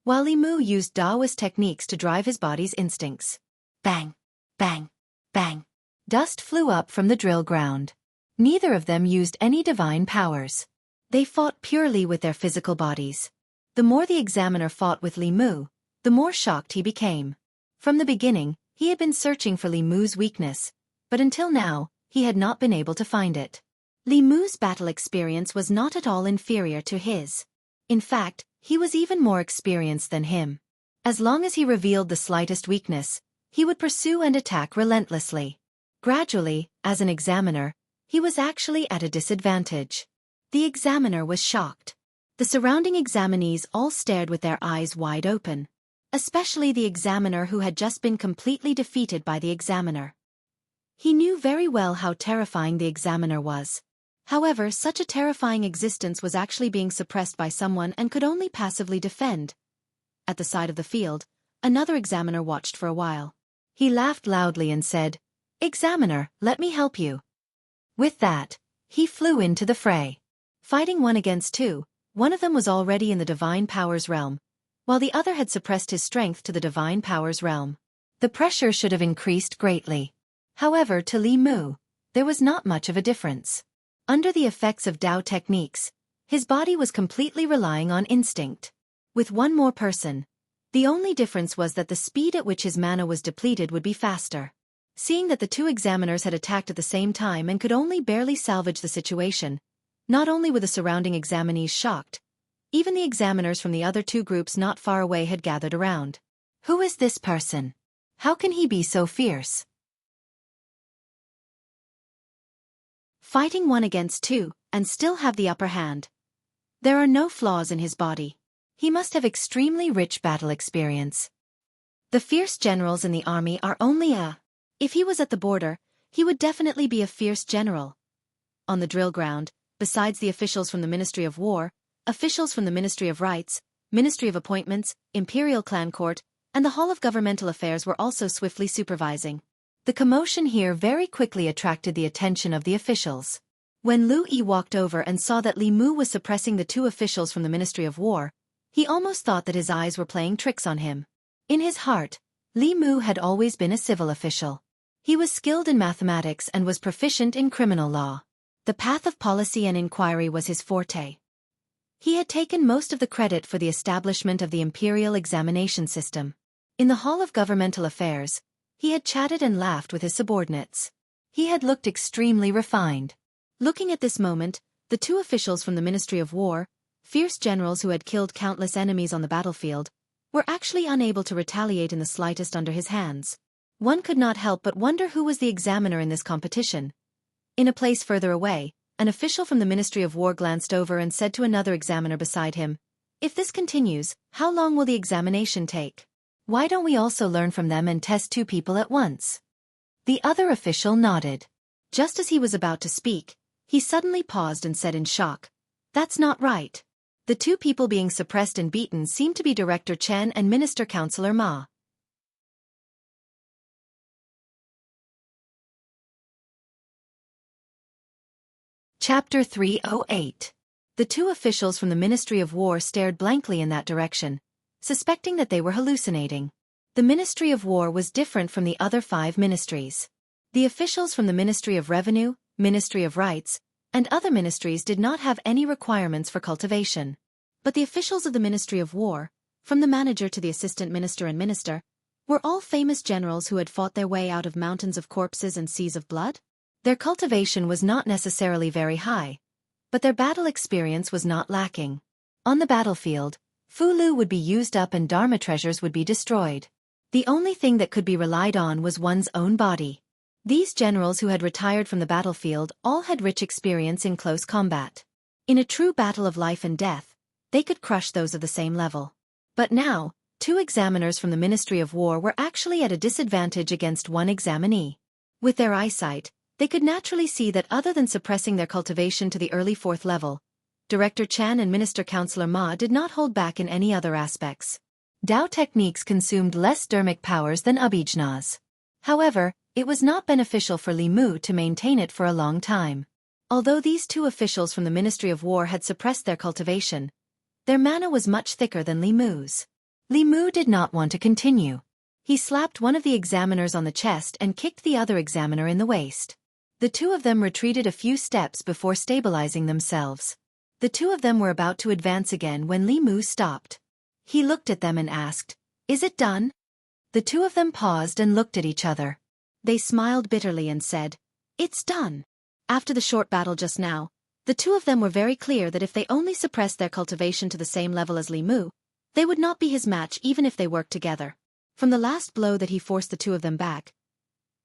while Li Mu used Daoist techniques to drive his body's instincts. Bang! Bang! Bang! Dust flew up from the drill ground. Neither of them used any divine powers. They fought purely with their physical bodies. The more the examiner fought with Li Mu, the more shocked he became. From the beginning, he had been searching for Li Mu's weakness, but until now, he had not been able to find it. Li Mu's battle experience was not at all inferior to his. In fact, he was even more experienced than him. As long as he revealed the slightest weakness, he would pursue and attack relentlessly. Gradually, as an examiner, he was actually at a disadvantage. The examiner was shocked. The surrounding examinees all stared with their eyes wide open. Especially the examiner who had just been completely defeated by the examiner. He knew very well how terrifying the examiner was. However, such a terrifying existence was actually being suppressed by someone and could only passively defend. At the side of the field, another examiner watched for a while. He laughed loudly and said, "Examiner, let me help you." With that, he flew into the fray. Fighting 1 against 2, one of them was already in the divine powers realm, while the other had suppressed his strength to the divine powers realm. The pressure should have increased greatly. However, to Li Mu, there was not much of a difference. Under the effects of Dao techniques, his body was completely relying on instinct. With one more person, the only difference was that the speed at which his mana was depleted would be faster. Seeing that the two examiners had attacked at the same time and could only barely salvage the situation, not only were the surrounding examinees shocked, even the examiners from the other two groups not far away had gathered around. Who is this person? How can he be so fierce? Fighting 1 against 2, and still have the upper hand. There are no flaws in his body. He must have extremely rich battle experience. The fierce generals in the army are only If he was at the border, he would definitely be a fierce general. On the drill ground, besides the officials from the Ministry of War, officials from the Ministry of Rights, Ministry of Appointments, Imperial Clan Court, and the Hall of Governmental Affairs were also swiftly supervising. The commotion here very quickly attracted the attention of the officials. When Lu Yi walked over and saw that Li Mu was suppressing the two officials from the Ministry of War, he almost thought that his eyes were playing tricks on him. In his heart, Li Mu had always been a civil official. He was skilled in mathematics and was proficient in criminal law. The path of policy and inquiry was his forte. He had taken most of the credit for the establishment of the imperial examination system. In the Hall of Governmental Affairs, he had chatted and laughed with his subordinates. He had looked extremely refined. Looking at this moment, the two officials from the Ministry of War, fierce generals who had killed countless enemies on the battlefield, were actually unable to retaliate in the slightest under his hands. One could not help but wonder who was the examiner in this competition. In a place further away, an official from the Ministry of War glanced over and said to another examiner beside him, "If this continues, how long will the examination take? Why don't we also learn from them and test two people at once?" The other official nodded. Just as he was about to speak, he suddenly paused and said in shock, "That's not right." The two people being suppressed and beaten seemed to be Director Chen and Minister Councillor Ma. Chapter 308. The two officials from the Ministry of War stared blankly in that direction, suspecting that they were hallucinating. The Ministry of War was different from the other 5 ministries. The officials from the Ministry of Revenue, Ministry of Rights, and other ministries did not have any requirements for cultivation. But the officials of the Ministry of War, from the manager to the assistant minister and minister, were all famous generals who had fought their way out of mountains of corpses and seas of blood. Their cultivation was not necessarily very high, but their battle experience was not lacking. On the battlefield, Fulu would be used up and Dharma treasures would be destroyed. The only thing that could be relied on was one's own body. These generals who had retired from the battlefield all had rich experience in close combat. In a true battle of life and death, they could crush those of the same level. But now, 2 examiners from the Ministry of War were actually at a disadvantage against one examinee. With their eyesight, they could naturally see that other than suppressing their cultivation to the early 4th level, Director Chan and Minister Councillor Ma did not hold back in any other aspects. Dao techniques consumed less dermic powers than Abhijna's. However, it was not beneficial for Li Mu to maintain it for a long time. Although these 2 officials from the Ministry of War had suppressed their cultivation, their mana was much thicker than Li Mu's. Li Mu did not want to continue. He slapped one of the examiners on the chest and kicked the other examiner in the waist. The 2 of them retreated a few steps before stabilizing themselves. The 2 of them were about to advance again when Li Mu stopped. He looked at them and asked, "Is it done?" The 2 of them paused and looked at each other. They smiled bitterly and said, "It's done." After the short battle just now, the 2 of them were very clear that if they only suppressed their cultivation to the same level as Li Mu, they would not be his match even if they worked together. From the last blow that he forced the 2 of them back,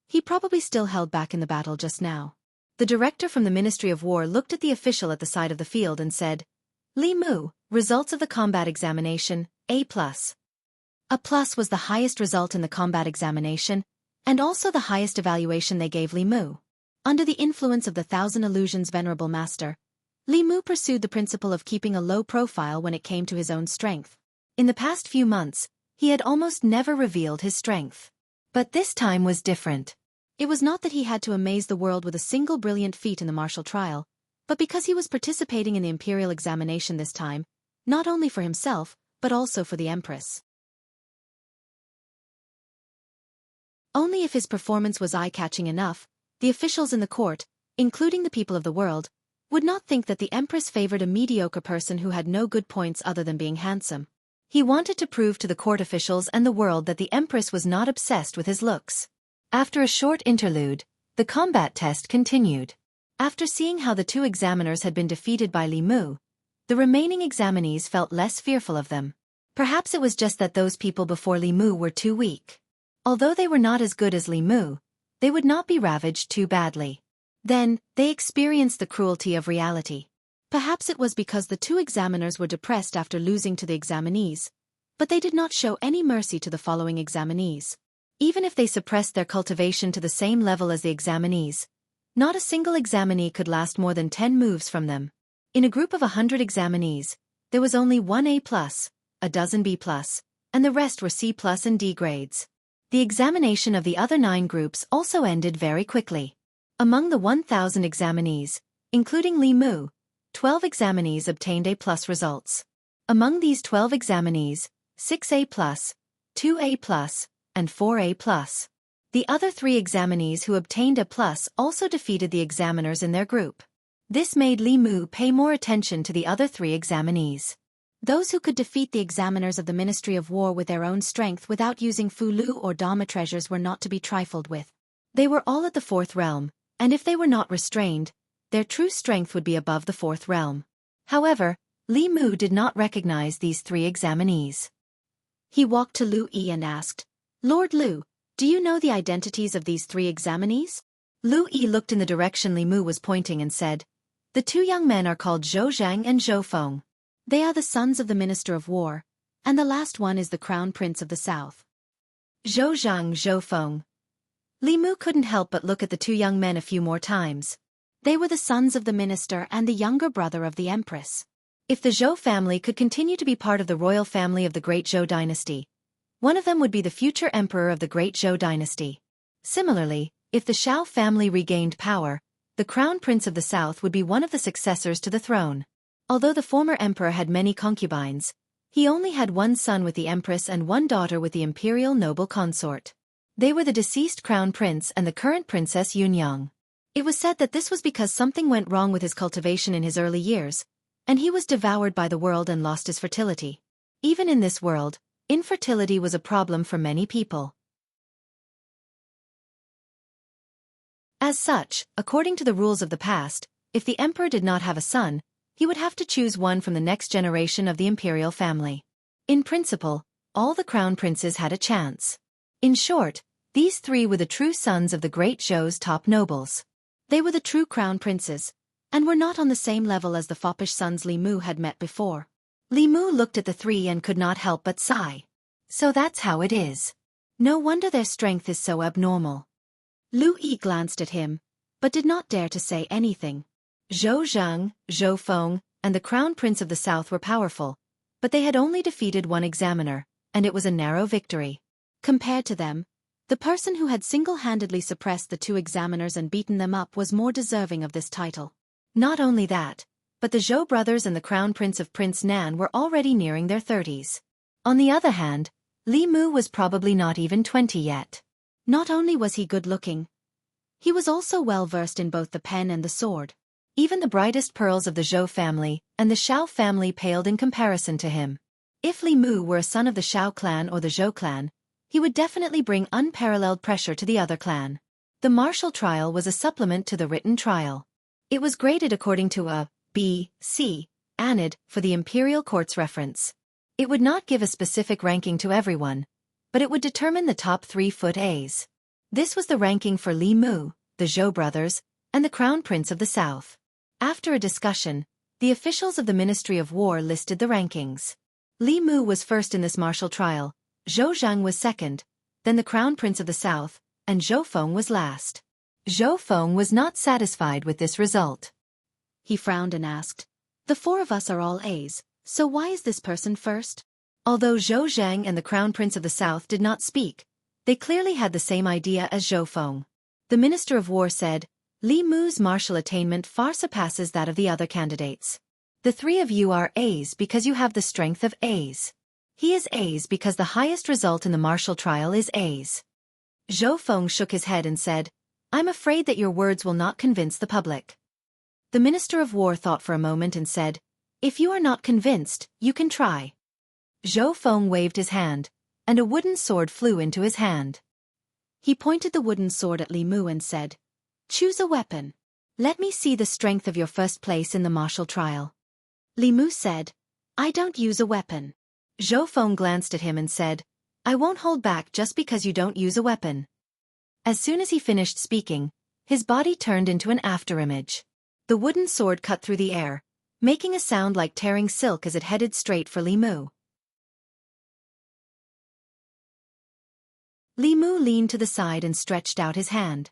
he probably still held back in the battle just now. The director from the Ministry of War looked at the official at the side of the field and said, "Li Mu, results of the combat examination, A+. A plus was the highest result in the combat examination, and also the highest evaluation they gave Li Mu. Under the influence of the 1,000 illusions venerable master, Li Mu pursued the principle of keeping a low profile when it came to his own strength. In the past few months, he had almost never revealed his strength. But this time was different. It was not that he had to amaze the world with a single brilliant feat in the martial trial, but because he was participating in the imperial examination this time, not only for himself, but also for the Empress. Only if his performance was eye-catching enough, the officials in the court, including the people of the world, would not think that the Empress favored a mediocre person who had no good points other than being handsome. He wanted to prove to the court officials and the world that the Empress was not obsessed with his looks. After a short interlude, the combat test continued. After seeing how the two examiners had been defeated by Li Mu, the remaining examinees felt less fearful of them. Perhaps it was just that those people before Li Mu were too weak. Although they were not as good as Li Mu, they would not be ravaged too badly. Then, they experienced the cruelty of reality. Perhaps it was because the two examiners were depressed after losing to the examinees, but they did not show any mercy to the following examinees. Even if they suppressed their cultivation to the same level as the examinees, not a single examinee could last more than 10 moves from them. In a group of 100 examinees, there was only one A+, a dozen B+, and the rest were C+ and D grades. The examination of the other 9 groups also ended very quickly. Among the 1,000 examinees, including Li Mu, 12 examinees obtained A+ results. Among these 12 examinees, 6 A+, 2 A+, and 4 A+. The other 3 examinees who obtained A+ also defeated the examiners in their group. This made Li Mu pay more attention to the other 3 examinees. Those who could defeat the examiners of the Ministry of War with their own strength without using Fulu or Dama treasures were not to be trifled with. They were all at the 4th realm, and if they were not restrained, their true strength would be above the 4th realm. However, Li Mu did not recognize these 3 examinees. He walked to Lu Yi and asked, "Lord Lu, do you know the identities of these 3 examinees?" Lu Yi looked in the direction Li Mu was pointing and said, "The 2 young men are called Zhou Zhang and Zhou Feng. They are the sons of the Minister of War, and the last one is the Crown Prince of the South." Zhou Zhang, Zhou Feng. Li Mu couldn't help but look at the 2 young men a few more times. They were the sons of the minister and the younger brother of the Empress. If the Zhou family could continue to be part of the royal family of the Great Zhou dynasty, one of them would be the future emperor of the Great Zhou dynasty. Similarly, if the Shao family regained power, the Crown Prince of the South would be one of the successors to the throne. Although the former emperor had many concubines, he only had one son with the Empress and one daughter with the imperial noble consort. They were the deceased Crown Prince and the current Princess Yunyang. It was said that this was because something went wrong with his cultivation in his early years, and he was devoured by the world and lost his fertility. Even in this world, infertility was a problem for many people. As such, according to the rules of the past, if the emperor did not have a son, he would have to choose one from the next generation of the imperial family. In principle, all the crown princes had a chance. In short, these 3 were the true sons of the Great Zhou's top nobles. They were the true crown princes, and were not on the same level as the foppish sons Li Mu had met before. Li Mu looked at the 3 and could not help but sigh. So that's how it is. No wonder their strength is so abnormal. Lu Yi glanced at him, but did not dare to say anything. Zhou Zhang, Zhou Feng, and the Crown Prince of the South were powerful, but they had only defeated one examiner, and it was a narrow victory. Compared to them, the person who had single-handedly suppressed the 2 examiners and beaten them up was more deserving of this title. Not only that, but the Zhou brothers and the Crown Prince of Prince Nan were already nearing their 30s. On the other hand, Li Mu was probably not even 20 yet. Not only was he good-looking, he was also well-versed in both the pen and the sword. Even the brightest pearls of the Zhou family and the Shao family paled in comparison to him. If Li Mu were a son of the Shao clan or the Zhou clan, he would definitely bring unparalleled pressure to the other clan. The martial trial was a supplement to the written trial. It was graded according to a B, C, ANID for the imperial court's reference. It would not give a specific ranking to everyone, but it would determine the top 3 foot A's. This was the ranking for Li Mu, the Zhou brothers, and the Crown Prince of the South. After a discussion, the officials of the Ministry of War listed the rankings. Li Mu was first in this martial trial, Zhou Zhang was second, then the Crown Prince of the South, and Zhou Feng was last. Zhou Feng was not satisfied with this result. He frowned and asked, "The 4 of us are all A's, so why is this person first?" Although Zhou Zhang and the Crown Prince of the South did not speak, they clearly had the same idea as Zhou Feng. The Minister of War said, "Li Mu's martial attainment far surpasses that of the other candidates. The 3 of you are A's because you have the strength of A's. He is A's because the highest result in the martial trial is A's." Zhou Feng shook his head and said, I'm afraid that your words will not convince the public. The Minister of War thought for a moment and said, if you are not convinced, you can try. Zhou Feng waved his hand, and a wooden sword flew into his hand. He pointed the wooden sword at Li Mu and said, choose a weapon. Let me see the strength of your first place in the martial trial. Li Mu said, I don't use a weapon. Zhou Feng glanced at him and said, I won't hold back just because you don't use a weapon. As soon as he finished speaking, his body turned into an afterimage. The wooden sword cut through the air, making a sound like tearing silk as it headed straight for Li Mu. Li Mu leaned to the side and stretched out his hand.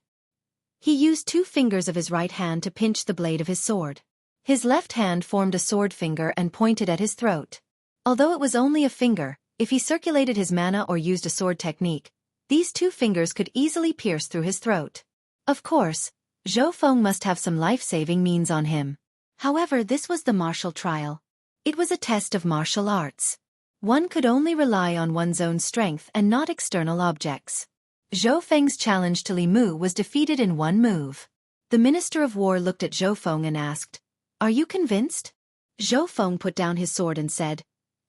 He used 2 fingers of his right hand to pinch the blade of his sword. His left hand formed a sword finger and pointed at his throat. Although it was only a finger, if he circulated his mana or used a sword technique, these 2 fingers could easily pierce through his throat. Of course, Zhou Feng must have some life-saving means on him. However, this was the martial trial. It was a test of martial arts. One could only rely on one's own strength and not external objects. Zhou Feng's challenge to Li Mu was defeated in 1 move. The Minister of War looked at Zhou Feng and asked, are you convinced? Zhou Feng put down his sword and said,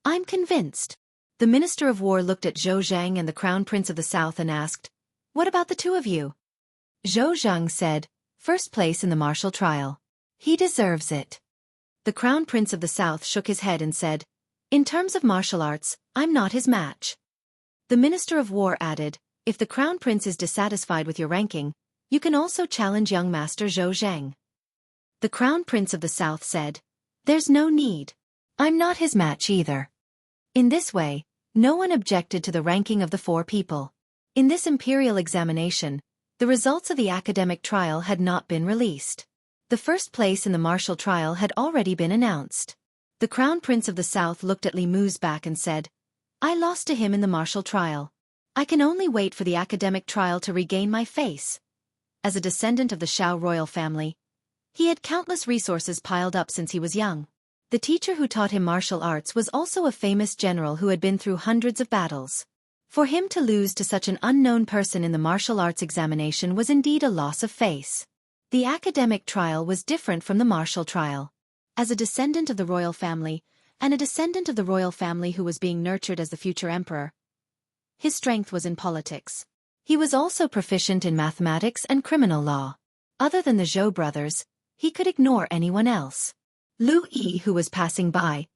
I'm convinced. The Minister of War looked at Zhou Zhang and the Crown Prince of the South and asked, what about the 2 of you? Zhou Zhang said, first place in the martial trial. He deserves it. The Crown Prince of the South shook his head and said, in terms of martial arts, I'm not his match. The Minister of War added, if the Crown Prince is dissatisfied with your ranking, you can also challenge young Master Zhou Zhang. The Crown Prince of the South said, there's no need. I'm not his match either. In this way, no one objected to the ranking of the 4 people. In this imperial examination, the results of the academic trial had not been released. The first place in the martial trial had already been announced. The Crown Prince of the South looked at Li Mu's back and said, I lost to him in the martial trial. I can only wait for the academic trial to regain my face. As a descendant of the Shao royal family, he had countless resources piled up since he was young. The teacher who taught him martial arts was also a famous general who had been through hundreds of battles. For him to lose to such an unknown person in the martial arts examination was indeed a loss of face. The academic trial was different from the martial trial. As a descendant of the royal family, and a descendant of the royal family who was being nurtured as the future emperor, his strength was in politics. He was also proficient in mathematics and criminal law. Other than the Zhou brothers, he could ignore anyone else. Lu Yi, who was passing by,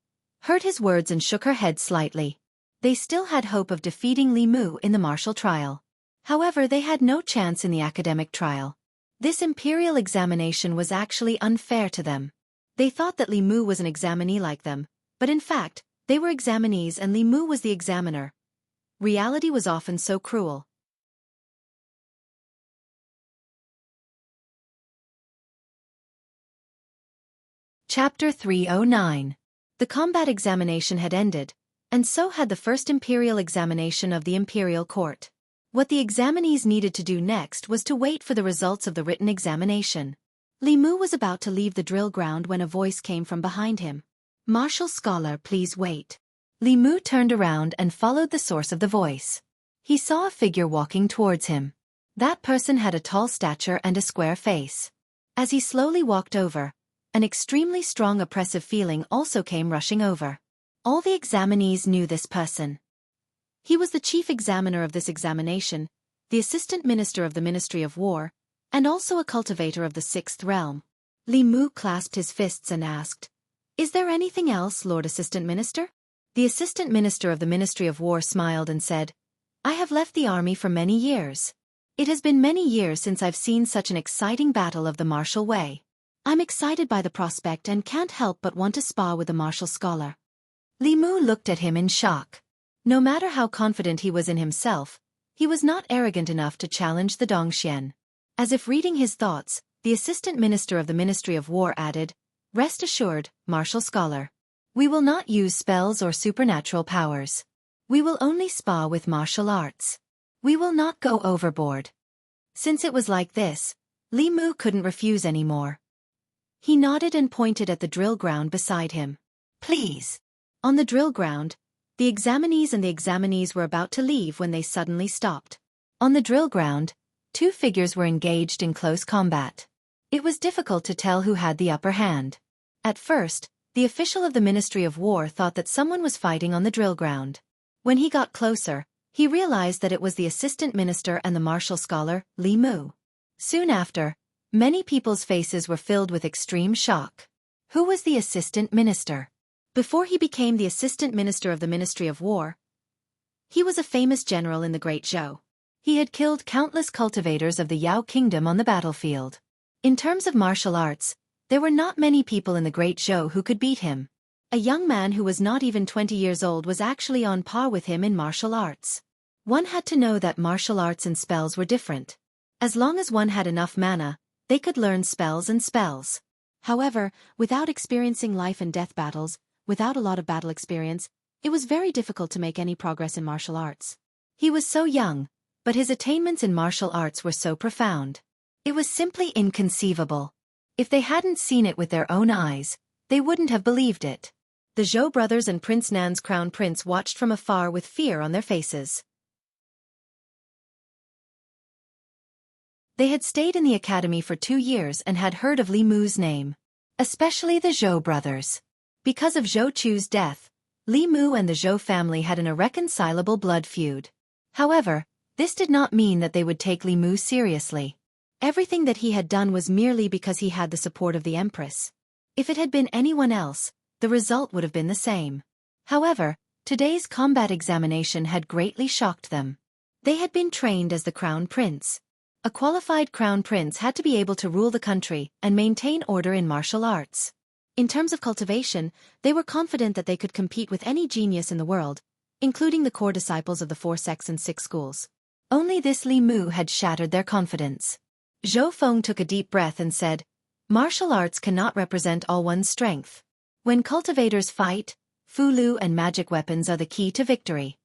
heard his words and shook her head slightly. They still had hope of defeating Li Mu in the martial trial. However, they had no chance in the academic trial. This imperial examination was actually unfair to them. They thought that Li Mu was an examinee like them, but in fact, they were examinees and Li Mu was the examiner. Reality was often so cruel. Chapter 309. The combat examination had ended, and so had the first imperial examination of the imperial court. What the examinees needed to do next was to wait for the results of the written examination. Li Mu was about to leave the drill ground when a voice came from behind him. Martial scholar, please wait. Li Mu turned around and followed the source of the voice. He saw a figure walking towards him. That person had a tall stature and a square face. As he slowly walked over, an extremely strong oppressive feeling also came rushing over. All the examinees knew this person. He was the chief examiner of this examination, the assistant minister of the Ministry of War, and also a cultivator of the Sixth Realm. Li Mu clasped his fists and asked, "Is there anything else, Lord Assistant Minister?" The assistant minister of the Ministry of War smiled and said, "I have left the army for many years. It has been many years since I've seen such an exciting battle of the martial way. I'm excited by the prospect and can't help but want to spar with the martial scholar." Li Mu looked at him in shock. No matter how confident he was in himself, he was not arrogant enough to challenge the Dongxian. As if reading his thoughts, the assistant minister of the Ministry of War added, "Rest assured, martial scholar. We will not use spells or supernatural powers. We will only spar with martial arts. We will not go overboard." Since it was like this, Li Mu couldn't refuse anymore. He nodded and pointed at the drill ground beside him. "Please." On the drill ground, the examinees were about to leave when they suddenly stopped. On the drill ground, two figures were engaged in close combat. It was difficult to tell who had the upper hand. At first, the official of the Ministry of War thought that someone was fighting on the drill ground. When he got closer, he realized that it was the assistant minister and the martial scholar, Li Mu. Soon after, many people's faces were filled with extreme shock. Who was the assistant minister? Before he became the assistant minister of the Ministry of War, he was a famous general in the Great Zhou. He had killed countless cultivators of the Yao Kingdom on the battlefield. In terms of martial arts, there were not many people in the Great Zhou who could beat him. A young man who was not even 20 years old was actually on par with him in martial arts. One had to know that martial arts and spells were different. As long as one had enough mana, they could learn spells and spells. However, without experiencing life and death battles, without a lot of battle experience, it was very difficult to make any progress in martial arts. He was so young, but his attainments in martial arts were so profound. It was simply inconceivable. If they hadn't seen it with their own eyes, they wouldn't have believed it. The Zhou brothers and Prince Nan's crown prince watched from afar with fear on their faces. They had stayed in the academy for 2 years and had heard of Li Mu's name. Especially the Zhou brothers. Because of Zhou Chu's death, Li Mu and the Zhou family had an irreconcilable blood feud. However, this did not mean that they would take Li Mu seriously. Everything that he had done was merely because he had the support of the Empress. If it had been anyone else, the result would have been the same. However, today's combat examination had greatly shocked them. They had been trained as the Crown Prince. A qualified Crown Prince had to be able to rule the country and maintain order in martial arts. In terms of cultivation, they were confident that they could compete with any genius in the world, including the core disciples of the 4 sects and 6 schools. Only this Li Mu had shattered their confidence. Zhou Feng took a deep breath and said, "Martial arts cannot represent all one's strength. When cultivators fight, Fu Lu and magic weapons are the key to victory."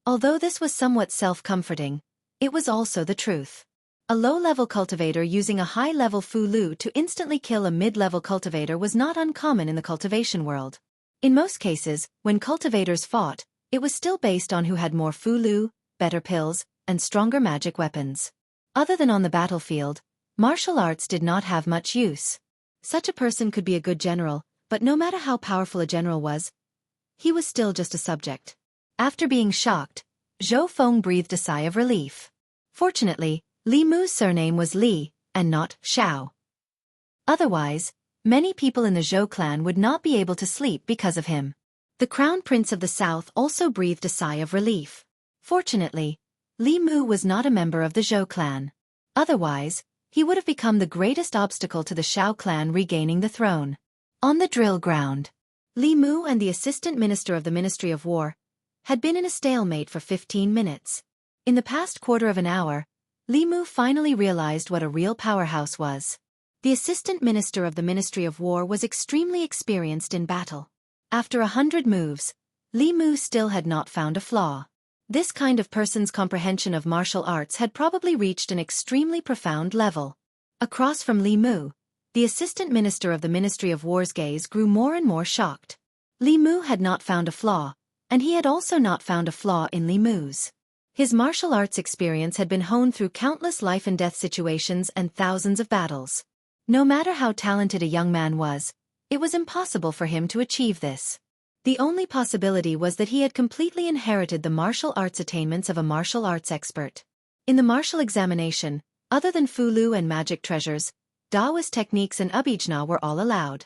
Although this was somewhat self-comforting, it was also the truth. A low-level cultivator using a high-level Fu Lu to instantly kill a mid-level cultivator was not uncommon in the cultivation world. In most cases, when cultivators fought, it was still based on who had more Fu Lu, better pills, and stronger magic weapons. Other than on the battlefield, martial arts did not have much use. Such a person could be a good general, but no matter how powerful a general was, he was still just a subject. After being shocked, Zhou Feng breathed a sigh of relief. Fortunately, Li Mu's surname was Li, and not Xiao. Otherwise, many people in the Zhou clan would not be able to sleep because of him. The Crown Prince of the South also breathed a sigh of relief. Fortunately, Li Mu was not a member of the Zhou clan. Otherwise, he would have become the greatest obstacle to the Xiao clan regaining the throne. On the drill ground, Li Mu and the assistant minister of the Ministry of War had been in a stalemate for 15 minutes. In the past quarter of an hour, Li Mu finally realized what a real powerhouse was. The assistant minister of the Ministry of War was extremely experienced in battle. After 100 moves, Li Mu still had not found a flaw. This kind of person's comprehension of martial arts had probably reached an extremely profound level. Across from Li Mu, the assistant minister of the Ministry of War's gaze grew more and more shocked. Li Mu had not found a flaw, and he had also not found a flaw in Li Mu's. His martial arts experience had been honed through countless life-and-death situations and thousands of battles. No matter how talented a young man was, it was impossible for him to achieve this. The only possibility was that he had completely inherited the martial arts attainments of a martial arts expert. In the martial examination, other than Fu Lu and magic treasures, Daoist techniques and Abijna were all allowed.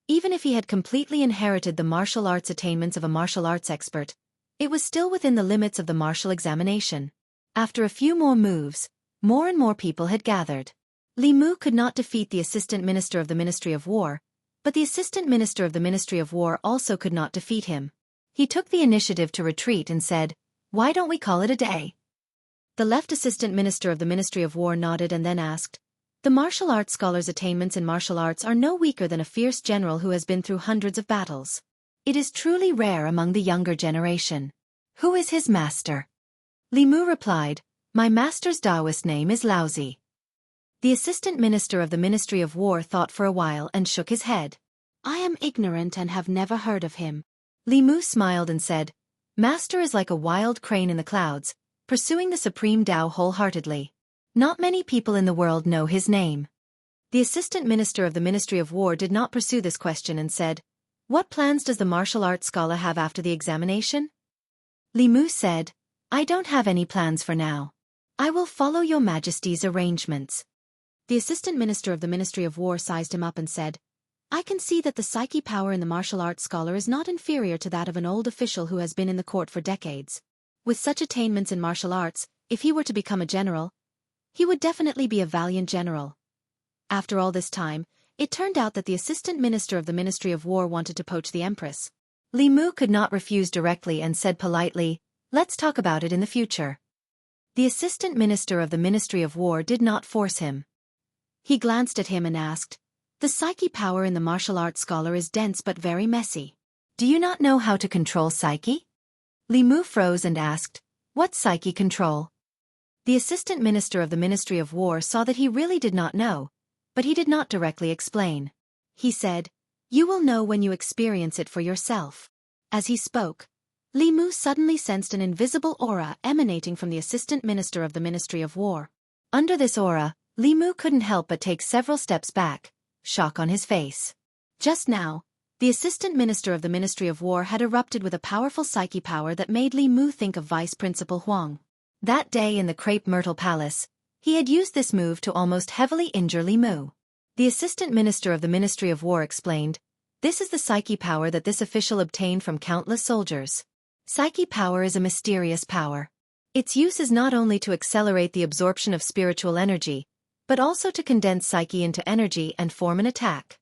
Even if he had completely inherited the martial arts attainments of a martial arts expert, it was still within the limits of the martial examination. After a few more moves, more and more people had gathered. Li Mu could not defeat the assistant minister of the Ministry of War, but the assistant minister of the Ministry of War also could not defeat him. He took the initiative to retreat and said, "Why don't we call it a day?" The left assistant minister of the Ministry of War nodded and then asked, "The martial arts scholar's attainments in martial arts are no weaker than a fierce general who has been through hundreds of battles. It is truly rare among the younger generation. Who is his master?" Li Mu replied, "My master's Daoist name is Laozi." The assistant minister of the Ministry of War thought for a while and shook his head. "I am ignorant and have never heard of him." Li Mu smiled and said, Master is like a wild crane in the clouds, pursuing the supreme Tao wholeheartedly. Not many people in the world know his name. The assistant minister of the Ministry of War did not pursue this question and said, "What plans does the martial arts scholar have after the examination?" Li Mu said, "I don't have any plans for now. I will follow your majesty's arrangements." The assistant minister of the Ministry of War sized him up and said, "I can see that the psyche power in the martial arts scholar is not inferior to that of an old official who has been in the court for decades. With such attainments in martial arts, if he were to become a general, he would definitely be a valiant general." After all this time, it turned out that the assistant minister of the Ministry of War wanted to poach the empress. Li Mu could not refuse directly and said politely, "Let's talk about it in the future." The assistant minister of the Ministry of War did not force him. He glanced at him and asked, "The psyche power in the martial arts scholar is dense but very messy. Do you not know how to control psyche?" Li Mu froze and asked, "What psyche control?" The assistant minister of the Ministry of War saw that he really did not know, but he did not directly explain. He said, "You will know when you experience it for yourself." As he spoke, Li Mu suddenly sensed an invisible aura emanating from the assistant minister of the Ministry of War. Under this aura, Li Mu couldn't help but take several steps back, shock on his face. Just now, the assistant minister of the Ministry of War had erupted with a powerful psyche power that made Li Mu think of Vice Principal Huang. That day in the Crepe Myrtle Palace, he had used this move to almost heavily injure Li Mu. The assistant minister of the Ministry of War explained, "This is the psyche power that this official obtained from countless soldiers. Psyche power is a mysterious power. Its use is not only to accelerate the absorption of spiritual energy, but also to condense psyche into energy and form an attack."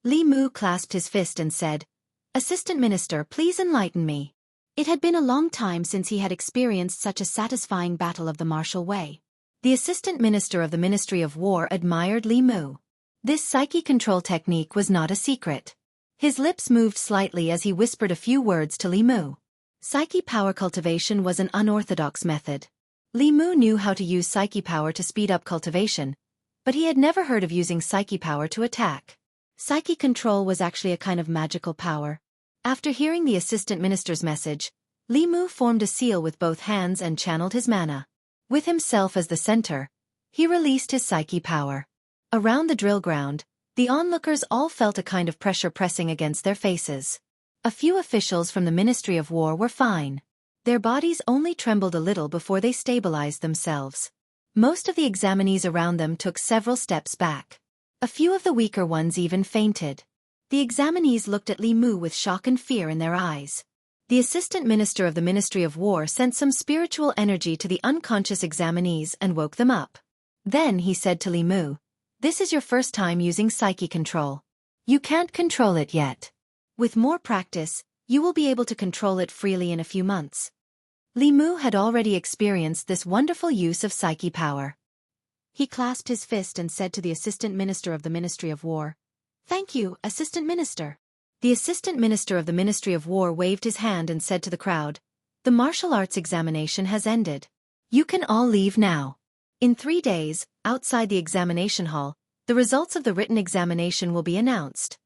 Li Mu clasped his fist and said, "Assistant Minister, please enlighten me." It had been a long time since he had experienced such a satisfying battle of the martial way. The assistant minister of the Ministry of War admired Li Mu. This psyche control technique was not a secret. His lips moved slightly as he whispered a few words to Li Mu. Psyche power cultivation was an unorthodox method. Li Mu knew how to use psyche power to speed up cultivation, but he had never heard of using psyche power to attack. Psyche control was actually a kind of magical power. After hearing the assistant minister's message, Li Mu formed a seal with both hands and channeled his mana. With himself as the center, he released his psyche power. Around the drill ground, the onlookers all felt a kind of pressure pressing against their faces. A few officials from the Ministry of War were fine. Their bodies only trembled a little before they stabilized themselves. Most of the examinees around them took several steps back. A few of the weaker ones even fainted. The examinees looked at Li Mu with shock and fear in their eyes. The assistant minister of the Ministry of War sent some spiritual energy to the unconscious examinees and woke them up. Then he said to Li Mu, "This is your first time using psyche control. You can't control it yet. With more practice, you will be able to control it freely in a few months." Li Mu had already experienced this wonderful use of psyche power. He clasped his fist and said to the assistant minister of the Ministry of War, "Thank you, assistant minister." The assistant minister of the Ministry of War waved his hand and said to the crowd, "The martial arts examination has ended. You can all leave now. In 3 days, outside the examination hall, the results of the written examination will be announced."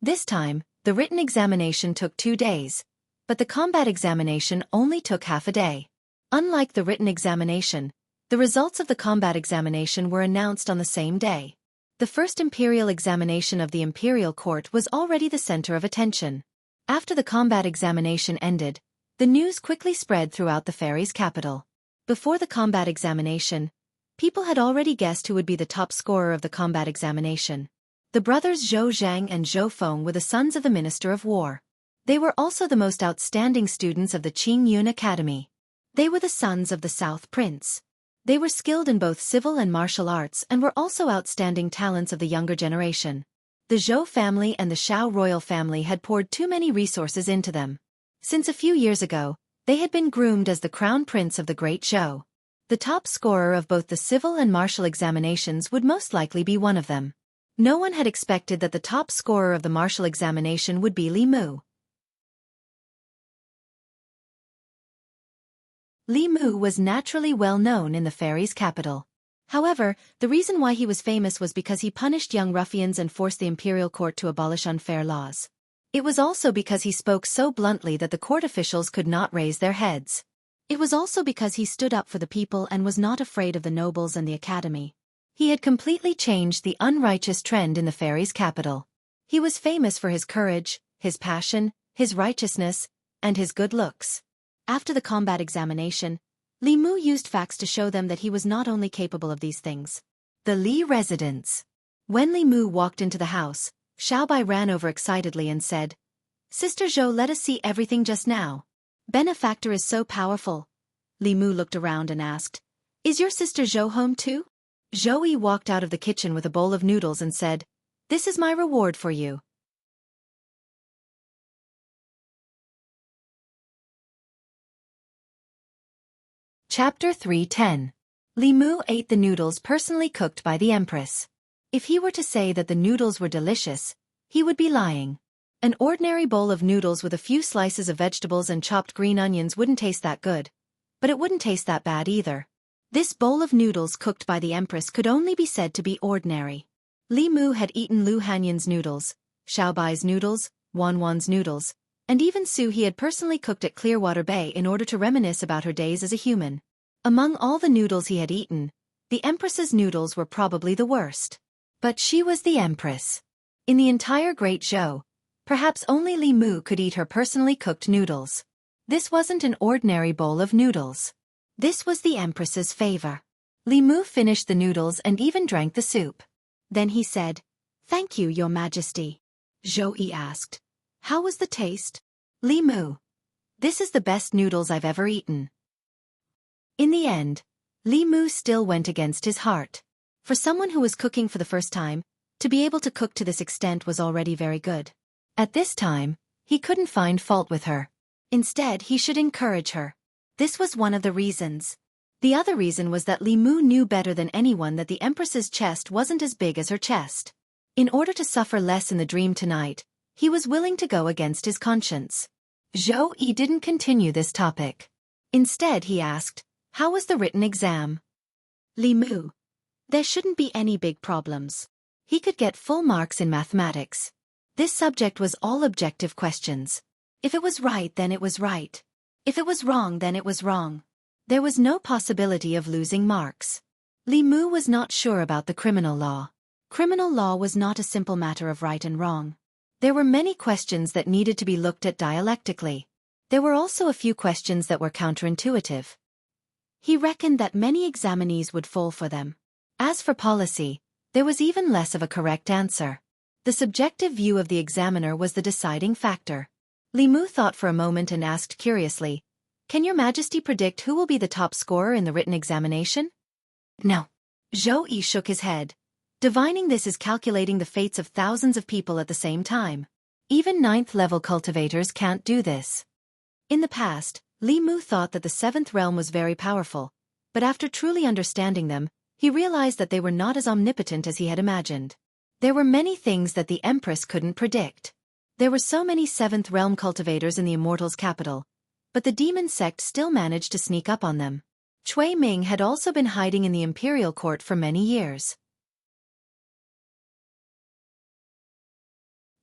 This time, the written examination took 2 days, but the combat examination only took half a day. Unlike the written examination, the results of the combat examination were announced on the same day. The first imperial examination of the imperial court was already the center of attention. After the combat examination ended, the news quickly spread throughout the fairy's capital. Before the combat examination, people had already guessed who would be the top scorer of the combat examination. The brothers Zhou Zhang and Zhou Feng were the sons of the Minister of War. They were also the most outstanding students of the Qing Yun Academy. They were the sons of the South Prince. They were skilled in both civil and martial arts and were also outstanding talents of the younger generation. The Zhou family and the Shao royal family had poured too many resources into them. Since a few years ago, they had been groomed as the crown prince of the Great Zhou. The top scorer of both the civil and martial examinations would most likely be one of them. No one had expected that the top scorer of the martial examination would be Li Mu. Li Mu was naturally well known in the fairy's capital. However, the reason why he was famous was because he punished young ruffians and forced the imperial court to abolish unfair laws. It was also because he spoke so bluntly that the court officials could not raise their heads. It was also because he stood up for the people and was not afraid of the nobles and the academy. He had completely changed the unrighteous trend in the fairies' capital. He was famous for his courage, his passion, his righteousness, and his good looks. After the combat examination, Li Mu used facts to show them that he was not only capable of these things. The Li residence. When Li Mu walked into the house, Xiaobai ran over excitedly and said, "Sister Zhou, let us see everything just now. Benefactor is so powerful." Li Mu looked around and asked, "Is your sister Zhou home too?" Zhou Yi walked out of the kitchen with a bowl of noodles and said, "This is my reward for you." Chapter 310. Li Mu ate the noodles personally cooked by the Empress. If he were to say that the noodles were delicious, he would be lying. An ordinary bowl of noodles with a few slices of vegetables and chopped green onions wouldn't taste that good. But it wouldn't taste that bad either. This bowl of noodles cooked by the Empress could only be said to be ordinary. Li Mu had eaten Lu Hanyan's noodles, Xiaobai's noodles, Wanwan's noodles, and even Su he had personally cooked at Clearwater Bay in order to reminisce about her days as a human. Among all the noodles he had eaten, the Empress's noodles were probably the worst. But she was the Empress. In the entire Great Zhou, perhaps only Li Mu could eat her personally cooked noodles. This wasn't an ordinary bowl of noodles. This was the Empress's favor. Li Mu finished the noodles and even drank the soup. Then he said, "Thank you, Your Majesty." Zhou Yi asked, "How was the taste?" Li Mu, "This is the best noodles I've ever eaten." In the end, Li Mu still went against his heart. For someone who was cooking for the first time, to be able to cook to this extent was already very good. At this time, he couldn't find fault with her. Instead, he should encourage her. This was one of the reasons. The other reason was that Li Mu knew better than anyone that the Empress's chest wasn't as big as her chest. In order to suffer less in the dream tonight, he was willing to go against his conscience. Zhou Yi didn't continue this topic. Instead, he asked, "How was the written exam?" Li Mu, "There shouldn't be any big problems." He could get full marks in mathematics. This subject was all objective questions. If it was right, then it was right. If it was wrong, then it was wrong. There was no possibility of losing marks. Li Mu was not sure about the criminal law. Criminal law was not a simple matter of right and wrong. There were many questions that needed to be looked at dialectically. There were also a few questions that were counterintuitive. He reckoned that many examinees would fall for them. As for policy, there was even less of a correct answer. The subjective view of the examiner was the deciding factor. Li Mu thought for a moment and asked curiously, "Can Your Majesty predict who will be the top scorer in the written examination?" "No." Zhou Yi shook his head. Divining this is calculating the fates of thousands of people at the same time. Even 9th-level cultivators can't do this. In the past, Li Mu thought that the 7th realm was very powerful, but after truly understanding them, he realized that they were not as omnipotent as he had imagined. There were many things that the Empress couldn't predict. There were so many 7th realm cultivators in the Immortals' capital, but the demon sect still managed to sneak up on them. Cui Ming had also been hiding in the imperial court for many years.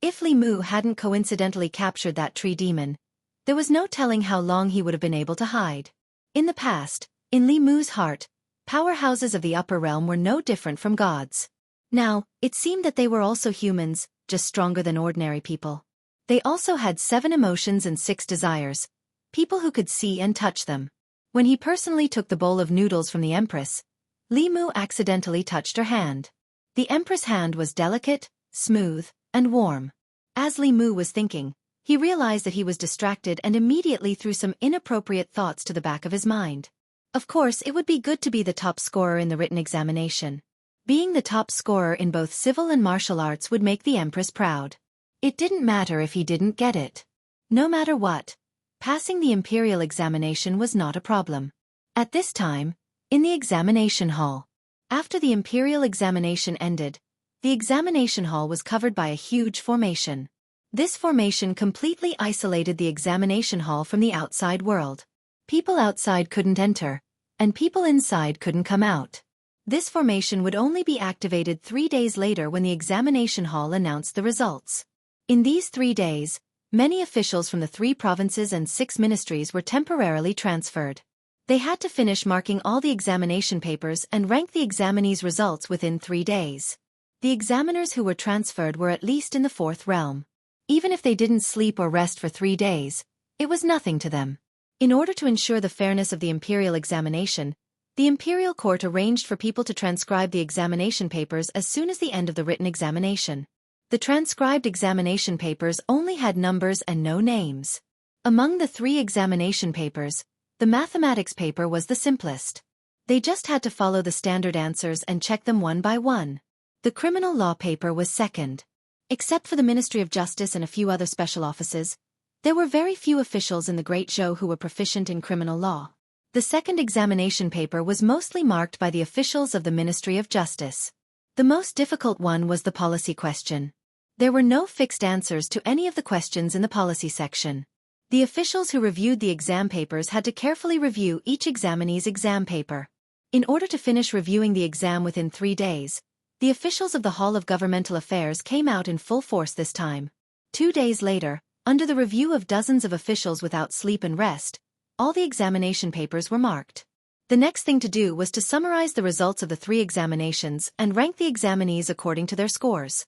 If Li Mu hadn't coincidentally captured that tree demon, there was no telling how long he would have been able to hide. In the past, in Li Mu's heart, powerhouses of the upper realm were no different from gods. Now, it seemed that they were also humans, just stronger than ordinary people. They also had 7 emotions and 6 desires, people who could see and touch them. When he personally took the bowl of noodles from the Empress, Li Mu accidentally touched her hand. The Empress' hand was delicate, smooth, and warm. As Li Mu was thinking, he realized that he was distracted and immediately threw some inappropriate thoughts to the back of his mind. Of course, it would be good to be the top scorer in the written examination. Being the top scorer in both civil and martial arts would make the Empress proud. It didn't matter if he didn't get it. No matter what, passing the imperial examination was not a problem. At this time, in the examination hall. After the imperial examination ended, the examination hall was covered by a huge formation. This formation completely isolated the examination hall from the outside world. People outside couldn't enter, and people inside couldn't come out. This formation would only be activated 3 days later when the examination hall announced the results. In these 3 days, many officials from the 3 provinces and 6 ministries were temporarily transferred. They had to finish marking all the examination papers and rank the examinees' results within 3 days. The examiners who were transferred were at least in the 4th realm. Even if they didn't sleep or rest for 3 days, it was nothing to them. In order to ensure the fairness of the imperial examination, the imperial court arranged for people to transcribe the examination papers as soon as the end of the written examination. The transcribed examination papers only had numbers and no names. Among the 3 examination papers, the mathematics paper was the simplest. They just had to follow the standard answers and check them one by one. The criminal law paper was second. Except for the Ministry of Justice and a few other special offices, there were very few officials in the Great Zhou who were proficient in criminal law. The second examination paper was mostly marked by the officials of the Ministry of Justice. The most difficult one was the policy question. There were no fixed answers to any of the questions in the policy section. The officials who reviewed the exam papers had to carefully review each examinee's exam paper. In order to finish reviewing the exam within 3 days, the officials of the Hall of Governmental Affairs came out in full force this time. 2 days later, under the review of dozens of officials without sleep and rest, all the examination papers were marked. The next thing to do was to summarize the results of the 3 examinations and rank the examinees according to their scores.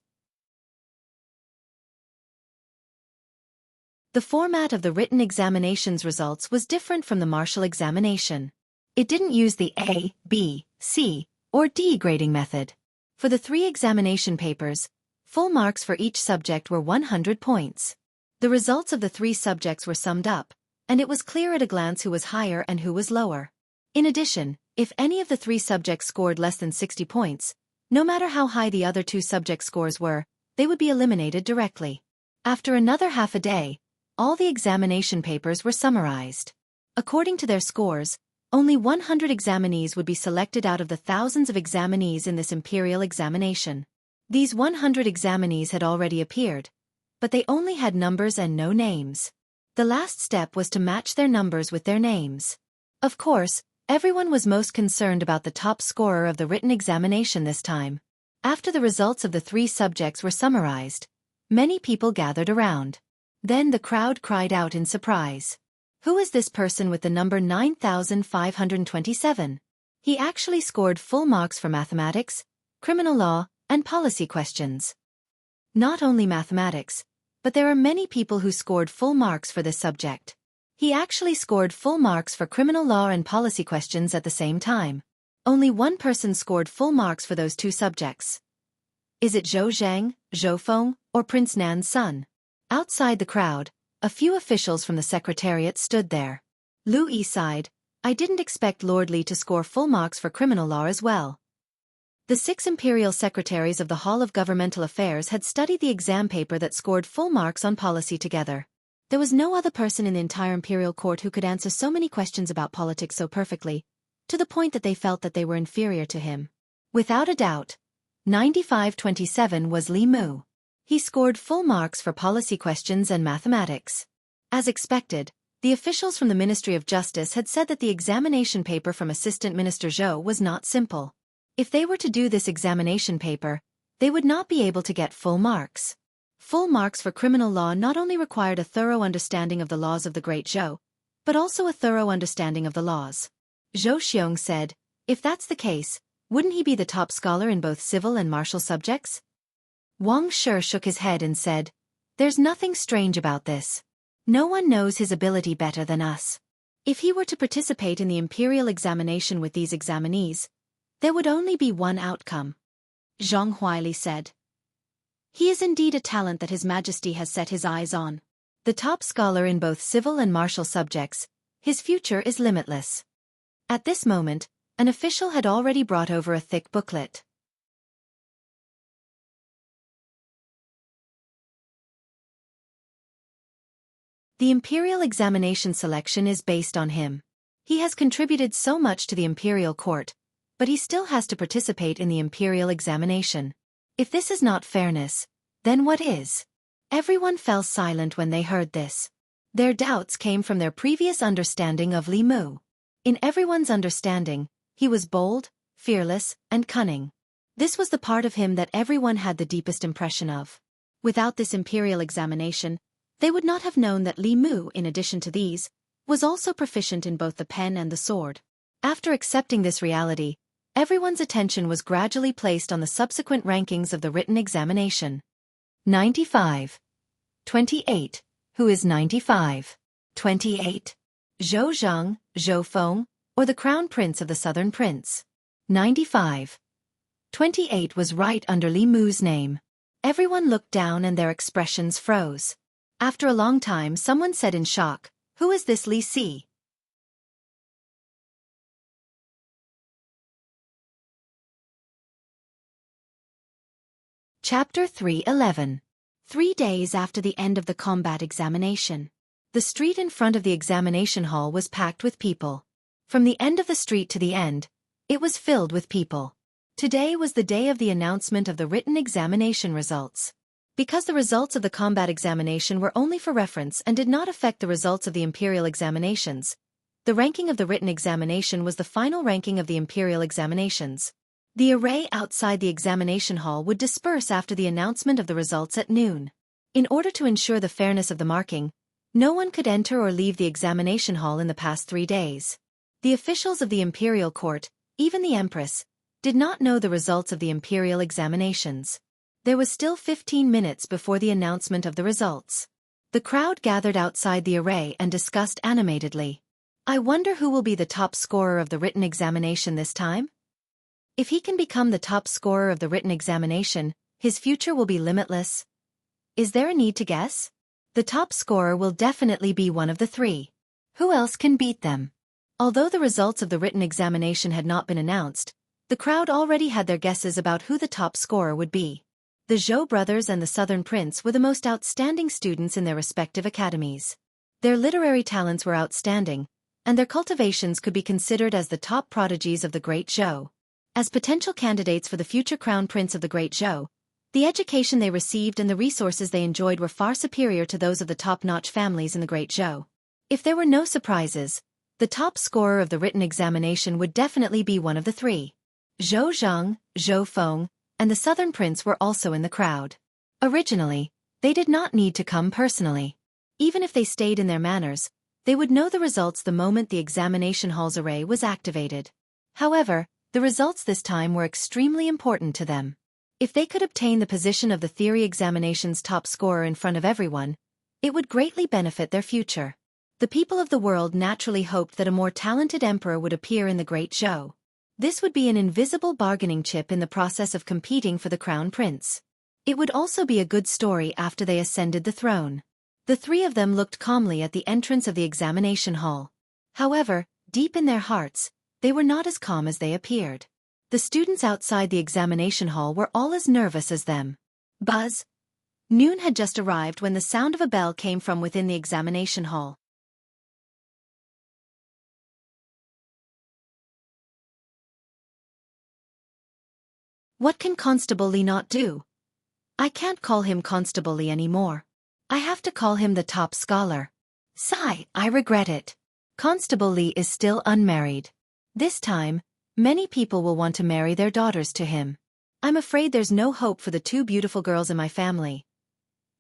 The format of the written examination's results was different from the martial examination. It didn't use the A, B, C, or D grading method. For the 3 examination papers, full marks for each subject were 100 points. The results of the 3 subjects were summed up, and it was clear at a glance who was higher and who was lower. In addition, if any of the 3 subjects scored less than 60 points, no matter how high the other 2 subject scores were, they would be eliminated directly. After another half a day, all the examination papers were summarized. According to their scores, only 100 examinees would be selected out of the thousands of examinees in this imperial examination. These 100 examinees had already appeared, but they only had numbers and no names. The last step was to match their numbers with their names. Of course, everyone was most concerned about the top scorer of the written examination this time. After the results of the 3 subjects were summarized, many people gathered around. Then the crowd cried out in surprise. Who is this person with the number 9527? He actually scored full marks for mathematics, criminal law, and policy questions. Not only mathematics, but there are many people who scored full marks for this subject. He actually scored full marks for criminal law and policy questions at the same time. Only one person scored full marks for those 2 subjects. Is it Zhou Zhang, Zhou Feng, or Prince Nan's son? Outside the crowd, a few officials from the secretariat stood there. Lu Yi sighed, I didn't expect Lord Li to score full marks for criminal law as well. The 6 imperial secretaries of the Hall of Governmental Affairs had studied the exam paper that scored full marks on policy together. There was no other person in the entire imperial court who could answer so many questions about politics so perfectly, to the point that they felt that they were inferior to him. Without a doubt, 9527 was Li Mu. He scored full marks for policy questions and mathematics. As expected, the officials from the Ministry of Justice had said that the examination paper from Assistant Minister Zhou was not simple. If they were to do this examination paper, they would not be able to get full marks. Full marks for criminal law not only required a thorough understanding of the laws of the Great Zhou, but also a thorough understanding of the laws. Zhou Xiong said, if that's the case, wouldn't he be the top scholar in both civil and martial subjects? Wang Shi shook his head and said, there's nothing strange about this. No one knows his ability better than us. If he were to participate in the imperial examination with these examinees, there would only be one outcome. Zhang Huaili said. He is indeed a talent that His Majesty has set his eyes on. The top scholar in both civil and martial subjects, his future is limitless. At this moment, an official had already brought over a thick booklet. The imperial examination selection is based on him. He has contributed so much to the imperial court, but he still has to participate in the imperial examination. If this is not fairness, then what is? Everyone fell silent when they heard this. Their doubts came from their previous understanding of Li Mu. In everyone's understanding, he was bold, fearless, and cunning. This was the part of him that everyone had the deepest impression of. Without this imperial examination, they would not have known that Li Mu, in addition to these, was also proficient in both the pen and the sword. After accepting this reality, everyone's attention was gradually placed on the subsequent rankings of the written examination. 95. 28. Who is 95? 28. Zhou Zhang, Zhou Feng, or the Crown Prince of the Southern Prince? 95. 28 was right under Li Mu's name. Everyone looked down and their expressions froze. After a long time, someone said in shock, "Who is this Li Si?" Chapter 3:11. 3 days after the end of the combat examination. The street in front of the examination hall was packed with people. From the end of the street to the end, it was filled with people. Today was the day of the announcement of the written examination results. Because the results of the combat examination were only for reference and did not affect the results of the imperial examinations, the ranking of the written examination was the final ranking of the imperial examinations. The array outside the examination hall would disperse after the announcement of the results at noon. In order to ensure the fairness of the marking, no one could enter or leave the examination hall in the past 3 days. The officials of the imperial court, even the empress, did not know the results of the imperial examinations. There was still 15 minutes before the announcement of the results. The crowd gathered outside the array and discussed animatedly. "I wonder who will be the top scorer of the written examination this time? If he can become the top scorer of the written examination, his future will be limitless. Is there a need to guess? The top scorer will definitely be one of the 3. Who else can beat them?" Although the results of the written examination had not been announced, the crowd already had their guesses about who the top scorer would be. The Zhou brothers and the Southern Prince were the most outstanding students in their respective academies. Their literary talents were outstanding, and their cultivations could be considered as the top prodigies of the Great Zhou. As potential candidates for the future Crown Prince of the Great Zhou, the education they received and the resources they enjoyed were far superior to those of the top-notch families in the Great Zhou. If there were no surprises, the top scorer of the written examination would definitely be one of the 3. Zhou Zhang, Zhou Feng, and the Southern Prince were also in the crowd. Originally, they did not need to come personally. Even if they stayed in their manners, they would know the results the moment the examination hall's array was activated. However, the results this time were extremely important to them. If they could obtain the position of the theory examination's top scorer in front of everyone, it would greatly benefit their future. The people of the world naturally hoped that a more talented emperor would appear in the Great Zhou. This would be an invisible bargaining chip in the process of competing for the crown prince. It would also be a good story after they ascended the throne. The 3 of them looked calmly at the entrance of the examination hall. However, deep in their hearts, they were not as calm as they appeared. The students outside the examination hall were all as nervous as them. Buzz! Noon had just arrived when the sound of a bell came from within the examination hall. What can Constable Li not do? I can't call him Constable Li anymore. I have to call him the top scholar. Sigh, I regret it. Constable Li is still unmarried. This time, many people will want to marry their daughters to him. I'm afraid there's no hope for the 2 beautiful girls in my family.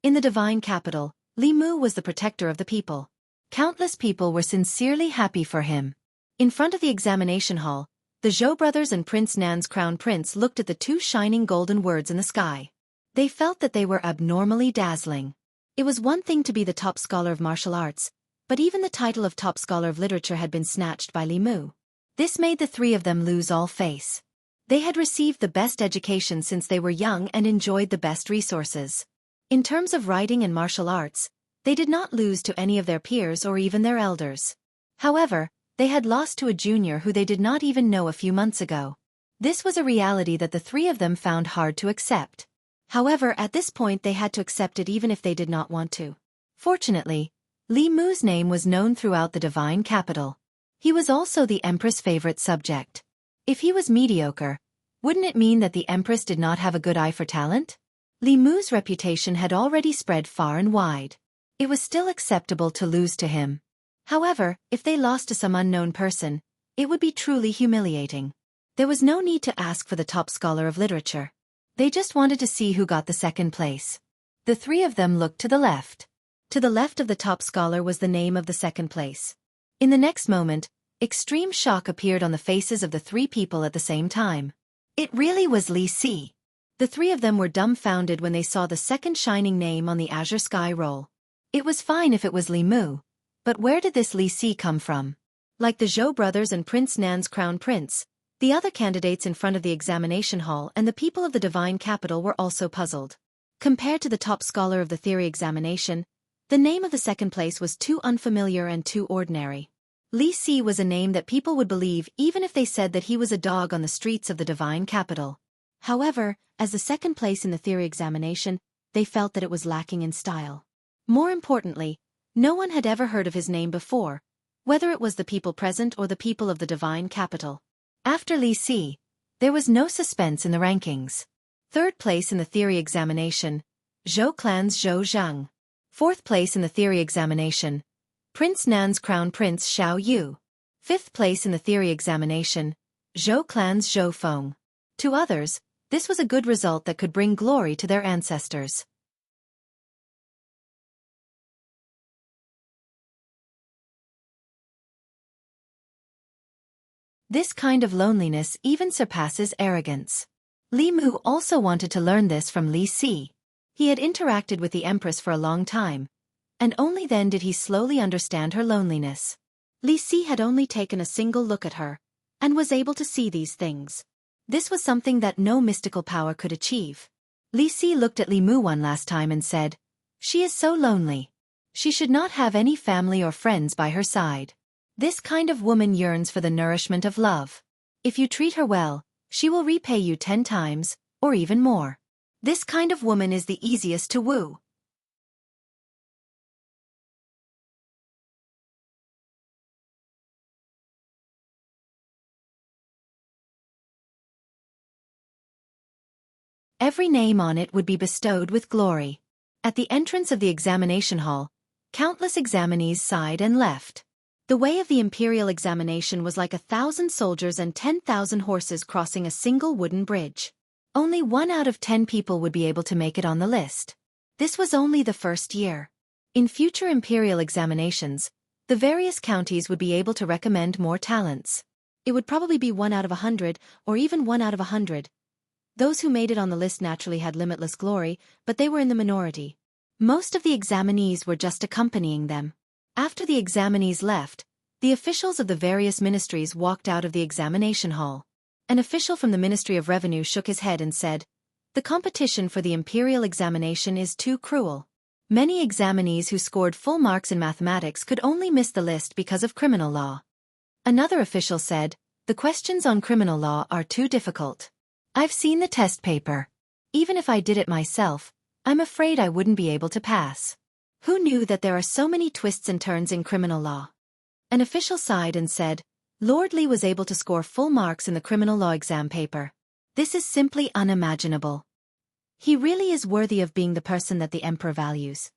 In the divine capital, Li Mu was the protector of the people. Countless people were sincerely happy for him. In front of the examination hall, the Zhou brothers and Prince Nan's crown prince looked at the 2 shining golden words in the sky. They felt that they were abnormally dazzling. It was one thing to be the top scholar of martial arts, but even the title of top scholar of literature had been snatched by Li Mu. This made the 3 of them lose all face. They had received the best education since they were young and enjoyed the best resources. In terms of writing and martial arts, they did not lose to any of their peers or even their elders. However, they had lost to a junior who they did not even know a few months ago. This was a reality that the 3 of them found hard to accept. However, at this point they had to accept it even if they did not want to. Fortunately, Li Mu's name was known throughout the divine capital. He was also the Empress' favorite subject. If he was mediocre, wouldn't it mean that the Empress did not have a good eye for talent? Li Mu's reputation had already spread far and wide. It was still acceptable to lose to him. However, if they lost to some unknown person, it would be truly humiliating. There was no need to ask for the top scholar of literature. They just wanted to see who got the second place. The three of them looked to the left. To the left of the top scholar was the name of the second place. In the next moment, extreme shock appeared on the faces of the three people at the same time. It really was Li Si. The three of them were dumbfounded when they saw the second shining name on the azure sky roll. It was fine if it was Li Mu, but where did this Li Si come from? Like the Zhou brothers and Prince Nan's crown prince, the other candidates in front of the examination hall and the people of the divine capital were also puzzled. Compared to the top scholar of the theory examination, the name of the second place was too unfamiliar and too ordinary. Li Si was a name that people would believe even if they said that he was a dog on the streets of the divine capital. However, as the second place in the theory examination, they felt that it was lacking in style. More importantly, no one had ever heard of his name before, whether it was the people present or the people of the divine capital. After Li Si, there was no suspense in the rankings. Third place in the theory examination, Zhou clan's Zhou Zhang. Fourth place in the theory examination, Prince Nan's crown prince Xiao Yu. Fifth place in the theory examination, Zhou clan's Zhou Feng. To others, this was a good result that could bring glory to their ancestors. This kind of loneliness even surpasses arrogance. Li Mu also wanted to learn this from Li Si. He had interacted with the Empress for a long time, and only then did he slowly understand her loneliness. Li Si had only taken a single look at her, and was able to see these things. This was something that no mystical power could achieve. Li Si looked at Li Mu one last time and said, "She is so lonely. She should not have any family or friends by her side. This kind of woman yearns for the nourishment of love. If you treat her well, she will repay you 10 times, or even more. This kind of woman is the easiest to woo." Every name on it would be bestowed with glory. At the entrance of the examination hall, countless examinees sighed and left. The way of the imperial examination was like 1,000 soldiers and 10,000 horses crossing a single wooden bridge. Only 1 out of 10 people would be able to make it on the list. This was only the first year. In future imperial examinations, the various counties would be able to recommend more talents. It would probably be 1 out of 100, or even 1 out of 100. Those who made it on the list naturally had limitless glory, but they were in the minority. Most of the examinees were just accompanying them. After the examinees left, the officials of the various ministries walked out of the examination hall. An official from the Ministry of Revenue shook his head and said, "The competition for the imperial examination is too cruel. Many examinees who scored full marks in mathematics could only miss the list because of criminal law." Another official said, "The questions on criminal law are too difficult. I've seen the test paper. Even if I did it myself, I'm afraid I wouldn't be able to pass. Who knew that there are so many twists and turns in criminal law?" An official sighed and said, "Lord Li was able to score full marks in the criminal law exam paper. This is simply unimaginable. He really is worthy of being the person that the emperor values."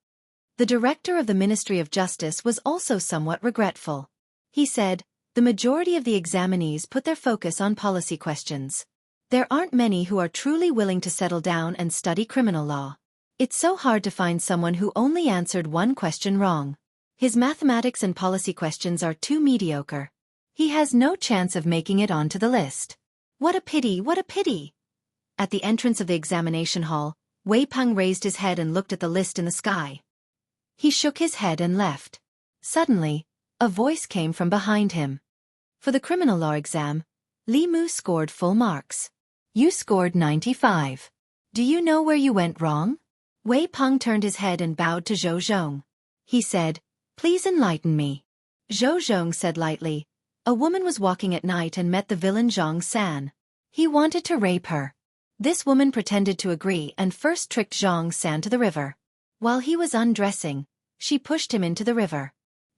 The director of the Ministry of Justice was also somewhat regretful. He said, "The majority of the examinees put their focus on policy questions. There aren't many who are truly willing to settle down and study criminal law. It's so hard to find someone who only answered one question wrong. His mathematics and policy questions are too mediocre. He has no chance of making it onto the list. What a pity, what a pity." At the entrance of the examination hall, Wei Peng raised his head and looked at the list in the sky. He shook his head and left. Suddenly, a voice came from behind him. For the criminal law exam, Li Mu scored full marks. "You scored 95. Do you know where you went wrong?" Wei Peng turned his head and bowed to Zhou Zhong. He said, "Please enlighten me." Zhou Zhong said lightly, "A woman was walking at night and met the villain Zhang San. He wanted to rape her. This woman pretended to agree and first tricked Zhang San to the river. While he was undressing, she pushed him into the river.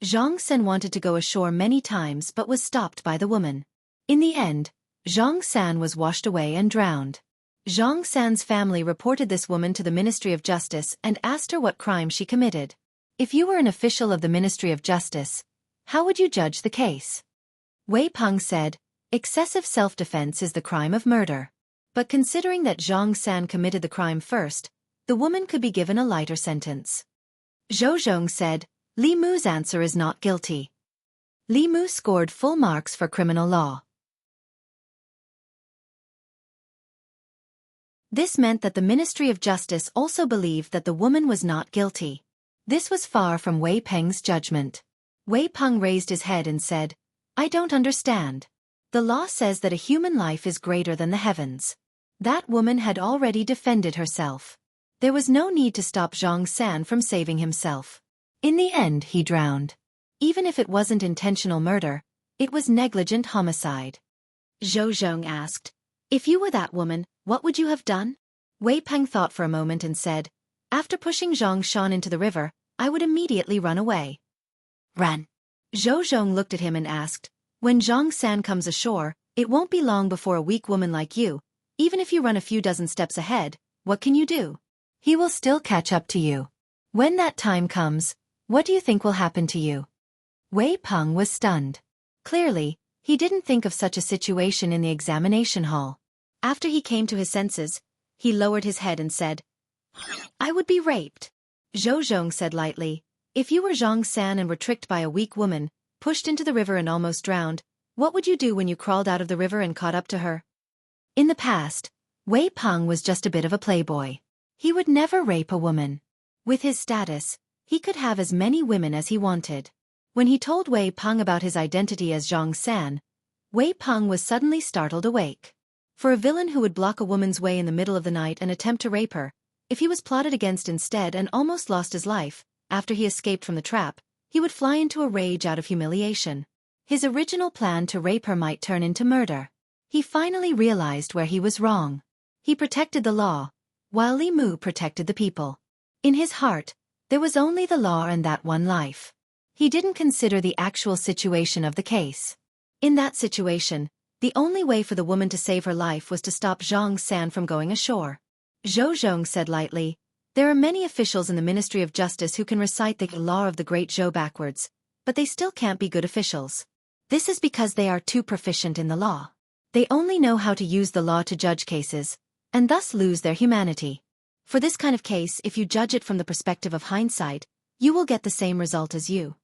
Zhang San wanted to go ashore many times but was stopped by the woman. In the end, Zhang San was washed away and drowned. Zhang San's family reported this woman to the Ministry of Justice and asked her what crime she committed. If you were an official of the Ministry of Justice, how would you judge the case?" Wei Peng said, "Excessive self-defense is the crime of murder. But considering that Zhang San committed the crime first, the woman could be given a lighter sentence. Zhou Zhong said, Li Mu's answer is not guilty. Li Mu scored full marks for criminal law. This meant that the Ministry of Justice also believed that the woman was not guilty. This was far from Wei Peng's judgment. Wei Peng raised his head and said, I don't understand. The law says that a human life is greater than the heavens. That woman had already defended herself. There was no need to stop Zhang San from saving himself. In the end, he drowned. Even if it wasn't intentional murder, it was negligent homicide. Zhou Zhong asked, If you were that woman, what would you have done? Wei Peng thought for a moment and said, After pushing Zhang Shan into the river, I would immediately run away. Run. Zhou Zhong looked at him and asked, When Zhang San comes ashore, it won't be long before a weak woman like you, even if you run a few dozen steps ahead, what can you do? He will still catch up to you. When that time comes, what do you think will happen to you? Wei Peng was stunned. Clearly, he didn't think of such a situation in the examination hall. After he came to his senses, he lowered his head and said, I would be raped. Zhou Zhong said lightly, If you were Zhang San and were tricked by a weak woman, pushed into the river and almost drowned, what would you do when you crawled out of the river and caught up to her? In the past, Wei Peng was just a bit of a playboy. He would never rape a woman. With his status, he could have as many women as he wanted. When he told Wei Peng about his identity as Zhang San, Wei Peng was suddenly startled awake. For a villain who would block a woman's way in the middle of the night and attempt to rape her, if he was plotted against instead and almost lost his life, after he escaped from the trap, he would fly into a rage out of humiliation. His original plan to rape her might turn into murder. He finally realized where he was wrong. He protected the law, while Li Mu protected the people. In his heart, there was only the law and that one life. He didn't consider the actual situation of the case. In that situation, the only way for the woman to save her life was to stop Zhang San from going ashore. Zhou Zhong said lightly, There are many officials in the Ministry of Justice who can recite the law of the Great Zhou backwards, but they still can't be good officials. This is because they are too proficient in the law. They only know how to use the law to judge cases, and thus lose their humanity. For this kind of case, if you judge it from the perspective of hindsight, you will get the same result as you.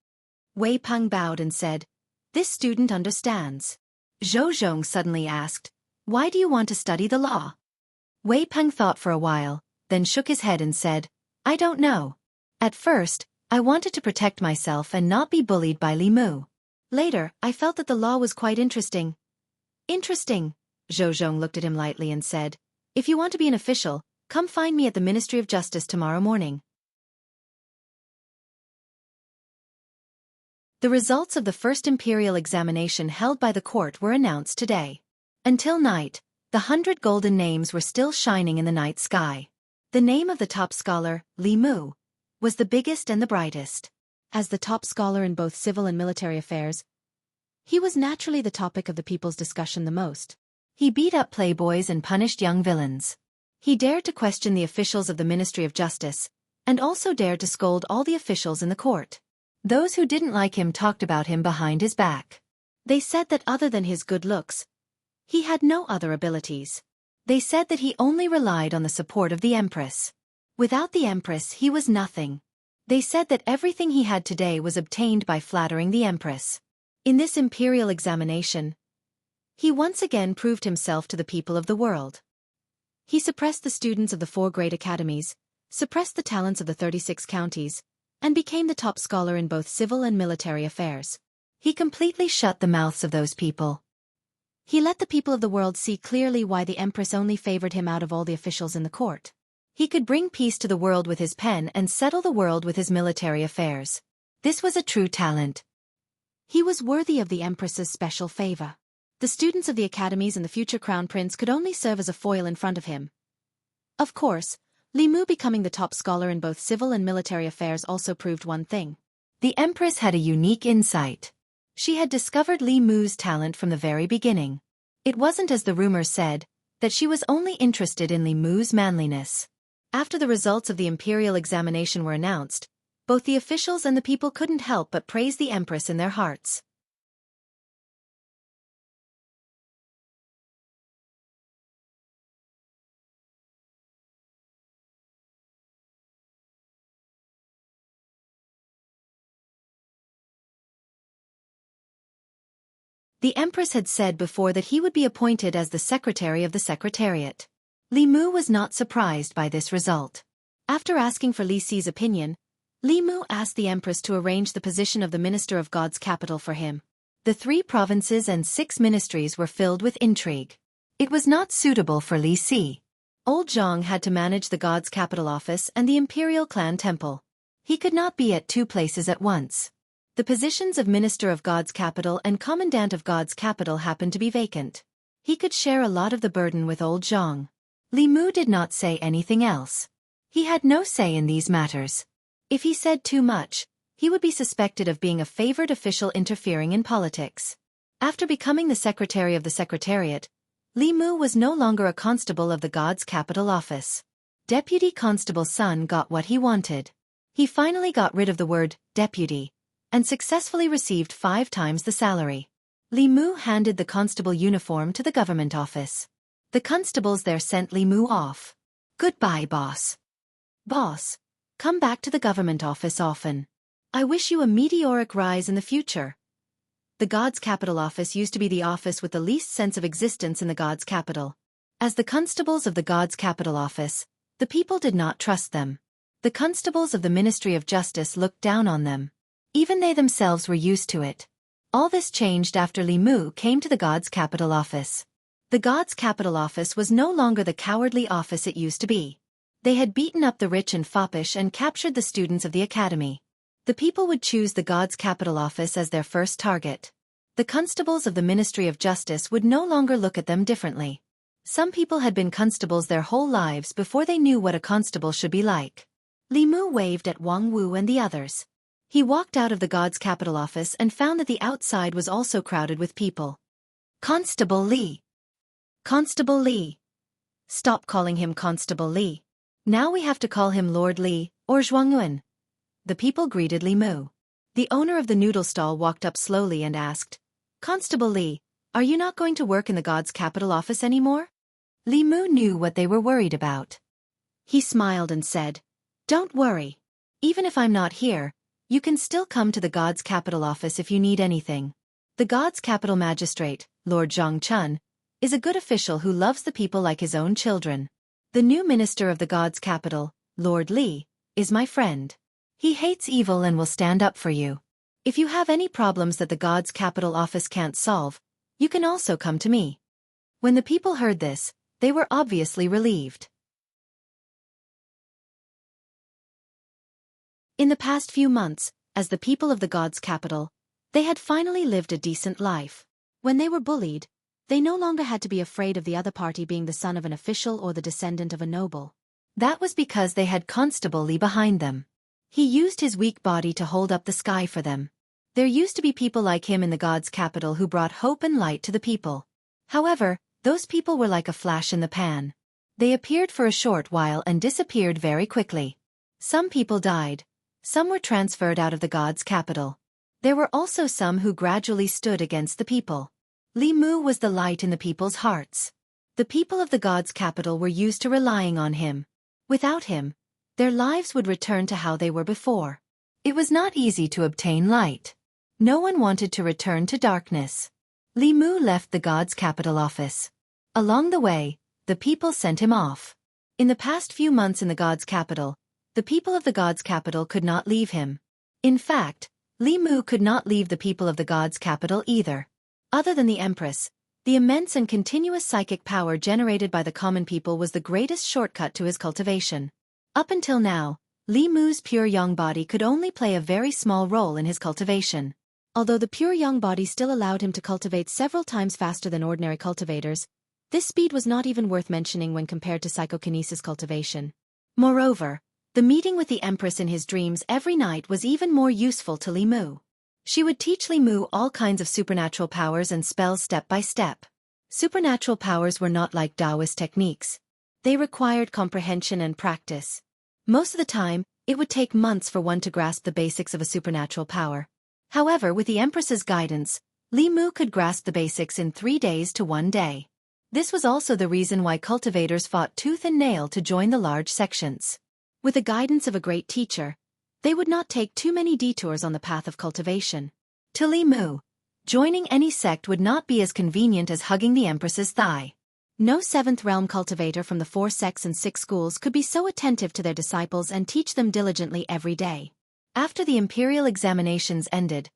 Wei Peng bowed and said, This student understands. Zhou Zhong suddenly asked, Why do you want to study the law? Wei Peng thought for a while, then shook his head and said, I don't know. At first, I wanted to protect myself and not be bullied by Li Mu. Later, I felt that the law was quite interesting. Interesting? Zhou Zhong looked at him lightly and said, If you want to be an official, come find me at the Ministry of Justice tomorrow morning. The results of the first imperial examination held by the court were announced today. Until night, the 100 golden names were still shining in the night sky. The name of the top scholar, Li Mu, was the biggest and the brightest. As the top scholar in both civil and military affairs, he was naturally the topic of the people's discussion the most. He beat up playboys and punished young villains. He dared to question the officials of the Ministry of Justice, and also dared to scold all the officials in the court. Those who didn't like him talked about him behind his back. They said that other than his good looks, he had no other abilities. They said that he only relied on the support of the Empress. Without the Empress, he was nothing. They said that everything he had today was obtained by flattering the Empress. In this imperial examination, he once again proved himself to the people of the world. He suppressed the students of the 4 great academies, suppressed the talents of the 36 counties, and became the top scholar in both civil and military affairs. He completely shut the mouths of those people. He let the people of the world see clearly why the Empress only favored him out of all the officials in the court. He could bring peace to the world with his pen and settle the world with his military affairs. This was a true talent. He was worthy of the Empress's special favor. The students of the academies and the future crown prince could only serve as a foil in front of him. Of course, Li Mu becoming the top scholar in both civil and military affairs also proved one thing. The Empress had a unique insight. She had discovered Li Mu's talent from the very beginning. It wasn't, as the rumors said, that she was only interested in Li Mu's manliness. After the results of the imperial examination were announced, both the officials and the people couldn't help but praise the Empress in their hearts. The Empress had said before that he would be appointed as the Secretary of the Secretariat. Li Mu was not surprised by this result. After asking for Li Si's opinion, Li Mu asked the Empress to arrange the position of the Minister of God's capital for him. The 3 provinces and 6 ministries were filled with intrigue. It was not suitable for Li Si. Old Zhang had to manage the God's capital office and the Imperial Clan Temple. He could not be at 2 places at once. The positions of Minister of God's capital and Commandant of God's capital happened to be vacant. He could share a lot of the burden with old Zhang. Li Mu did not say anything else. He had no say in these matters. If he said too much, he would be suspected of being a favored official interfering in politics. After becoming the Secretary of the Secretariat, Li Mu was no longer a constable of the God's capital office. Deputy Constable Sun got what he wanted. He finally got rid of the word deputy and successfully received 5 times the salary. Li Mu handed the constable uniform to the government office. The constables there sent Li Mu off. "Goodbye, boss. Boss, come back to the government office often. I wish you a meteoric rise in the future." The God's capital office used to be the office with the least sense of existence in the God's capital. As the constables of the God's capital office, the people did not trust them. The constables of the Ministry of Justice looked down on them. Even they themselves were used to it. All this changed after Li Mu came to the God's capital office. The God's capital office was no longer the cowardly office it used to be. They had beaten up the rich and foppish and captured the students of the academy. The people would choose the God's capital office as their first target. The constables of the Ministry of Justice would no longer look at them differently. Some people had been constables their whole lives before they knew what a constable should be like. Li Mu waved at Wang Wu and the others. He walked out of the God's capital office and found that the outside was also crowded with people. "Constable Li! Constable Li! Stop calling him Constable Li. Now we have to call him Lord Li, or Zhuangyuan." The people greeted Li Mu. The owner of the noodle stall walked up slowly and asked, "Constable Li, are you not going to work in the God's capital office anymore?" Li Mu knew what they were worried about. He smiled and said, "Don't worry. Even if I'm not here, you can still come to the God's capital office if you need anything. The God's capital magistrate, Lord Zhang Chun, is a good official who loves the people like his own children. The new minister of the God's capital, Lord Li, is my friend. He hates evil and will stand up for you. If you have any problems that the God's capital office can't solve, you can also come to me." When the people heard this, they were obviously relieved. In the past few months, as the people of the God's capital, they had finally lived a decent life. When they were bullied, they no longer had to be afraid of the other party being the son of an official or the descendant of a noble. That was because they had Constable Li behind them. He used his weak body to hold up the sky for them. There used to be people like him in the God's capital who brought hope and light to the people. However, those people were like a flash in the pan. They appeared for a short while and disappeared very quickly. Some people died. Some were transferred out of the God's capital. There were also some who gradually stood against the people. Li Mu was the light in the people's hearts. The people of the God's capital were used to relying on him. Without him, their lives would return to how they were before. It was not easy to obtain light. No one wanted to return to darkness. Li Mu left the God's capital office. Along the way, the people sent him off. In the past few months in the God's capital, the people of the God's capital could not leave him. In fact, Li Mu could not leave the people of the God's capital either. Other than the Empress, the immense and continuous psychic power generated by the common people was the greatest shortcut to his cultivation. Up until now, Li Mu's pure yang body could only play a very small role in his cultivation. Although the pure yang body still allowed him to cultivate several times faster than ordinary cultivators, this speed was not even worth mentioning when compared to psychokinesis cultivation. Moreover, the meeting with the Empress in his dreams every night was even more useful to Li Mu. She would teach Li Mu all kinds of supernatural powers and spells step by step. Supernatural powers were not like Daoist techniques. They required comprehension and practice. Most of the time, it would take months for one to grasp the basics of a supernatural power. However, with the Empress's guidance, Li Mu could grasp the basics in 3 days to 1 day. This was also the reason why cultivators fought tooth and nail to join the large sections. With the guidance of a great teacher, they would not take too many detours on the path of cultivation. To Li Mu, Joining any sect would not be as convenient as hugging the Empress's thigh. No seventh realm cultivator from the 4 sects and 6 schools could be so attentive to their disciples and teach them diligently every day. After the imperial examinations ended,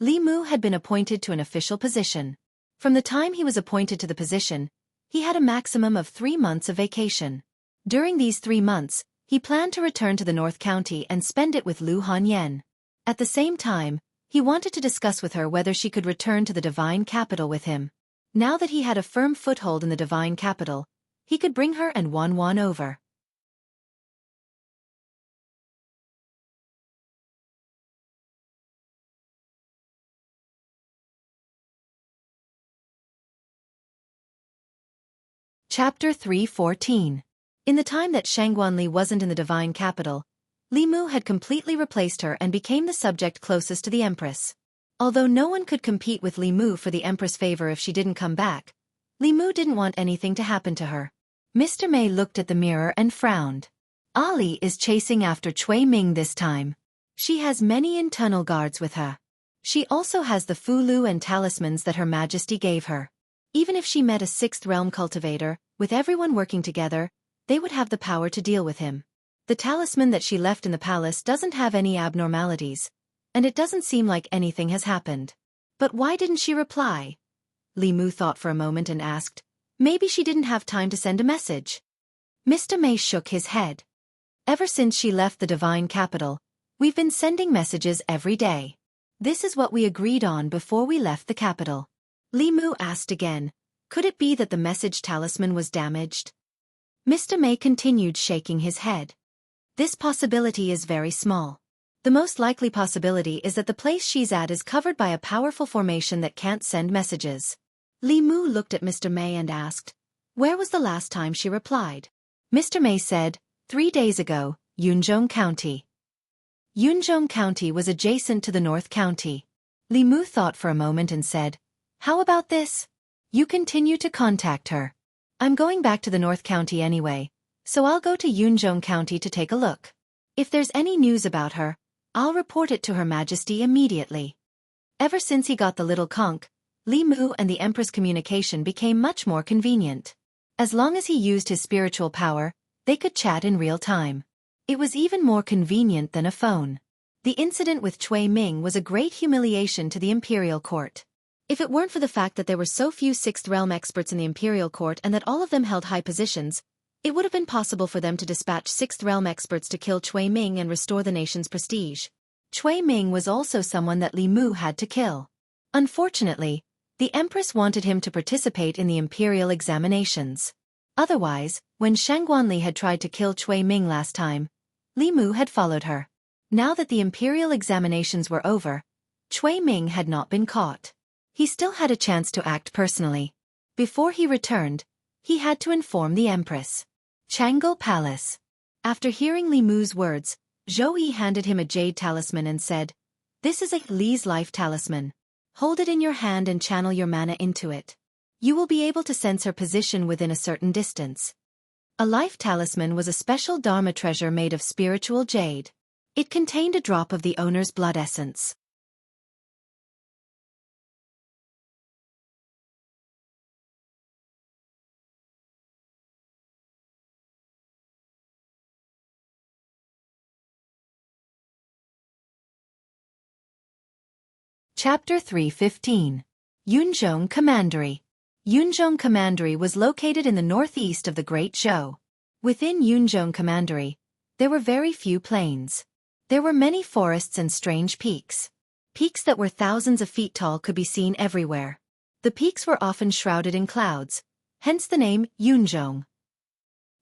Li Mu had been appointed to an official position. From the time he was appointed to the position, he had a maximum of 3 months of vacation. During these 3 months, he planned to return to the North County and spend it with Lu Hanyan. At the same time, he wanted to discuss with her whether she could return to the Divine Capital with him. Now that he had a firm foothold in the Divine Capital, he could bring her and Wan over. Chapter 3:14. In the time that Shangguanli wasn't in the Divine Capital, Li Mu had completely replaced her and became the subject closest to the Empress. Although no one could compete with Li Mu for the Empress' favor if she didn't come back, Li Mu didn't want anything to happen to her. Mr. May looked at the mirror and frowned. Ali is chasing after Cui Ming this time. She has many internal guards with her. She also has the Fulu and talismans that Her Majesty gave her. Even if she met a 6th realm cultivator, with everyone working together, they would have the power to deal with him. The talisman that she left in the palace doesn't have any abnormalities, and it doesn't seem like anything has happened. But why didn't she reply? Li Mu thought for a moment and asked, maybe she didn't have time to send a message. Mr. May shook his head. Ever since she left the Divine Capital, we've been sending messages every day. This is what we agreed on before we left the capital. Li Mu asked again, could it be that the message talisman was damaged? Mr. May continued shaking his head. This possibility is very small. The most likely possibility is that the place she's at is covered by a powerful formation that can't send messages. Li Mu looked at Mr. May and asked, where was the last time she replied? Mr. May said, 3 days ago, Yunzhong County. Yunzhong County was adjacent to the North County. Li Mu thought for a moment and said, how about this? You continue to contact her. I'm going back to the North County anyway, so I'll go to Yunzhong County to take a look. If there's any news about her, I'll report it to Her Majesty immediately. Ever since he got the little conch, Li Mu and the Empress communication became much more convenient. As long as he used his spiritual power, they could chat in real time. It was even more convenient than a phone. The incident with Cui Ming was a great humiliation to the Imperial Court. If it weren't for the fact that there were so few 6th realm experts in the Imperial Court and that all of them held high positions, it would have been possible for them to dispatch 6th realm experts to kill Cui Ming and restore the nation's prestige. Cui Ming was also someone that Li Mu had to kill. Unfortunately, the Empress wanted him to participate in the Imperial examinations. Otherwise, when Shangguanli had tried to kill Cui Ming last time, Li Mu had followed her. Now that the Imperial examinations were over, Cui Ming had not been caught. He still had a chance to act personally. Before he returned, he had to inform the Empress. Changle Palace. After hearing Li Mu's words, Zhou Yi handed him a jade talisman and said, this is a Li's life talisman. Hold it in your hand and channel your mana into it. You will be able to sense her position within a certain distance. A life talisman was a special Dharma treasure made of spiritual jade. It contained a drop of the owner's blood essence. Chapter 3:15. Yunzhong Commandery. Yunzhong Commandery was located in the northeast of the Great Zhou. Within Yunzhong Commandery, there were very few plains. There were many forests and strange peaks. Peaks that were thousands of feet tall could be seen everywhere. The peaks were often shrouded in clouds, hence the name Yunzhong.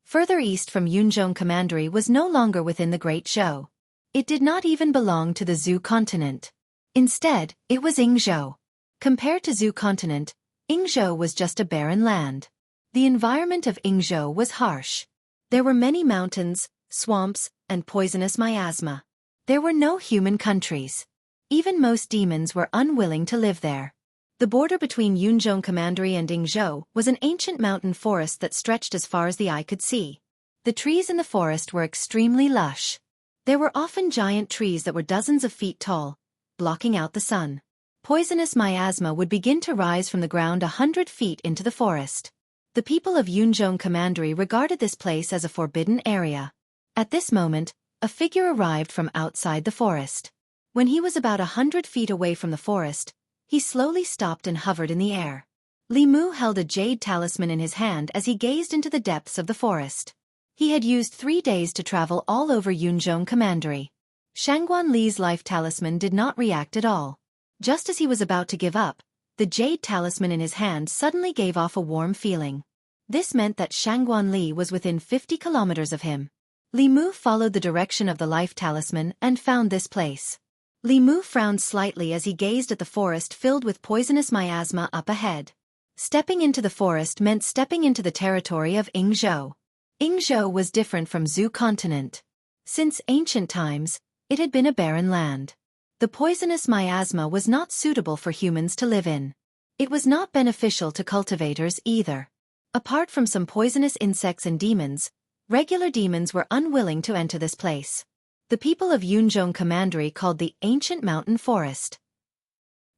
Further east from Yunzhong Commandery was no longer within the Great Zhou. It did not even belong to the Zhou continent. Instead, it was Yingzhou. Compared to Zhou continent, Yingzhou was just a barren land. The environment of Yingzhou was harsh. There were many mountains, swamps, and poisonous miasma. There were no human countries. Even most demons were unwilling to live there. The border between Yunzhong Commandery and Yingzhou was an ancient mountain forest that stretched as far as the eye could see. The trees in the forest were extremely lush. There were often giant trees that were dozens of feet tall, blocking out the sun. poisonous miasma would begin to rise from the ground 100 feet into the forest. The people of Yunzhong Commandery regarded this place as a forbidden area. At this moment, a figure arrived from outside the forest. When he was about 100 feet away from the forest, he slowly stopped and hovered in the air. Li Mu held a jade talisman in his hand as he gazed into the depths of the forest. He had used 3 days to travel all over Yunzhong Commandery. Shangguan Li's life talisman did not react at all. Just as he was about to give up, the jade talisman in his hand suddenly gave off a warm feeling. This meant that Shangguan Li was within 50 kilometers of him. Li Mu followed the direction of the life talisman and found this place. Li Mu frowned slightly as he gazed at the forest filled with poisonous miasma up ahead. Stepping into the forest meant stepping into the territory of Yingzhou. Yingzhou was different from Zhou continent. Since ancient times, it had been a barren land. The poisonous miasma was not suitable for humans to live in. It was not beneficial to cultivators either. Apart from some poisonous insects and demons, regular demons were unwilling to enter this place. The people of Yunzhong Commandery called the ancient mountain forest.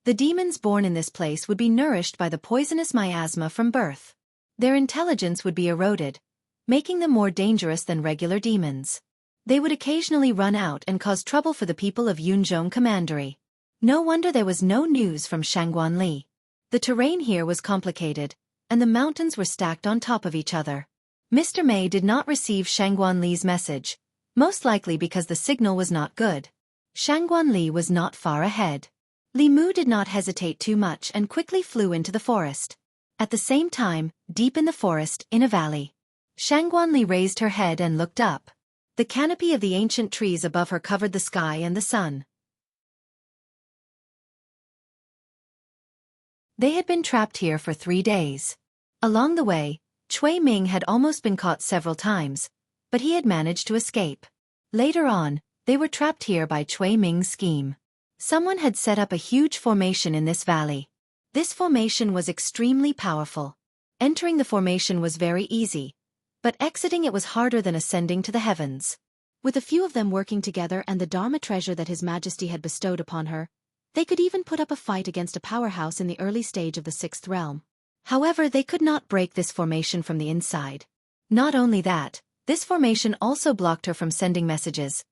The demons born in this place would be nourished by the poisonous miasma from birth. Their intelligence would be eroded, making them more dangerous than regular demons. They would occasionally run out and cause trouble for the people of Yunzhong Commandery. No wonder there was no news from Shangguan Li. The terrain here was complicated, and the mountains were stacked on top of each other. Mr. Mei did not receive Shangguan Li's message, most likely because the signal was not good. Shangguan Li was not far ahead. Li Mu did not hesitate too much and quickly flew into the forest. At the same time, deep in the forest, in a valley, Shangguan Li raised her head and looked up. The canopy of the ancient trees above her covered the sky and the sun. They had been trapped here for 3 days. Along the way, Cui Ming had almost been caught several times, but he had managed to escape. Later on, they were trapped here by Cui Ming's scheme. Someone had set up a huge formation in this valley. This formation was extremely powerful. Entering the formation was very easy, but exiting it was harder than ascending to the heavens. With a few of them working together and the Dharma treasure that His Majesty had bestowed upon her, they could even put up a fight against a powerhouse in the early stage of the 6th realm. However, they could not break this formation from the inside. Not only that, this formation also blocked her from sending messages,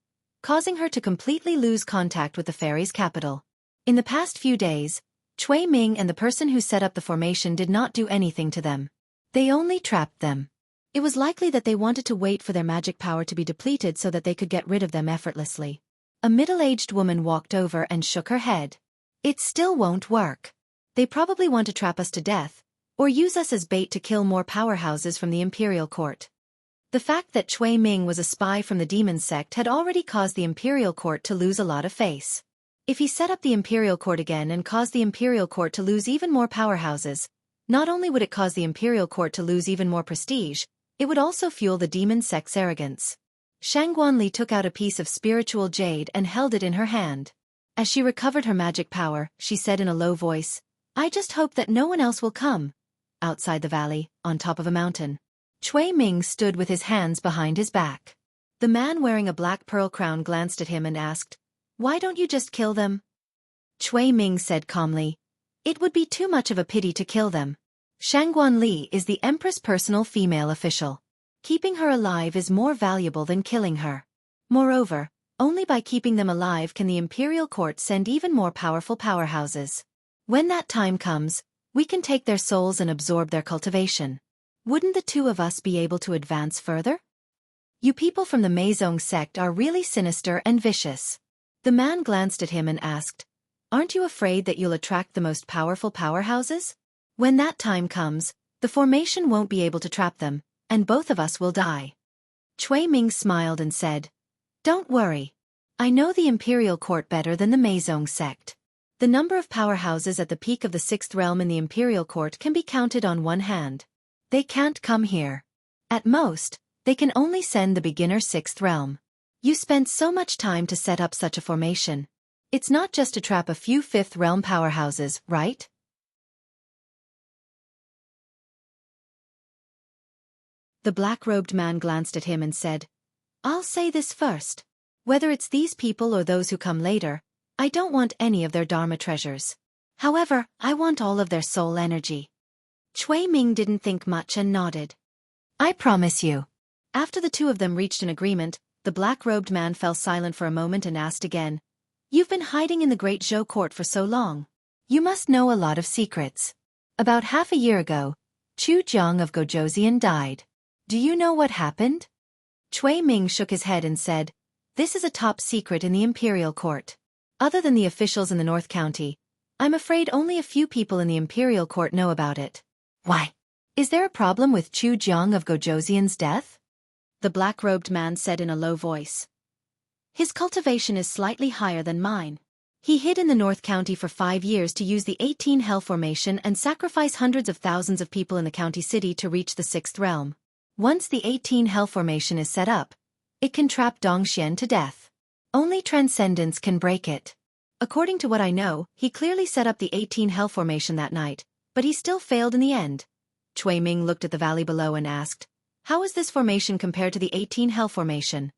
causing her to completely lose contact with the fairy's capital. In the past few days, Cui Ming and the person who set up the formation did not do anything to them. They only trapped them. It was likely that they wanted to wait for their magic power to be depleted so that they could get rid of them effortlessly. A middle-aged woman walked over and shook her head. It still won't work. They probably want to trap us to death, or use us as bait to kill more powerhouses from the imperial court. The fact that Cui Ming was a spy from the demon sect had already caused the imperial court to lose a lot of face. If he set up the imperial court again and caused the imperial court to lose even more powerhouses, not only would it cause the imperial court to lose even more prestige, it would also fuel the demon sect's arrogance. Shangguan Li took out a piece of spiritual jade and held it in her hand. As she recovered her magic power, she said in a low voice, "I just hope that no one else will come." Outside the valley, on top of a mountain, Cui Ming stood with his hands behind his back. The man wearing a black pearl crown glanced at him and asked, "Why don't you just kill them?" Cui Ming said calmly, "It would be too much of a pity to kill them. Shangguan Li is the Empress' personal female official. Keeping her alive is more valuable than killing her. Moreover, only by keeping them alive can the imperial court send even more powerful powerhouses. When that time comes, we can take their souls and absorb their cultivation. Wouldn't the two of us be able to advance further? You people from the Meizong sect are really sinister and vicious." The man glanced at him and asked, "Aren't you afraid that you'll attract the most powerful powerhouses? When that time comes, the formation won't be able to trap them, and both of us will die." Cui Ming smiled and said, "Don't worry. I know the imperial court better than the Meizong sect. The number of powerhouses at the peak of the 6th realm in the imperial court can be counted on one hand. They can't come here. At most, they can only send the beginner 6th realm. You spent so much time to set up such a formation. It's not just to trap a few 5th realm powerhouses, right?" The black-robed man glanced at him and said, "I'll say this first. Whether it's these people or those who come later, I don't want any of their Dharma treasures. However, I want all of their soul energy. Cui Ming didn't think much and nodded. I promise you. After the two of them reached an agreement, the black-robed man fell silent for a moment and asked again, You've been hiding in the Great Zhou court for so long. You must know a lot of secrets. About half a year ago, Chu Jiang of Gojoseon died. Do you know what happened? Cui Ming shook his head and said, This is a top secret in the imperial court. Other than the officials in the North County, I'm afraid only a few people in the imperial court know about it. Why? Is there a problem with Chu Jiang of Gojoseon's death? The black-robed man said in a low voice. His cultivation is slightly higher than mine. He hid in the North County for 5 years to use the 18 Hell Formation and sacrifice hundreds of thousands of people in the county city to reach the 6th realm. Once the 18 Hell Formation is set up, it can trap Dongxian to death. Only transcendence can break it. According to what I know, he clearly set up the 18 Hell Formation that night, but he still failed in the end. Cui Ming looked at the valley below and asked, How is this formation compared to the 18 Hell Formation?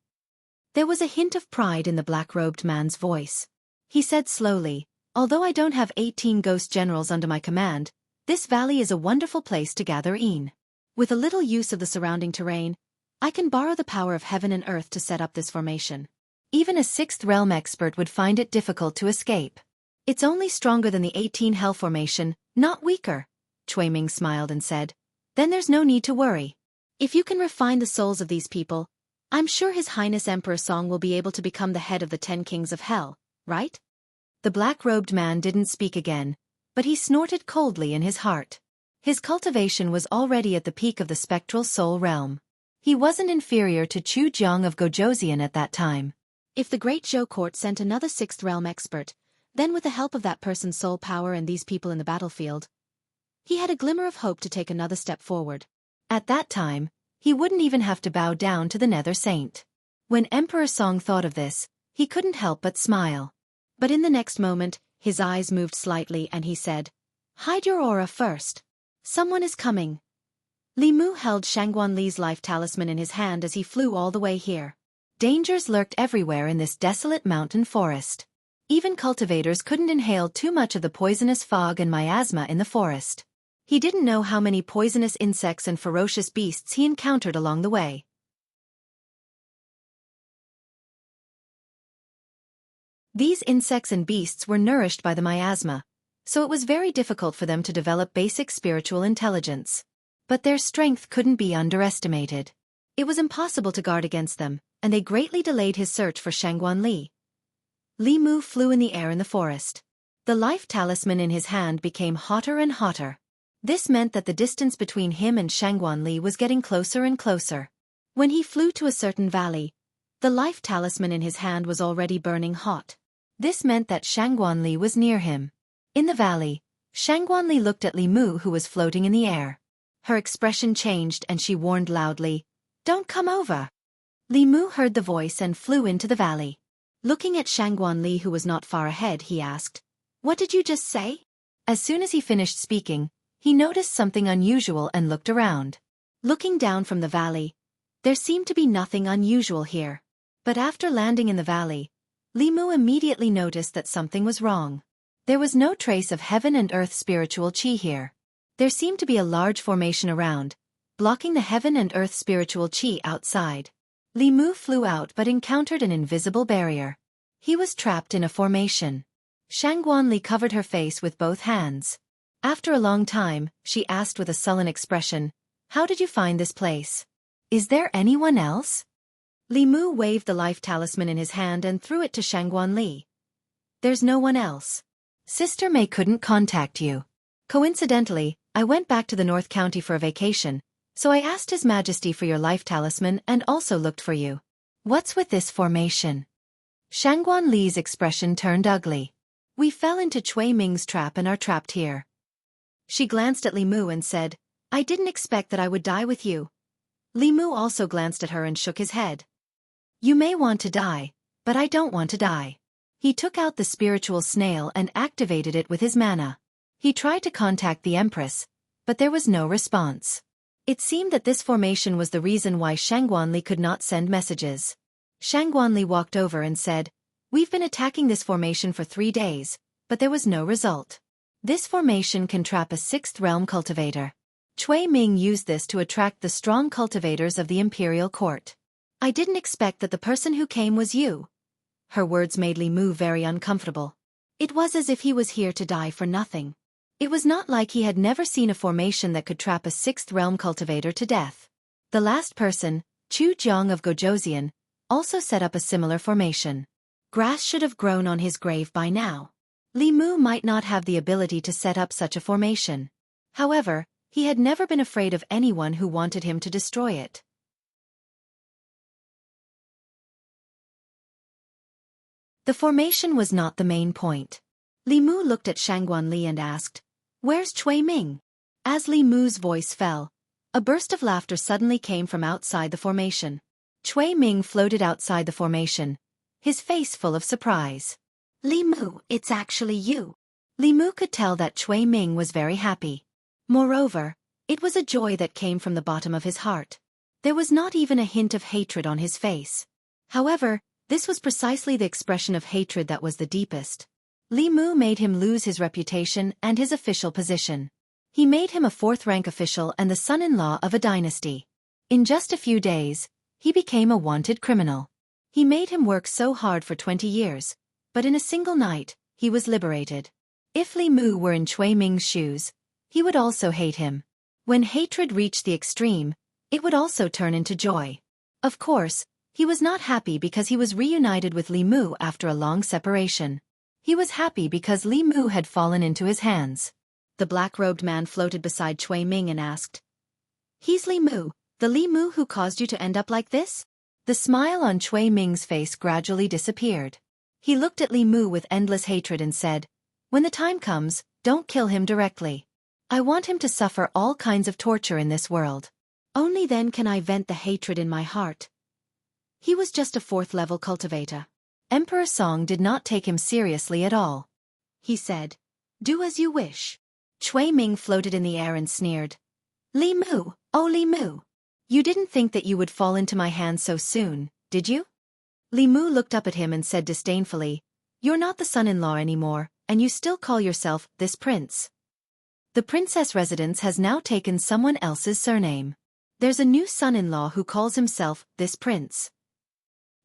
There was a hint of pride in the black-robed man's voice. He said slowly, Although I don't have 18 ghost generals under my command, this valley is a wonderful place to gather in. With a little use of the surrounding terrain, I can borrow the power of heaven and earth to set up this formation. Even a 6th realm expert would find it difficult to escape. It's only stronger than the 18 Hell Formation, not weaker. Cui Ming smiled and said, Then there's no need to worry. If you can refine the souls of these people, I'm sure His Highness Emperor Song will be able to become the head of the 10 Kings of Hell, right? The black-robed man didn't speak again, but he snorted coldly in his heart. His cultivation was already at the peak of the spectral soul realm. He wasn't inferior to Chu Jiang of Gojoseon at that time. If the Great Zhou Court sent another 6th realm expert, then with the help of that person's soul power and these people in the battlefield, he had a glimmer of hope to take another step forward. At that time, he wouldn't even have to bow down to the Nether Saint. When Emperor Song thought of this, he couldn't help but smile. But in the next moment, his eyes moved slightly and he said, Hide your aura first. Someone is coming. Li Mu held Shangguan Li's life talisman in his hand as he flew all the way here. Dangers lurked everywhere in this desolate mountain forest. Even cultivators couldn't inhale too much of the poisonous fog and miasma in the forest. He didn't know how many poisonous insects and ferocious beasts he encountered along the way. These insects and beasts were nourished by the miasma, so it was very difficult for them to develop basic spiritual intelligence. But their strength couldn't be underestimated. It was impossible to guard against them, and they greatly delayed his search for Shangguan Li. Li Mu flew in the air in the forest. The life talisman in his hand became hotter and hotter. This meant that the distance between him and Shangguan Li was getting closer and closer. When he flew to a certain valley, the life talisman in his hand was already burning hot. This meant that Shangguan Li was near him. In the valley, Shangguan Li looked at Li Mu who was floating in the air. Her expression changed and she warned loudly, Don't come over. Li Mu heard the voice and flew into the valley. Looking at Shangguan Li who was not far ahead, he asked, What did you just say? As soon as he finished speaking, he noticed something unusual and looked around. Looking down from the valley, there seemed to be nothing unusual here. But after landing in the valley, Li Mu immediately noticed that something was wrong. There was no trace of heaven and earth spiritual chi here. There seemed to be a large formation around, blocking the heaven and earth spiritual chi outside. Li Mu flew out but encountered an invisible barrier. He was trapped in a formation. Shangguan Li covered her face with both hands. After a long time, she asked with a sullen expression, How did you find this place? Is there anyone else? Li Mu waved the life talisman in his hand and threw it to Shangguan Li. There's no one else. Sister May couldn't contact you. Coincidentally, I went back to the North County for a vacation, so I asked His Majesty for your life talisman and also looked for you. What's with this formation? Shangguan Li's expression turned ugly. We fell into Cui Ming's trap and are trapped here. She glanced at Li Mu and said, I didn't expect that I would die with you. Li Mu also glanced at her and shook his head. You may want to die, but I don't want to die. He took out the spiritual snail and activated it with his mana. He tried to contact the Empress, but there was no response. It seemed that this formation was the reason why Shangguan Li could not send messages. Shangguan Li walked over and said, We've been attacking this formation for 3 days, but there was no result. This formation can trap a sixth realm cultivator. Cui Ming used this to attract the strong cultivators of the imperial court. I didn't expect that the person who came was you. Her words made Li Mu very uncomfortable. It was as if he was here to die for nothing. It was not like he had never seen a formation that could trap a sixth realm cultivator to death. The last person, Chu Jiang of Gojoseon, also set up a similar formation. Grass should have grown on his grave by now. Li Mu might not have the ability to set up such a formation. However, he had never been afraid of anyone who wanted him to destroy it. The formation was not the main point. Li Mu looked at Shangguan Li and asked, "Where's Cui Ming?" As Li Mu's voice fell, a burst of laughter suddenly came from outside the formation. Cui Ming floated outside the formation, his face full of surprise. "Li Mu, it's actually you." Li Mu could tell that Cui Ming was very happy. Moreover, it was a joy that came from the bottom of his heart. There was not even a hint of hatred on his face. However, this was precisely the expression of hatred that was the deepest. Li Mu made him lose his reputation and his official position. He made him a fourth-rank official and the son-in-law of a dynasty. In just a few days, he became a wanted criminal. He made him work so hard for 20 years, but in a single night, he was liberated. If Li Mu were in Cui Ming's shoes, he would also hate him. When hatred reached the extreme, it would also turn into joy. Of course, he was not happy because he was reunited with Li Mu after a long separation. He was happy because Li Mu had fallen into his hands. The black-robed man floated beside Cui Ming and asked, "He's Li Mu, the Li Mu who caused you to end up like this?" The smile on Cui Ming's face gradually disappeared. He looked at Li Mu with endless hatred and said, "When the time comes, don't kill him directly. I want him to suffer all kinds of torture in this world. Only then can I vent the hatred in my heart." He was just a fourth-level cultivator. Emperor Song did not take him seriously at all. He said, "Do as you wish." Cui Ming floated in the air and sneered, "Li Mu, oh Li Mu. You didn't think that you would fall into my hands so soon, did you?" Li Mu looked up at him and said disdainfully, "You're not the son-in-law anymore, and you still call yourself this prince. The princess residence has now taken someone else's surname. There's a new son-in-law who calls himself this prince.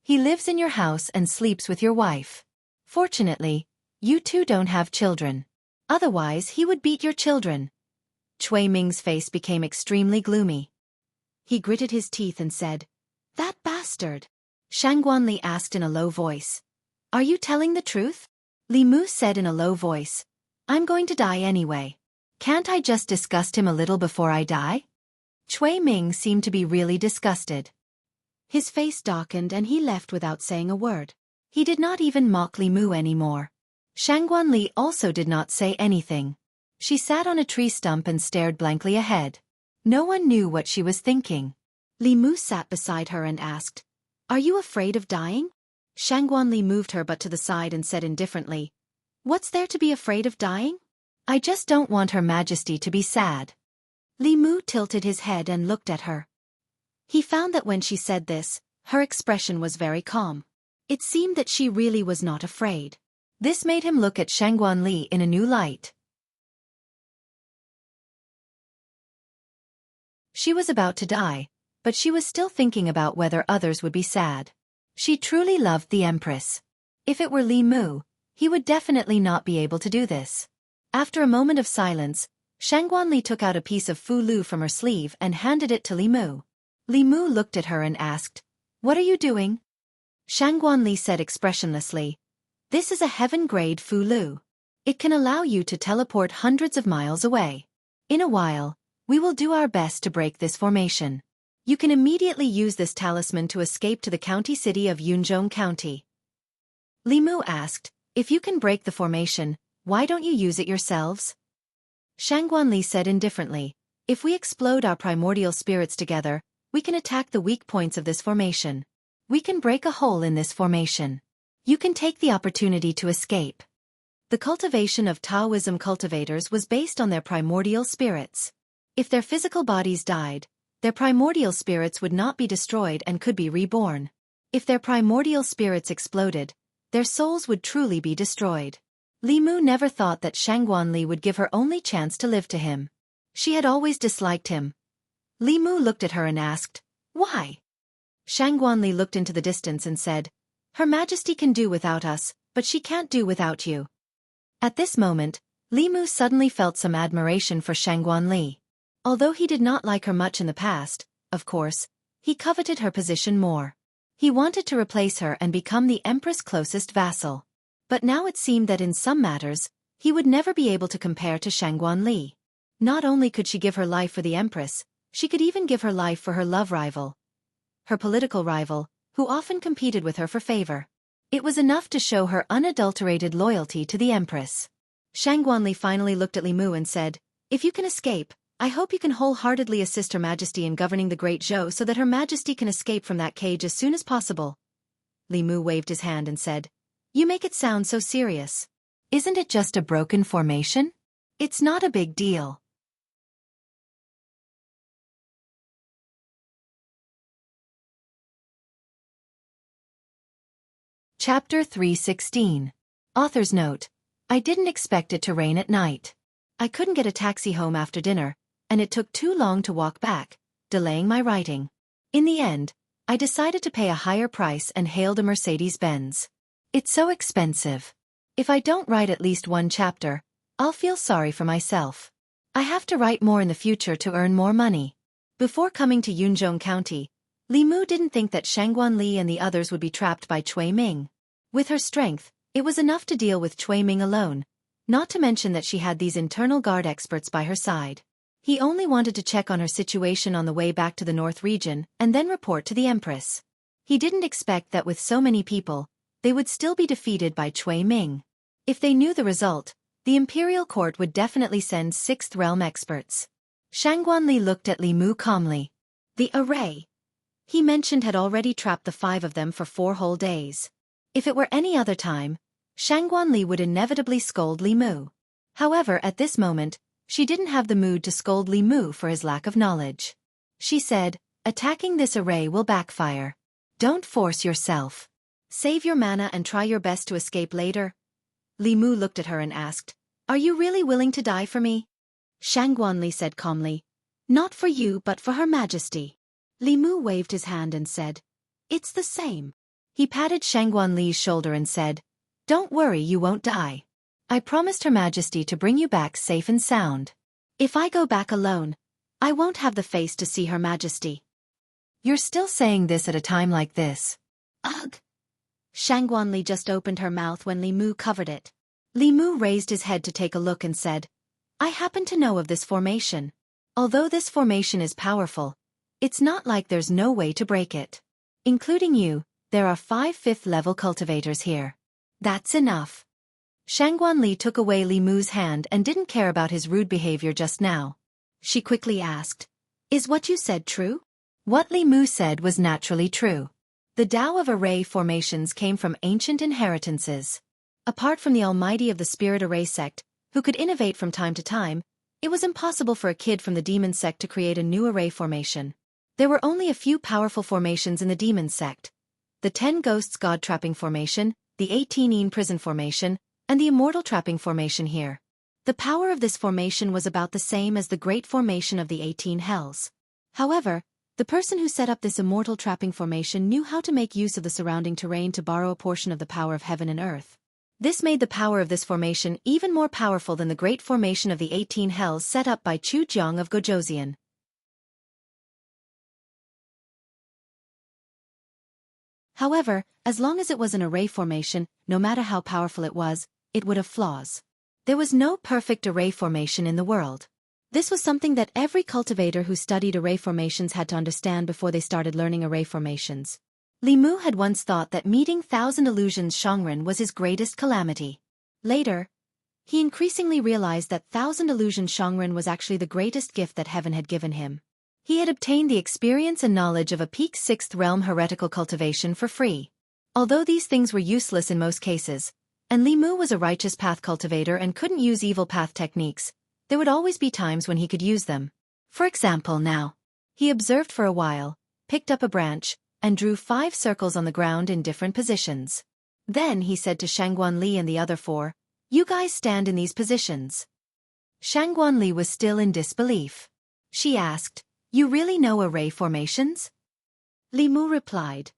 He lives in your house and sleeps with your wife. Fortunately, you two don't have children. Otherwise he would beat your children." Cui Ming's face became extremely gloomy. He gritted his teeth and said, "That bastard." Shangguan Li asked in a low voice, "Are you telling the truth?" Li Mu said in a low voice, "I'm going to die anyway. Can't I just disgust him a little before I die?" Cui Ming seemed to be really disgusted. His face darkened and he left without saying a word. He did not even mock Li Mu anymore. Shangguan Li also did not say anything. She sat on a tree stump and stared blankly ahead. No one knew what she was thinking. Li Mu sat beside her and asked, "Are you afraid of dying?" Shangguan Li moved her butt to the side and said indifferently, "What's there to be afraid of dying? I just don't want Her Majesty to be sad." Li Mu tilted his head and looked at her. He found that when she said this, her expression was very calm. It seemed that she really was not afraid. This made him look at Shangguan Li in a new light. She was about to die, but she was still thinking about whether others would be sad. She truly loved the Empress. If it were Li Mu, he would definitely not be able to do this. After a moment of silence, Shangguan Li took out a piece of fu lu from her sleeve and handed it to Li Mu. Li Mu looked at her and asked, "What are you doing?" Shangguan Li said expressionlessly, "This is a heaven-grade fu lu. It can allow you to teleport hundreds of miles away. In a while, we will do our best to break this formation. You can immediately use this talisman to escape to the county city of Yunzhong County." Li Mu asked, "If you can break the formation, why don't you use it yourselves?" Shangguan Li said indifferently, "If we explode our primordial spirits together, we can attack the weak points of this formation. We can break a hole in this formation. You can take the opportunity to escape." The cultivation of Taoism cultivators was based on their primordial spirits. If their physical bodies died, their primordial spirits would not be destroyed and could be reborn. If their primordial spirits exploded, their souls would truly be destroyed. Li Mu never thought that Shangguan Li would give her only chance to live to him. She had always disliked him. Li Mu looked at her and asked, "Why?" Shangguan Li looked into the distance and said, "Her Majesty can do without us, but she can't do without you." At this moment, Li Mu suddenly felt some admiration for Shangguan Li. Although he did not like her much in the past, of course, he coveted her position more. He wanted to replace her and become the Empress' closest vassal. But now it seemed that in some matters, he would never be able to compare to Shangguan Li. Not only could she give her life for the Empress, she could even give her life for her love rival. Her political rival, who often competed with her for favor. It was enough to show her unadulterated loyalty to the Empress. Shangguan Li finally looked at Li Mu and said, "If you can escape, I hope you can wholeheartedly assist Her Majesty in governing the Great Zhou so that Her Majesty can escape from that cage as soon as possible." Li Mu waved his hand and said, "You make it sound so serious. Isn't it just a broken formation? It's not a big deal." Chapter 316. Author's Note. I didn't expect it to rain at night. I couldn't get a taxi home after dinner, and it took too long to walk back, delaying my writing. In the end, I decided to pay a higher price and hailed a Mercedes-Benz. It's so expensive. If I don't write at least one chapter, I'll feel sorry for myself. I have to write more in the future to earn more money. Before coming to Yunzhong County, Li Mu didn't think that Shangguan Li and the others would be trapped by Cui Ming. With her strength, it was enough to deal with Cui Ming alone, not to mention that she had these internal guard experts by her side. He only wanted to check on her situation on the way back to the North region and then report to the Empress. He didn't expect that with so many people, they would still be defeated by Cui Ming. If they knew the result, the Imperial Court would definitely send Sixth Realm experts. Shangguan Li looked at Li Mu calmly. The array he mentioned had already trapped the 5 of them for 4 whole days. If it were any other time, Shangguan Li would inevitably scold Li Mu. However, at this moment, she didn't have the mood to scold Li Mu for his lack of knowledge. She said, "Attacking this array will backfire. Don't force yourself. Save your mana and try your best to escape later." Li Mu looked at her and asked, "Are you really willing to die for me?" Shangguan Li said calmly, "Not for you but for Her Majesty." Li Mu waved his hand and said, "It's the same." He patted Shangguan Li's shoulder and said, "Don't worry, you won't die. I promised Her Majesty to bring you back safe and sound. If I go back alone, I won't have the face to see Her Majesty." "You're still saying this at a time like this?" "Ugh." Shangguan Li just opened her mouth when Li Mu covered it. Li Mu raised his head to take a look and said, "I happen to know of this formation. Although this formation is powerful, it's not like there's no way to break it. Including you, there are 5 5th-level cultivators here. That's enough." Shangguan Li took away Li Mu's hand and didn't care about his rude behavior just now. She quickly asked, "Is what you said true?" What Li Mu said was naturally true. The Tao of array formations came from ancient inheritances. Apart from the almighty of the Spirit Array sect, who could innovate from time to time, it was impossible for a kid from the Demon sect to create a new array formation. There were only a few powerful formations in the Demon sect: the 10 Ghosts God Trapping formation, the 18 Een Prison formation, and the Immortal Trapping formation here. The power of this formation was about the same as the Great Formation of the 18 Hells. However, the person who set up this Immortal Trapping formation knew how to make use of the surrounding terrain to borrow a portion of the power of heaven and earth. This made the power of this formation even more powerful than the Great Formation of the 18 Hells set up by Chu Jiang of Gojoseon. However, as long as it was an array formation, no matter how powerful it would have flaws. There was no perfect array formation in the world. This was something that every cultivator who studied array formations had to understand before they started learning array formations. Li Mu had once thought that meeting Thousand Illusions Shangren was his greatest calamity. Later, he increasingly realized that Thousand Illusions Shangren was actually the greatest gift that heaven had given him. He had obtained the experience and knowledge of a peak 6th realm heretical cultivation for free. Although these things were useless in most cases, and Li Mu was a righteous path cultivator and couldn't use evil path techniques, there would always be times when he could use them. For example, now. He observed for a while, picked up a branch, and drew 5 circles on the ground in different positions. Then he said to Shangguan Li and the other 4, You guys stand in these positions. Shangguan was still in disbelief. She asked, you really know array formations? Li Mu replied,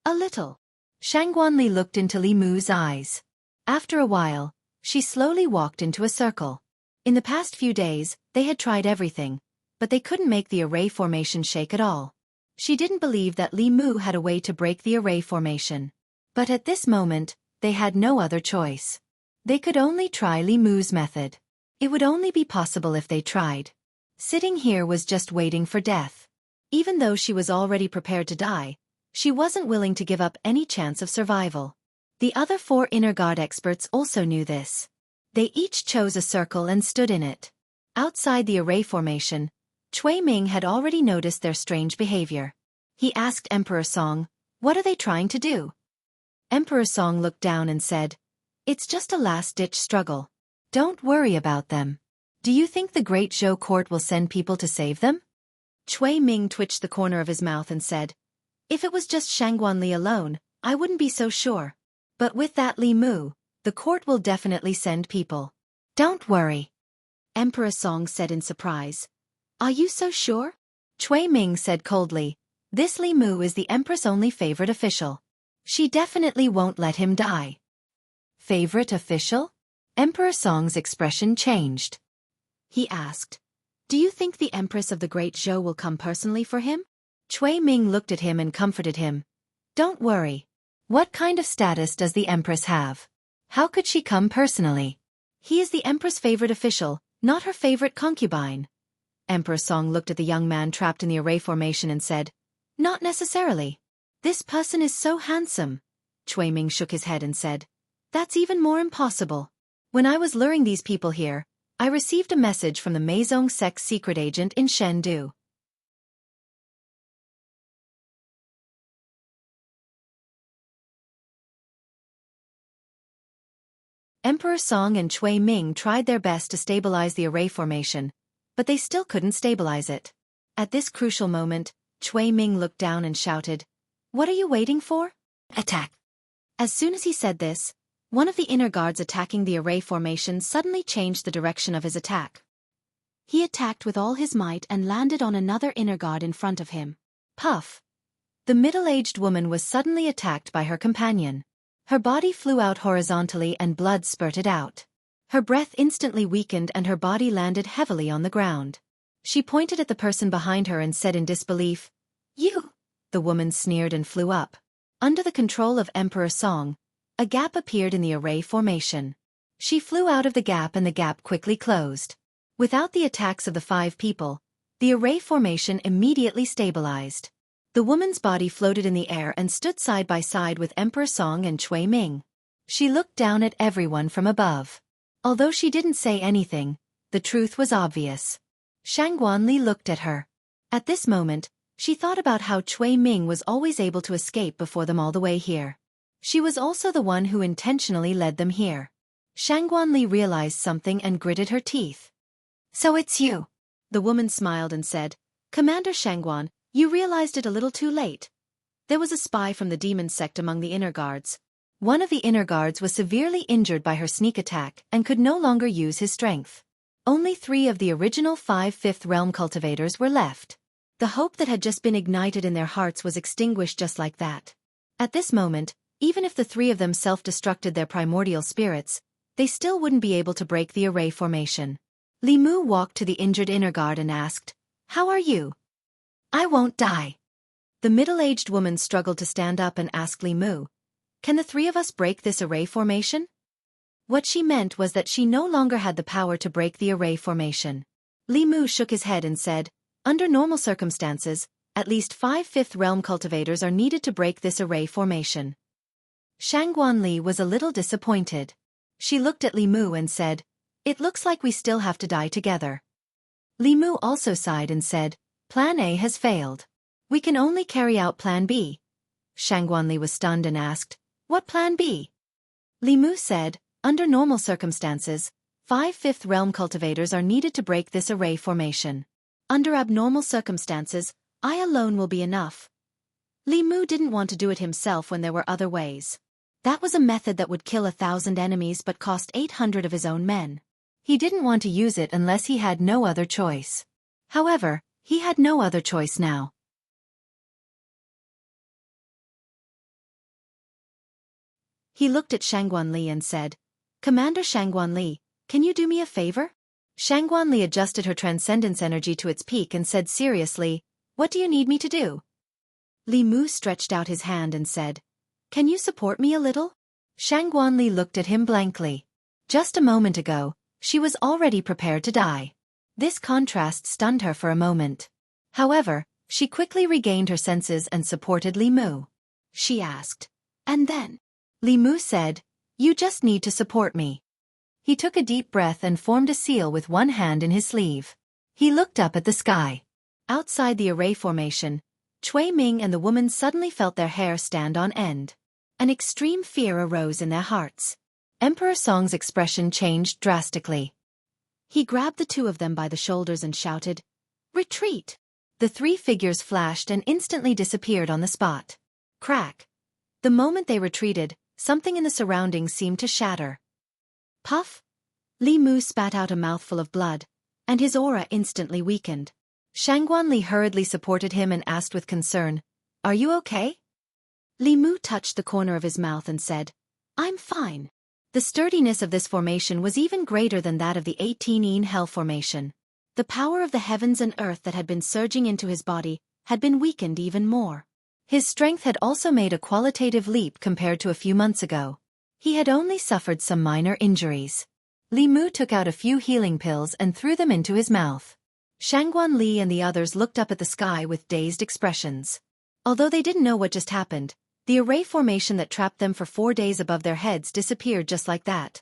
a little. Shangguan looked into Li Mu's eyes. After a while, she slowly walked into a circle. In the past few days, they had tried everything, but they couldn't make the array formation shake at all. She didn't believe that Li Mu had a way to break the array formation. But at this moment, they had no other choice. They could only try Li Mu's method. It would only be possible if they tried. Sitting here was just waiting for death. Even though she was already prepared to die, she wasn't willing to give up any chance of survival. The other 4 inner guard experts also knew this. They each chose a circle and stood in it. Outside the array formation, Cui Ming had already noticed their strange behavior. He asked Emperor Song, what are they trying to do? Emperor Song looked down and said, it's just a last-ditch struggle. Don't worry about them. Do you think the Great Zhou Court will send people to save them? Cui Ming twitched the corner of his mouth and said, if it was just Shangguan alone, I wouldn't be so sure. But with that Li Mu, the court will definitely send people. Don't worry. Emperor Song said in surprise. Are you so sure? Cui Ming said coldly, this Li Mu is the Empress' only favorite official. She definitely won't let him die. Favorite official? Emperor Song's expression changed. He asked, do you think the Empress of the Great Zhou will come personally for him? Cui Ming looked at him and comforted him. Don't worry. What kind of status does the Empress have? How could she come personally? He is the Empress' favorite official, not her favorite concubine. Emperor Song looked at the young man trapped in the array formation and said, not necessarily. This person is so handsome. Cui Ming shook his head and said, that's even more impossible. When I was luring these people here, I received a message from the Meizong sect's secret agent in Chengdu. Emperor Song and Cui Ming tried their best to stabilize the array formation, but they still couldn't stabilize it. At this crucial moment, Cui Ming looked down and shouted, what are you waiting for? Attack! As soon as he said this, one of the inner guards attacking the array formation suddenly changed the direction of his attack. He attacked with all his might and landed on another inner guard in front of him. Puff! The middle-aged woman was suddenly attacked by her companion. Her body flew out horizontally and blood spurted out. Her breath instantly weakened and her body landed heavily on the ground. She pointed at the person behind her and said in disbelief, you! The woman sneered and flew up. Under the control of Emperor Song, a gap appeared in the array formation. She flew out of the gap and the gap quickly closed. Without the attacks of the 5 people, the array formation immediately stabilized. The woman's body floated in the air and stood side by side with Emperor Song and Cui Ming. She looked down at everyone from above. Although she didn't say anything, the truth was obvious. Shangguan looked at her. At this moment, she thought about how Cui Ming was always able to escape before them all the way here. She was also the one who intentionally led them here. Shangguan realized something and gritted her teeth. So it's you. The woman smiled and said, Commander Shangguan, you realized it a little too late. There was a spy from the demon sect among the inner guards. One of the inner guards was severely injured by her sneak attack and could no longer use his strength. Only 3 of the original 5 fifth realm cultivators were left. The hope that had just been ignited in their hearts was extinguished just like that. At this moment, even if the 3 of them self-destructed their primordial spirits, they still wouldn't be able to break the array formation. Li Mu walked to the injured inner guard and asked, How are you? I won't die. The middle-aged woman struggled to stand up and asked Li Mu, Can the 3 of us break this array formation? What she meant was that she no longer had the power to break the array formation. Li Mu shook his head and said, Under normal circumstances, at least 5 fifth realm cultivators are needed to break this array formation. Shangguan Li was a little disappointed. She looked at Li Mu and said, It looks like we still have to die together. Li Mu also sighed and said, Plan A has failed. We can only carry out Plan B. Shangguan Li was stunned and asked, What Plan B? Li Mu said, Under normal circumstances, 5 fifth realm cultivators are needed to break this array formation. Under abnormal circumstances, I alone will be enough. Li Mu didn't want to do it himself when there were other ways. That was a method that would kill 1,000 enemies but cost 800 of his own men. He didn't want to use it unless he had no other choice. However, he had no other choice now. He looked at Shangguan Li and said, "Commander Shangguan Li, can you do me a favor?" Shangguan Li adjusted her transcendence energy to its peak and said seriously, "What do you need me to do?" Li Mu stretched out his hand and said, "Can you support me a little?" Shangguan Li looked at him blankly. Just a moment ago, she was already prepared to die. This contrast stunned her for a moment. However, she quickly regained her senses and supported Li Mu. She asked, "And then?" Li Mu said, "You just need to support me." He took a deep breath and formed a seal with one hand in his sleeve. He looked up at the sky. Outside the array formation, Cui Ming and the woman suddenly felt their hair stand on end. An extreme fear arose in their hearts. Emperor Song's expression changed drastically. He grabbed the two of them by the shoulders and shouted, "Retreat!" The three figures flashed and instantly disappeared on the spot. Crack! The moment they retreated, something in the surroundings seemed to shatter. Puff! Li Mu spat out a mouthful of blood, and his aura instantly weakened. Shangguan Li hurriedly supported him and asked with concern, "Are you okay?" Li Mu touched the corner of his mouth and said, "I'm fine." The sturdiness of this formation was even greater than that of the 18-een Hell formation. The power of the heavens and earth that had been surging into his body had been weakened even more. His strength had also made a qualitative leap compared to a few months ago. He had only suffered some minor injuries. Li Mu took out a few healing pills and threw them into his mouth. Shangguan Li and the others looked up at the sky with dazed expressions. Although they didn't know what just happened, the array formation that trapped them for 4 days above their heads disappeared just like that.